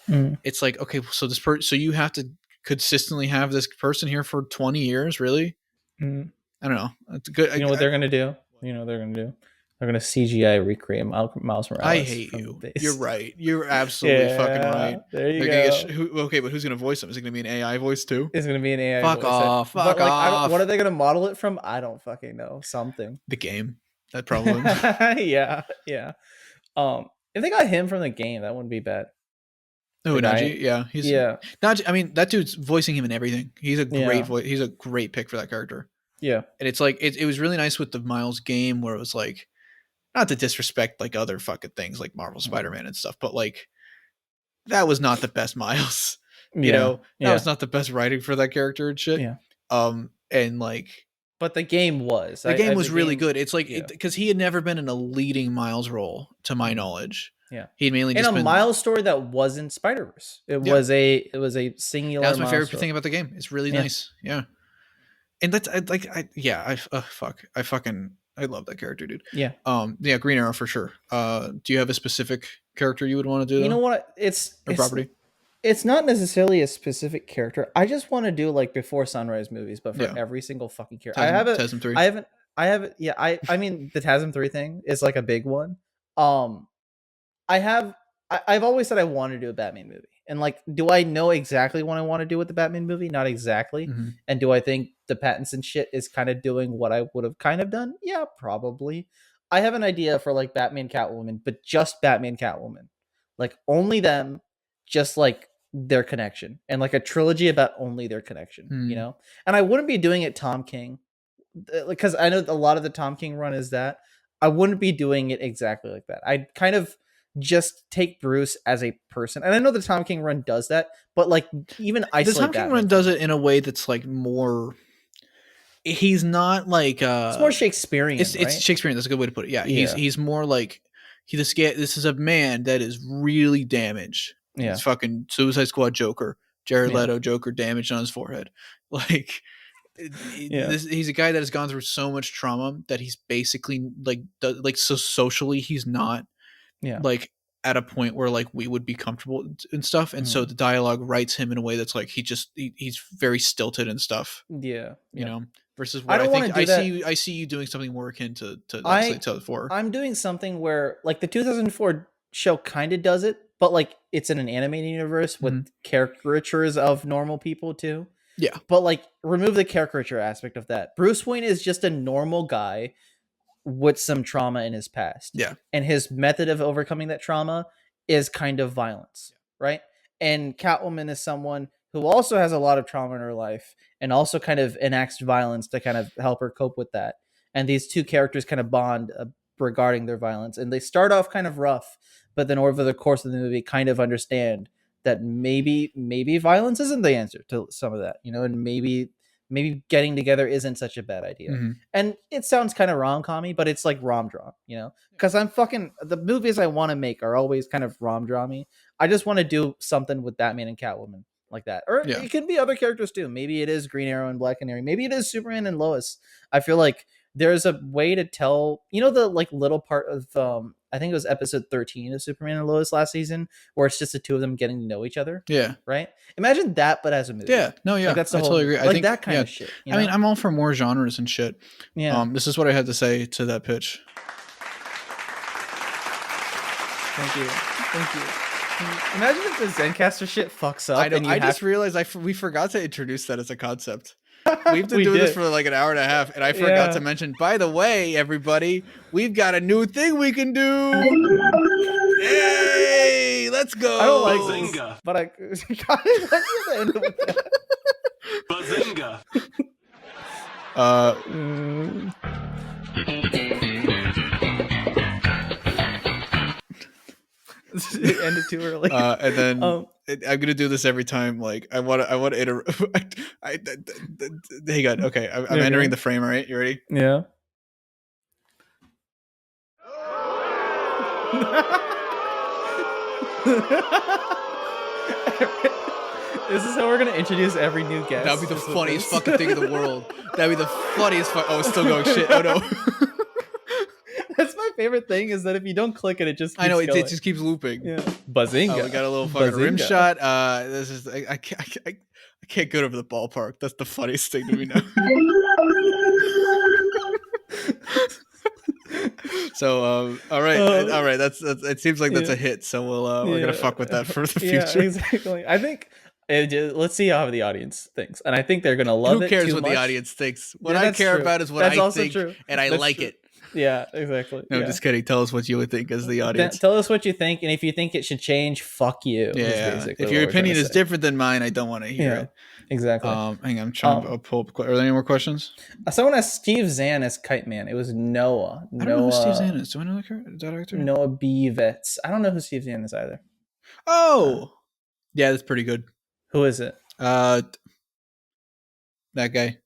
It's like, okay, so so you have to consistently have this person here for 20 years, really? I don't know. It's good. You know what they're gonna do? They're gonna CGI recreate Miles Morales. I hate you. You're right. You're absolutely fucking right. There you go. Okay, but who's gonna voice him? Is it gonna be an AI voice too? It's gonna be an AI fuck voice. Off. Fuck off. What are they gonna model it from? I don't fucking know. Something. The game. That probably. Yeah. If they got him from the game, that wouldn't be bad. Oh, Najee? Yeah. Najee, I mean, that dude's voicing him in everything. He's a great voice. He's a great pick for that character. Yeah. And it's like, it was really nice with the Miles game where it was like, not to disrespect like other fucking things like Marvel Spider-Man and stuff, but like, that was not the best Miles. That was not the best writing for that character and shit. Yeah. And like, but the game was. The game was really good. It's like, because he had never been in a leading Miles role, to my knowledge. Yeah, he mainly just been Miles story that wasn't Spider-Verse. It was a singular. That's my favorite thing about the game. It's really nice. Yeah, and that's I love that character, dude. Yeah. Green Arrow for sure. Do you have a specific character you would want to do? You know what? It's property. It's not necessarily a specific character. I just want to do like Before Sunrise movies, but for every single fucking character. TASM 3. I haven't. Yeah. I mean, the TASM 3 thing is like a big one. I've always said I want to do a Batman movie, and like, do I know exactly what I want to do with the Batman movie? Not exactly. And do I think the Pattinson shit is kind of doing what I would have kind of done? Yeah, probably. I have an idea for like Batman Catwoman, but just Batman Catwoman, like only them, just like their connection, and like a trilogy about only their connection, And I wouldn't be doing it Tom King, because I know a lot of the Tom King run is that. I wouldn't be doing it exactly like that. I'd kind of just take Bruce as a person. And I know the Tom King run does that, but like even isolate the Tom King run does it in a way that's like more, he's not like it's more Shakespearean. It's Shakespearean. That's a good way to put it. Yeah. He's more like this is a man that is really damaged. Yeah. He's fucking Suicide Squad Joker, Jared Leto Joker, damaged on his forehead. Like he's a guy that has gone through so much trauma that he's basically so socially he's not like at a point where like we would be comfortable and stuff, and so the dialogue writes him in a way that's like he's very stilted and stuff. You know, versus what I see you doing something more akin to 4. I'm doing something where like the 2004 show kind of does it, but like it's in an animated universe with caricatures of normal people too. Yeah, but like remove the caricature aspect of that. Bruce Wayne is just a normal guy with some trauma in his past. Yeah. And his method of overcoming that trauma is kind of violence, right? And Catwoman is someone who also has a lot of trauma in her life and also kind of enacts violence to kind of help her cope with that. And these two characters kind of bond regarding their violence. And they start off kind of rough, but then over the course of the movie kind of understand that maybe violence isn't the answer to some of that, and maybe getting together isn't such a bad idea. Mm-hmm. And it sounds kind of rom-commy, but it's like rom-dram, because the movies I want to make are always kind of rom-drammy. I just want to do something with Batman and Catwoman like that. Or it can be other characters too. Maybe it is Green Arrow and Black Canary. Maybe it is Superman and Lois. I feel like there's a way to tell, the like little part of I think it was episode 13 of Superman and Lois last season, where it's just the two of them getting to know each other. Yeah. Right? Imagine that, but as a movie. Yeah. No, yeah. Like that's the I whole, totally agree. like I think that kind of shit. I mean, I'm all for more genres and shit. Yeah. This is what I had to say to that pitch. Thank you. Imagine if the Zencaster shit fucks up. I just realized we forgot to introduce that as a concept. We've been doing this for like an hour and a half, and I forgot to mention, by the way, everybody, we've got a new thing we can do. Hey, let's go. I don't like Bazinga. But I got it. Let's end with that. Bazinga. It ended too early. And then I'm gonna do this every time. Like I want to interrupt. Hang on. Okay, I'm entering the frame. All right, you ready? Yeah. This is how we're gonna introduce every new guest. That'd be the funniest fucking thing in the world. That'd be the funniest. Oh, it's still going shit. Oh no. That's my favorite thing is that if you don't click it, it just keeps I know going. it just keeps looping. Yeah. Bazinga. We got a little fucking rim shot. This is I can't go over the ballpark. That's the funniest thing to me now. So all right. That's it. Seems like that's a hit. So we're gonna fuck with that for the future. Yeah, exactly. I think. Let's see how the audience thinks, and I think they're gonna love it. Who cares too what much. The audience thinks? What I care about is what I think, and I like it. Yeah, exactly. No, just kidding. Tell us what you would think as the audience. Tell us what you think, and if you think it should change, fuck you. Yeah. If your opinion is different than mine, I don't want to hear it. Exactly. Hang on, I'm trying to pull up. Are there any more questions? Someone asked Steve Zahn as Kite Man. It was Noah. I don't know who Steve Zahn is. Do I know that actor? Noah Bevetz. I don't know who Steve Zahn is either. Oh, yeah, that's pretty good. Who is it? That guy.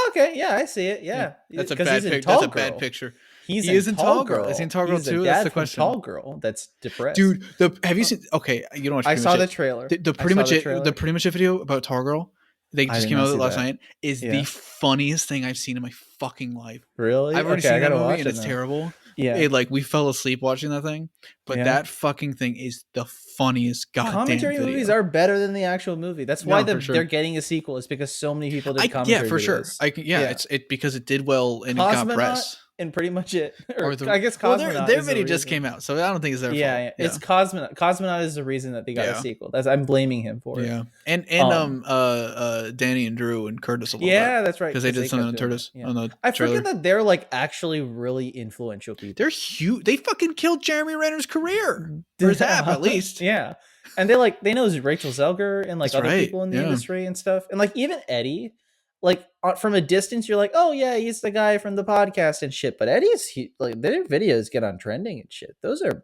Okay, yeah, I see it. Yeah, that's a bad picture. That's a bad picture. He is in Tall Girl. Is he in Tall Girl too? That's the question. Tall Girl. That's depressed. Dude, have you seen? Okay, you don't watch. I saw the trailer. The pretty much it video about Tall Girl. They just came out with it last night. Is the funniest thing I've seen in my fucking life. Really? I've already seen that movie and it's terrible. Yeah, we fell asleep watching that thing, but that fucking thing is the funniest goddamn commentary video. Movies are better than the actual movie. That's why they're getting a sequel. Is because so many people did commentary. Yeah, for sure. It's because it did well and it got press. And pretty much it. I guess Cosmonaut. Their video just came out, so I don't think it's their fault. Yeah, it's Cosmonaut. Cosmonaut is the reason that they got a sequel. I'm blaming him for it. Yeah, and Danny and Drew and Curtis a little bit. Yeah, that's right. Because they did something on Curtis on the I trailer. forget that they're like actually really influential people. They're huge. They fucking killed Jeremy Renner's career. Or his half, at least. Yeah. And they know Rachel Zelger and other people in the industry and stuff. And even Eddie, from a distance, you're like, oh yeah, he's the guy from the podcast and shit. But Eddie's their videos get on trending and shit. Those are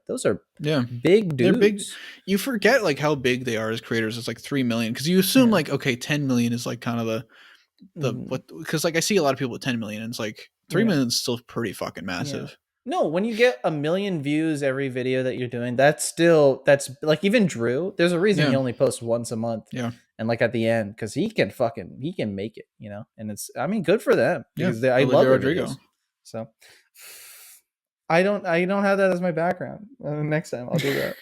big dudes. They're big. You forget how big they are as creators. It's 3 million because you assume 10 million is kind of the what, because I see a lot of people with 10 million and it's 3 million is still pretty fucking massive. Yeah. No, when you get 1 million views every video that you're doing, that's even Drew. There's a reason he only posts once a month. Yeah, and at the end because he can make it, and it's good for them because I love Rodrigo. So I don't have that as my background. Next time I'll do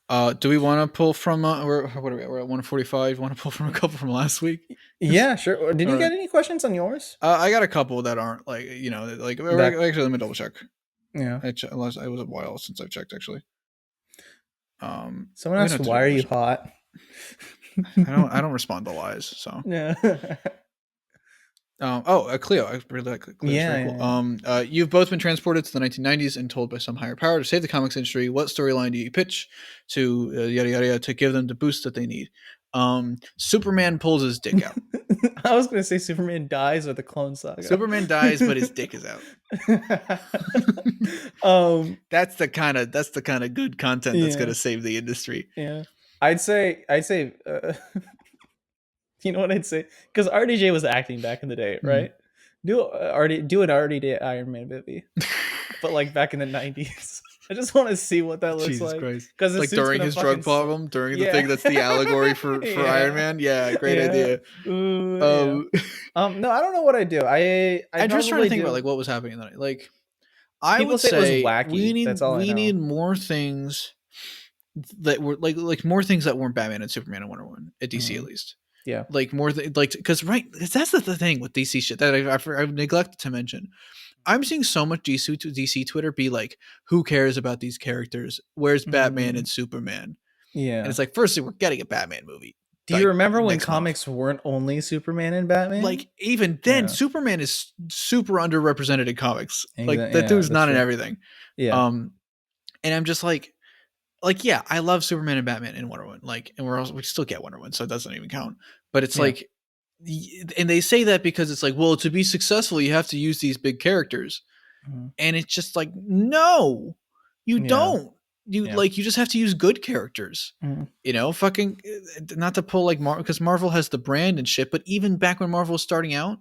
that. Do we want to pull from what are we at? We're at 145. Want to pull from a couple from last week? Yeah, sure. Did you get any questions on yours? I got a couple that aren't actually let me double check. Yeah, it was a while since I've checked actually. Someone asked, "Why are you hot?" I don't respond to lies, so yeah. Cleo. I really like Cleo. It's Yeah, very cool. You've both been transported to the 1990s and told by some higher power to save the comics industry. What storyline do you pitch to yada yada yada to give them the boost that they need? Superman pulls his dick out. I was gonna say Superman dies or the Clone Saga. Superman dies, but his dick is out. That's the kind of good content that's gonna save the industry. Yeah, I'd say. You know what I'd say? Because RDJ was acting back in the day, right? Do an RDJ Iron Man movie, but like back in the 90s. I just want to see what that looks Jesus like. Christ! Because like during his drug problem, during the thing that's the allegory for Iron Man. Yeah, great idea. No, I don't know what I do. I'm just trying to think about like what was happening in the night. Like, I People would say say it was wacky. we need more things that were like more things that weren't Batman and Superman and Wonder Woman at DC at least. Yeah, like more like because that's the thing with DC shit that I've neglected to mention. I'm seeing so much DC Twitter be like, who cares about these characters? Where's Batman and Superman? Yeah, and it's like, firstly, we're getting a Batman movie. Do you remember when comics weren't only Superman and Batman? Like, even then, Superman is super underrepresented in comics. Like, that dude's not in everything. Yeah. And I'm just like, yeah, I love Superman and Batman and Wonder Woman. Like, and we still get Wonder Woman, so it doesn't even count. But it's like, and they say that because it's like, well, to be successful, you have to use these big characters. And it's just like, no, you don't. You just have to use good characters. You know, fucking not to pull like because Marvel has the brand and shit, but even back when Marvel was starting out,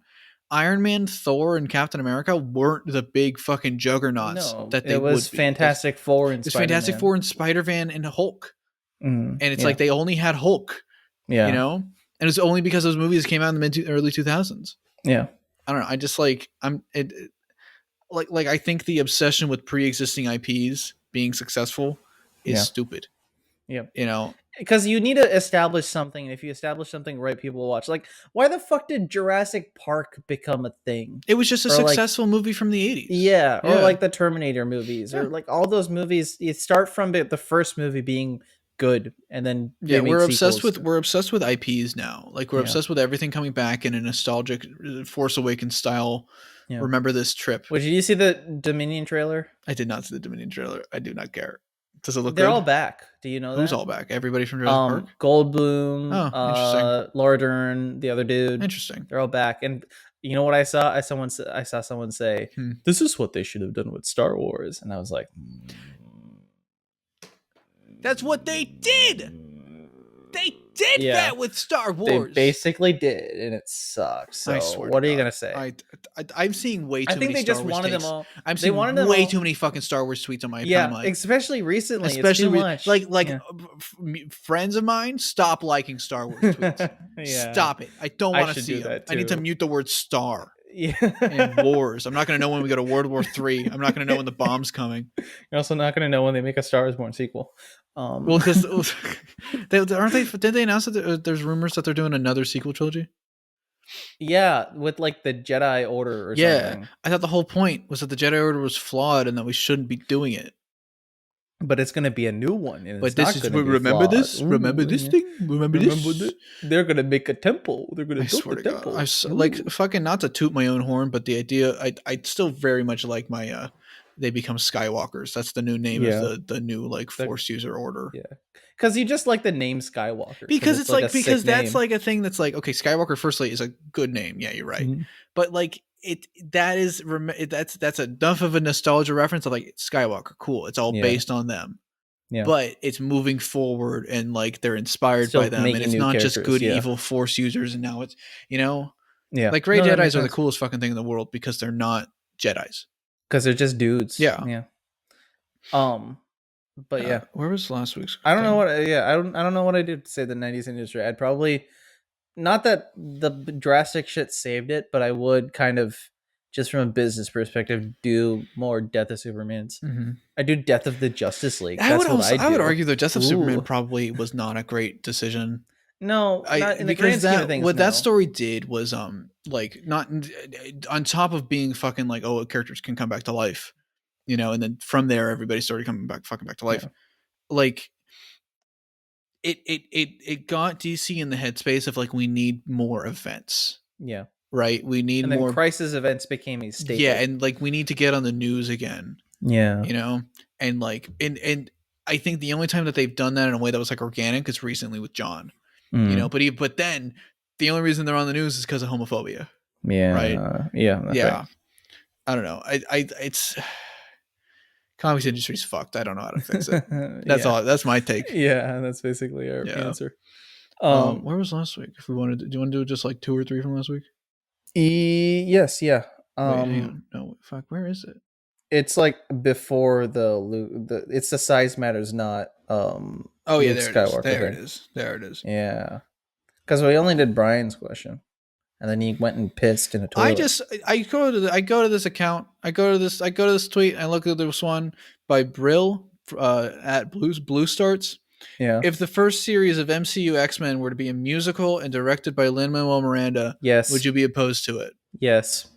Iron Man, Thor, and Captain America weren't the big fucking juggernauts that they would be. It was Fantastic Four and Spider-Man. Fantastic Four and Spider-Man and Hulk. And it's like they only had Hulk. Yeah. You know? And it's only because those movies came out in the early 2000s. Yeah. I don't know. I just like I think the obsession with pre-existing IPs being successful is stupid. Yeah. You know? Because you need to establish something, and if you establish something right, people will watch. Like, why the fuck did Jurassic Park become a thing? It was just a successful movie from the 80s. Yeah, or like the Terminator movies, or like all those movies. You start from the first movie being good, and then we're obsessed with IPs now. Like, we're obsessed with everything coming back in a nostalgic Force Awakens style. Remember this trip. Did you see the Dominion trailer? I did not see the Dominion trailer. I do not care. Does it look They're good? all back. Do you know Who's all back? Everybody from Jurassic Park? Goldblum, interesting. Laura Dern, the other dude. Interesting. They're all back. And you know what I saw? I saw someone say, this is what they should have done with Star Wars. And I was like, that's what they did. They did that with Star Wars. They basically did, and it sucks. So what are you gonna say? I'm seeing way too many. I think they Star just Wars wanted takes. them all. I'm seeing way too many fucking Star Wars tweets on my timeline. Especially recently. Especially it's too much. Friends of mine, stop liking Star Wars tweets. Stop it. I don't want to see them. I need to mute the word "star." And wars. I'm not going to know when we go to World War III. I'm not going to know when the bomb's coming. You're also not going to know when they make a Star Is Born sequel. Well, because aren't they? Did they announce that there's rumors that they're doing another sequel trilogy? Yeah, with like the Jedi Order or something. I thought the whole point was that the Jedi Order was flawed and that we shouldn't be doing it. But it's going to be a new one. And but this is remember this? Remember this thing? Remember this? They're going to make a temple. They're going to build a temple. Like, fucking, not to toot my own horn, but the idea, I still very much like my they become Skywalkers. That's the new name of the new like Force user order. Yeah, because you just like the name Skywalker. Because it's like because that's like a thing that's like, okay, Skywalker firstly is a good name. Yeah, you're right. But like that's enough of a nostalgia reference of like Skywalker. Cool. It's all based on them. Yeah. But it's moving forward and like they're inspired by them, and it's not just good evil Force users. And now it's like Grey Jedis are the coolest fucking thing in the world because they're not Jedis. Because they're just dudes. Yeah. But where was last week's? I don't know what. I don't know what I did to say the '90s industry. I'd probably not that the drastic shit saved it, but I would kind of just from a business perspective do more Death of Supermans. I do Death of the Justice League. I would argue that Death of Superman probably was not a great decision. No, not in the grand scheme of things. What that story did was like not on top of being fucking like, oh, characters can come back to life, you know, and then from there everybody started coming back to life. Like it got DC in the headspace of like, we need more events. Yeah. right? We need and then more crisis events became a staple. Yeah, and like we need to get on the news again. Yeah, you know, and like and I think the only time that they've done that in a way that was like organic is recently with John. You know, but then the only reason they're on the news is because of homophobia. Yeah, right. Yeah, that's Yeah. right. I don't know. It's comics industry's fucked. I don't know how to fix it. That's all. That's my take. Yeah, that's basically our answer. Where was last week? If we wanted to, do you want to do just like 2 or 3 from last week? Yes, yeah. Wait, hang on. No, fuck. Where is it? It's like before the it's the size matters not. Oh yeah, Luke there Skywalker it is. There thing. it is. There it is. Yeah, because we only did Brian's question, and then he went and pissed in a toilet. I go to this account. I go to this tweet. I look at this one by Brill at Blue Starts. Yeah. If the first series of MCU X-Men were to be a musical and directed by Lin-Manuel Miranda, yes, would you be opposed to it? Yes.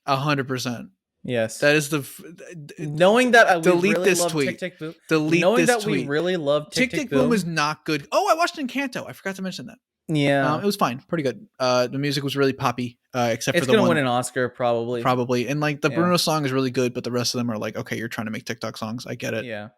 100%. Yes. That is the knowing that we delete really this love tweet. Tick Tick Boom. Delete knowing this that tweet. we really love Tick Tick Boom is not good. Oh, I watched Encanto. I forgot to mention that. Yeah, it was fine, pretty good. The music was really poppy, except it's for the gonna one win an Oscar probably, and like the Bruno song is really good, but the rest of them are like, okay, you're trying to make TikTok songs. I get it. Yeah.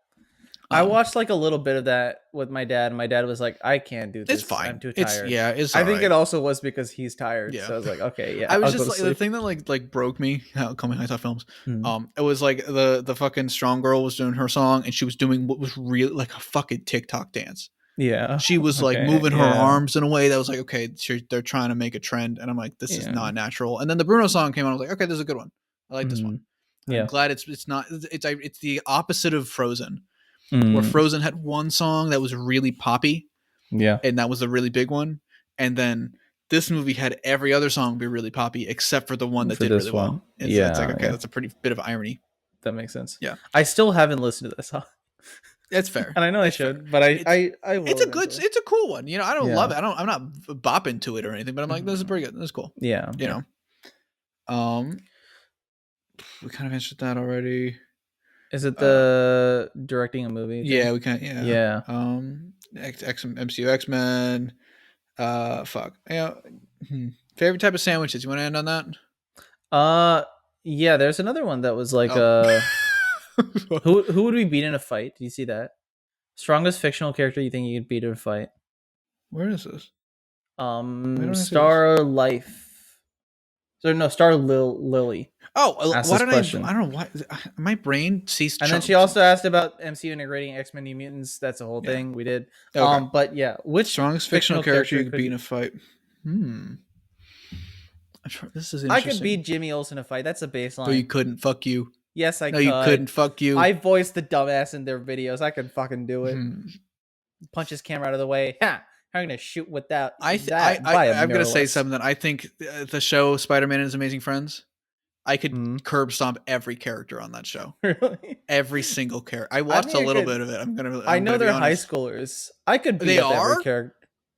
I watched like a little bit of that with my dad, and my dad was like, "I can't do this. It's fine. I'm too tired." It's. I think it also was because he's tired. Yeah. So I was like, "Okay, yeah." I was just like the thing that like broke me. How coming high top films? It was like the fucking strong girl was doing her song, and she was doing what was really like a fucking TikTok dance. Yeah, she was like moving her arms in a way that was like, okay, they're trying to make a trend, and I'm like, this is not natural. And then the Bruno song came on. I was like, okay, this is a good one. I like this one. I'm glad it's not. It's the opposite of Frozen. Where Frozen had one song that was really poppy, and that was a really big one, and then this movie had every other song be really poppy except for the one that did really well. It's like, okay, that's a pretty bit of irony. That makes sense. Yeah, I still haven't listened to this song. That's fair, and I know I should, but I will. It's a cool one. You know, I don't love it. I'm not bopping to it or anything, but I'm like, this is pretty good. This is cool. Yeah, you know. We kind of answered that already. Is it the directing a movie thing? Yeah, we can. Yeah. MCU X-Men. Fuck. Favorite type of sandwiches. You want to end on that? Yeah. There's another one that was like who would we beat in a fight? Do you see that? Strongest fictional character you think you could beat in a fight? Where is this? Star Life. So no, Star Lily. Oh, why don't I don't know why my brain ceased. And then she also asked about MCU integrating X-Men New Mutants. That's a whole thing we did. Okay. But yeah, which strongest fictional character you could beat in a fight? This is interesting. I could beat Jimmy Olsen in a fight. That's a baseline. No, you couldn't. Fuck you. Yes, I could. No, you couldn't. Fuck you. I voiced the dumbass in their videos. I could fucking do it. Punch his camera out of the way. Ha! I'm gonna shoot with that. I'm gonna say something. I think the show Spider-Man and His Amazing Friends, I could curb stomp every character on that show. Really? Every single character. I watched a little bit of it. I know they're high schoolers. I could beat up every character.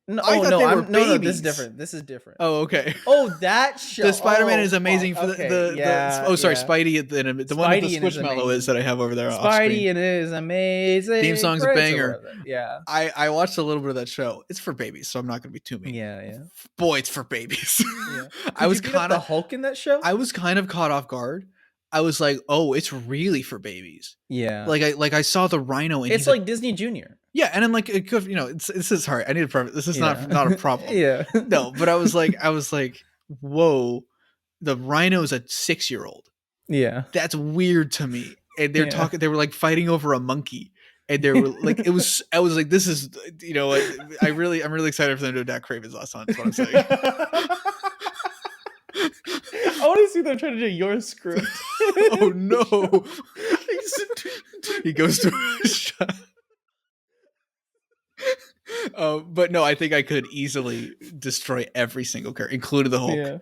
No, no, this is different. This is different. Oh, okay. Oh, that show. The Spider-Man is amazing for Spidey. The one that the Squishmallow is that I have over there. Spidey and it is amazing. Theme song's a banger. Yeah. I watched a little bit of that show. It's for babies, so I'm not going to be too mean. Yeah. Boy, it's for babies. Yeah. I was kind of the Hulk in that show. I was kind of caught off guard. I was like, oh, it's really for babies. Yeah. Like I saw the Rhino. And it's like Disney Junior. Yeah, and I'm like, it could, this is hard. I need a preface. This is not a problem. Yeah. No, but I was like, whoa, the Rhino is a 6-year-old. Yeah. That's weird to me. And they're talking. They were like fighting over a monkey, and they were like, it was. I was like, this is, I'm really excited for them to adapt Kraven's Last Hunt. That's what I'm saying. I want to see them trying to do your script. Oh no! He goes to a shot. But no, I think I could easily destroy every single character, including the Hulk. Yeah.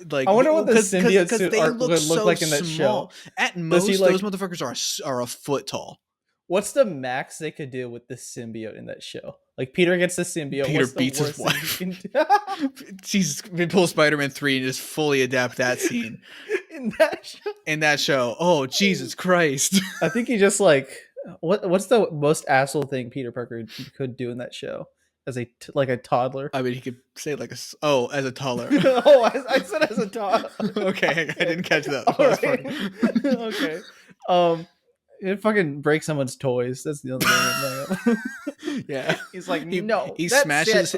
Like, I wonder what the symbiote suit would look like in that show. At most, those motherfuckers are a foot tall. What's the max they could do with the symbiote in that show? Like Peter gets the symbiote. Peter beats his wife. She's pull Spider-Man 3 and just fully adapt that scene in that show. Oh Jesus Christ! I think he just like what's the most asshole thing Peter Parker could do in that show? as a toddler. I mean, he could say like as a toddler. I said as a toddler. Okay, I didn't catch that. Okay. It fucking breaks someone's toys. That's the other thing. Yeah, he's like, no. He smashes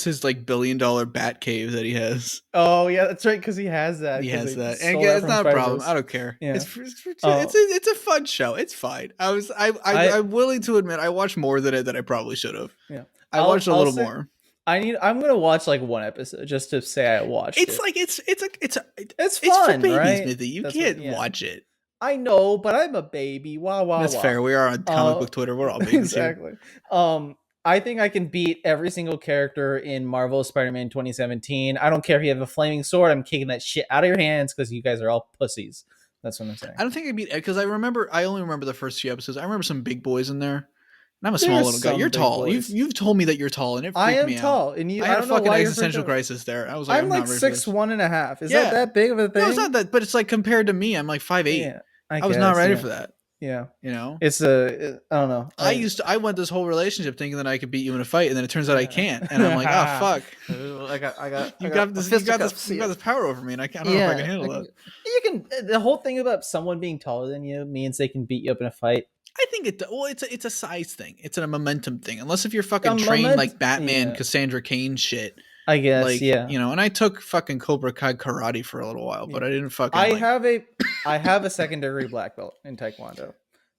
his like $1 billion bat cave that he has. Oh yeah, that's right, because he has that. He has that, and again, it's not a problem. I don't care. Yeah. It's a fun show. It's fine. I'm willing to admit I watched more than it that I probably should have. Yeah, I watched a little more. I'm gonna watch like one episode just to say I watched it. It's like it's fun, for babies, right? Mithi. You can't watch it. I know, but I'm a baby. That's fair. We are on comic book Twitter. We're all babies. Exactly. I think I can beat every single character in Marvel Spider-Man 2017. I don't care if you have a flaming sword. I'm kicking that shit out of your hands because you guys are all pussies. That's what I'm saying. I don't think I beat because I only remember the first few episodes. I remember some big boys in there. And I'm a small little guy. You're tall. You've told me that you're tall, and it freaked me out. I am tall, and I had a fucking existential crisis there. I was like, I'm like 6'1.5". Is that big of a thing? No, it's not that, but it's like compared to me, I'm like 5'8". Yeah, I was not ready for that. Yeah, you know, it's I don't know. I went this whole relationship thinking that I could beat you in a fight, and then it turns out I can't, and I'm like, oh fuck, you got this power over me, and I don't know if I can handle that. You can. The whole thing about someone being taller than you means they can beat you up in a fight. I think it's a size thing. It's a momentum thing. Unless if you're fucking trained like Batman, Cassandra Cain shit. I guess, like, you know, and I took fucking Cobra Kai karate for a little while, but I didn't fucking. I have a second-degree black belt in Taekwondo.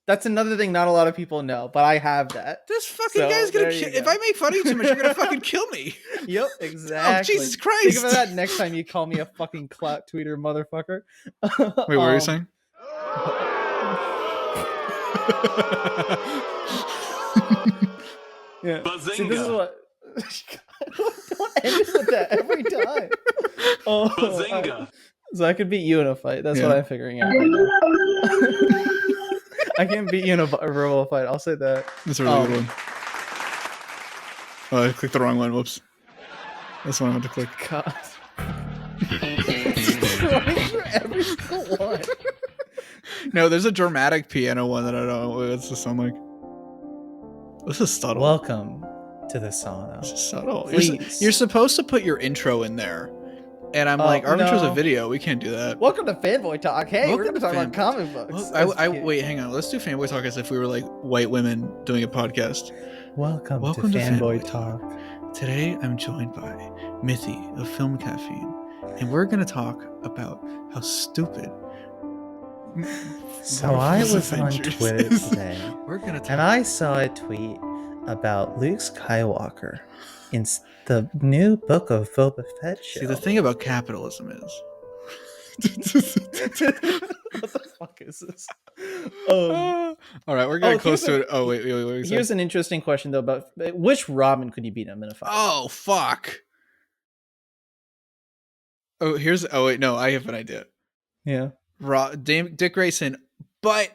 That's another thing not a lot of people know, but I have that. This fucking guy's gonna kill. If I make fun of you too much, you're gonna fucking kill me. Yep, exactly. Oh, Jesus Christ! Think about that next time you call me a fucking clout tweeter, motherfucker. Wait, what were you saying? Yeah. See, this is what. Don't end it with that every time. Bazinga. So I could beat you in a fight. That's what I'm figuring out right now. I can't beat you in a verbal fight. I'll say that. That's a really good one. Oh, I clicked the wrong one. Whoops. That's the one I meant to click. God. Every single one. No, there's a dramatic piano one that I don't know. What's this sound like? This is subtle. Welcome to the sauna. This is subtle. You're supposed to put your intro in there. And I'm like, our intro's a video. We can't do that. Welcome to Fanboy Talk. Hey, we're going to talk about comic books. Wait, hang on. Let's do Fanboy Talk as if we were like white women doing a podcast. Welcome to Fanboy Talk. Today, I'm joined by Mithi of Film Caffeine. And we're going to talk about how stupid... So I was on Twitter today, and I saw a tweet about Luke Skywalker in the new book of Boba Fett show. See, the thing about capitalism is... What the fuck is this? All right, we're getting close to it. Oh, wait. Here's an interesting question, though, about which Robin could you beat him in a fight? Oh, fuck. Oh, wait, no, I have an idea. Yeah. Dick Grayson, but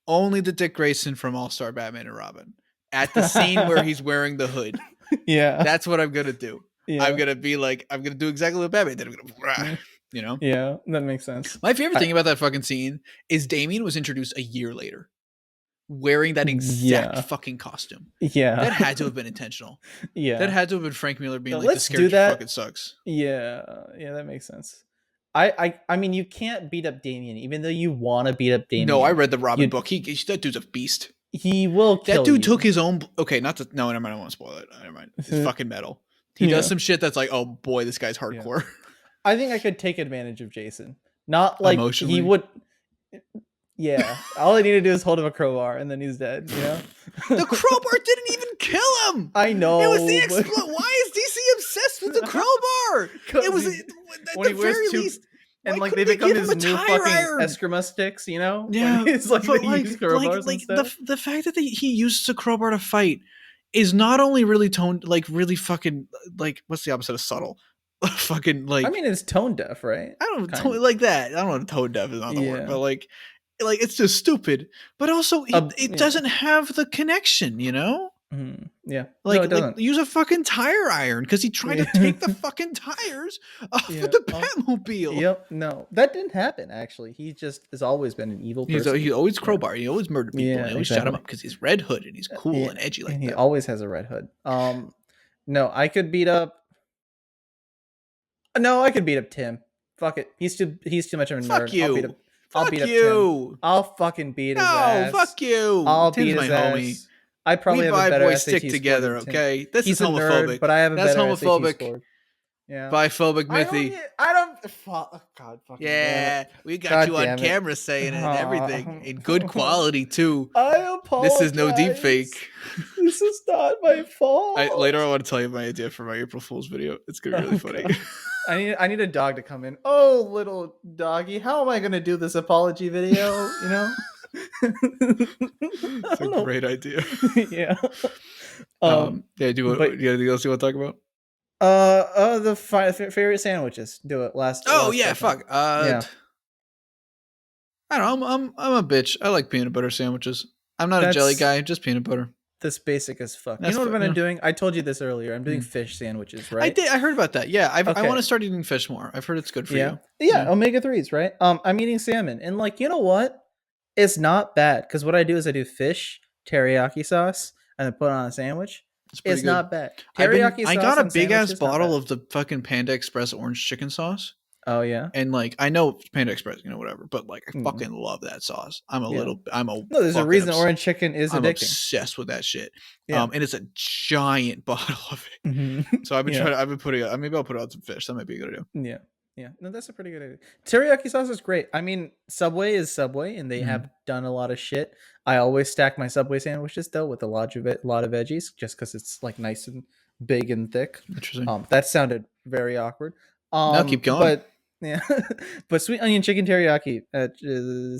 only the Dick Grayson from All-Star Batman and Robin at the scene where he's wearing the hood. Yeah, that's what I'm gonna do. Yeah. I'm gonna do exactly what Batman did. I'm gonna, you know. Yeah, that makes sense. My favorite thing about that fucking scene is Damian was introduced a year later, wearing that exact fucking costume. Yeah, that had to have been intentional. Yeah, that had to have been Frank Miller being like, "This character fucking sucks." Yeah, that makes sense. I mean, you can't beat up Damian, even though you want to beat up Damian. No, I read the Robin book. That dude's a beast. He will kill that dude you. Took his own... Okay, never mind. I don't want to spoil it. Never mind. It's fucking metal. He does some shit that's like, oh boy, this guy's hardcore. Yeah. I think I could take advantage of Jason. Not like emotionally. He would... Yeah. All I need to do is hold him a crowbar and then he's dead, you know? The crowbar didn't even kill him! I know. It was the Why is DC obsessed with the crowbar? It was... At the very least... And like they become his new fucking Eskrima sticks, you know? Yeah, it's like they use crowbars instead. The fact that he used a crowbar to fight is not only really really fucking like what's the opposite of subtle? Fucking like I mean, it's tone deaf, right? I don't know, like that. I don't know. Tone deaf is not the word, but like it's just stupid. But also, it doesn't have the connection, you know? Mm-hmm. Yeah, like use a fucking tire iron because he tried to take the fucking tires off of the Batmobile. Yep, no, that didn't happen. Actually, he just has always been an evil person. He always crowbar. He always murdered people. He always shot him up because he's Red Hood and he's cool and edgy like and that. He always has a red hood. No, I could beat up. No, I could beat up Tim. Fuck it. He's too much of a nerd. Fuck you. I'll beat up Tim. I'll fucking beat his ass. No, fuck you. I'll Tim's beat his my ass. homie. I probably have a better boys SAT stick together, score than okay? This He's is homophobic. Nerd, but I have a better homophobic. SAT score. Yeah. Biphobic Mithi. I don't. God fucking. Yeah, we got you on camera saying it and everything in good quality too. I apologize. This is no deep fake. This is not my fault. Later, I want to tell you my idea for my April Fool's video. It's gonna be really funny. I need a dog to come in. Oh, little doggy, how am I gonna do this apology video? You know. It's a great idea. Yeah. Yeah. Do you have anything else you want to talk about? The favorite sandwiches. Do it last. Fuck. Yeah. I don't know. I'm a bitch. I like peanut butter sandwiches. I'm not a jelly guy. Just peanut butter. This basic as fuck. You know what I've been doing? I told you this earlier. I'm doing fish sandwiches, right? I did. I heard about that. Yeah. I want to start eating fish more. I've heard it's good for you. Yeah. Omega-3s, right? I'm eating salmon, and like, you know what? It's not bad because what I do is I do fish teriyaki sauce and I put it on a sandwich. It's not bad. Teriyaki sauce. I got a big ass bottle of the fucking Panda Express orange chicken sauce. Oh yeah. And like, I know Panda Express, whatever, but like, I fucking love that sauce. No, there's a reason orange chicken is addicting. I'm obsessed with that shit. Yeah. And it's a giant bottle of it. Mm-hmm. So I've been trying to, maybe I'll put out some fish. That might be a good idea. Yeah. Yeah, no, that's a pretty good idea. Teriyaki sauce is great. I mean, Subway is Subway, and they have done a lot of shit. I always stack my Subway sandwiches though with a lot of veggies, just because it's like nice and big and thick. Interesting. That sounded very awkward. No, keep going. But yeah, but sweet onion chicken teriyaki at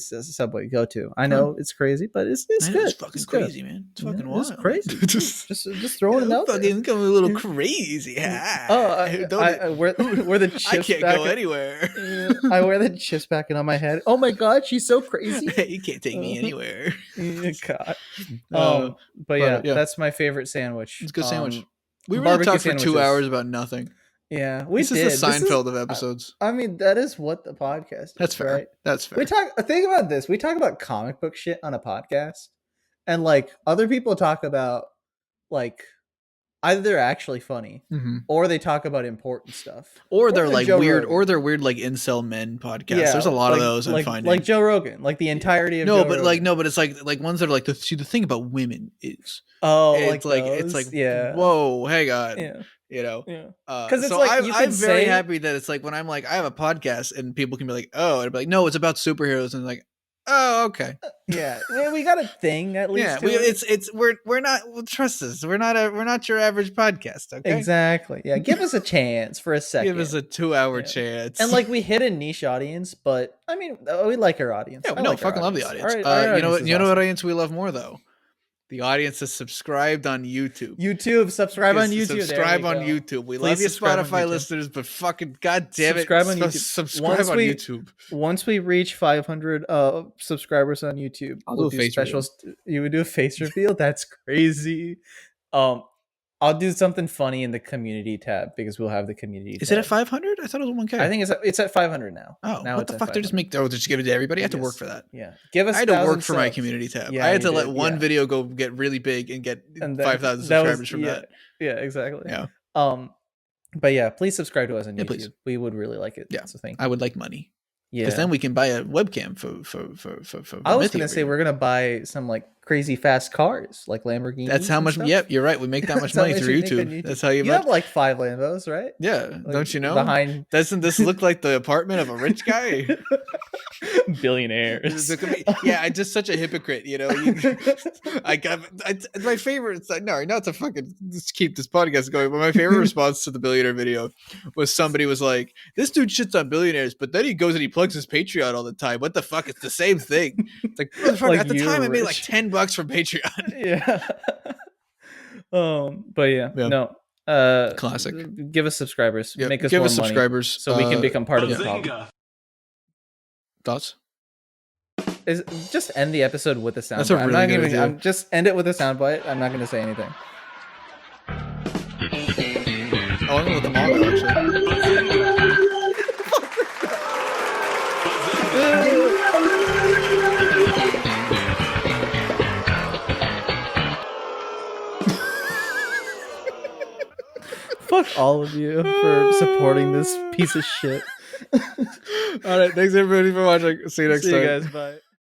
Subway go to. I know it's crazy, but it's good. It's fucking crazy, man. It's fucking wild. It's crazy. just throwing it out. Fucking going a little crazy. I wear the chips. I can't go anywhere. I wear the chips back on my head. Oh my god, she's so crazy. You can't take me anywhere. God. But yeah, that's my favorite sandwich. It's a good sandwich. We really talked for 2 hours about nothing. Yeah, this is the Seinfeld of episodes. I mean, that is what the podcast is. That's fair. Right? That's fair. Think about this. We talk about comic book shit on a podcast, and like other people talk about like either they're actually funny or they talk about important stuff, or they're like weird, or they're weird like incel men podcasts. Yeah, there's a lot of those I'm finding. Like Joe Rogan, like the entirety of but it's like ones that are like the thing about women is it's like whoa, hang on. Yeah. Because it's like I'm very happy that it's like when I'm like I have a podcast and people can be like, oh, and I'd be like, no, it's about superheroes, and like, oh, okay, yeah, we got a thing at least. Yeah, we're not, trust us, we're not your average podcast. Okay, exactly. Yeah, give us a chance for a second. Give us a 2-hour chance, and like we hit a niche audience, but I mean, we like our audience. Yeah, no, fucking love the audience. You know what audience we love more though. The audience is subscribed on YouTube. Subscribe on YouTube. Subscribe on YouTube. We love you, Spotify listeners, but fucking goddamn it, subscribe on YouTube. Subscribe on YouTube. Once we reach 500 subscribers on YouTube, we'll do specials. You would do a face reveal. That's crazy. I'll do something funny in the community tab because we'll have the community tab. Is it at 500? I thought it was 1K. I think it's at 500 now. Oh, what the fuck? They just give it to everybody? I had to work for that. Yeah. I had to work for my community tab. I had to let one video go get really big and get 5,000 subscribers from that. Yeah, exactly. Yeah. But yeah, please subscribe to us on YouTube. Please. We would really like it. Yeah. So thank you. I would like money. Yeah. Because then we can buy a webcam for I was going to say we're going to buy some like crazy fast cars like Lamborghinis. That's how much. Yep, you're right. We make that much money through YouTube. That's how you have like 5 Lambos, right? Yeah. Like, don't you know? Behind. Doesn't this look like the apartment of a rich guy? Billionaires. Yeah, I'm just such a hypocrite, I got my favorite. Not to fucking just keep this podcast going, but my favorite response to the billionaire video was somebody was like, "This dude shits on billionaires, but then he goes and he plugs his Patreon all the time. What the fuck? It's the same thing." It's like, like at the time, I made like $10 from Patreon. Yeah. But no. Classic. Give us subscribers. Yep. Make us give more us subscribers so we can become part of the problem. Thoughts? Just end the episode with a soundbite. That's a really good idea. Just end it with a soundbite. I'm not going to say anything. Oh, I'm going to let them all go, actually. Fuck all of you for supporting this piece of shit. All right, thanks everybody for watching. See you next time. See you guys. Bye.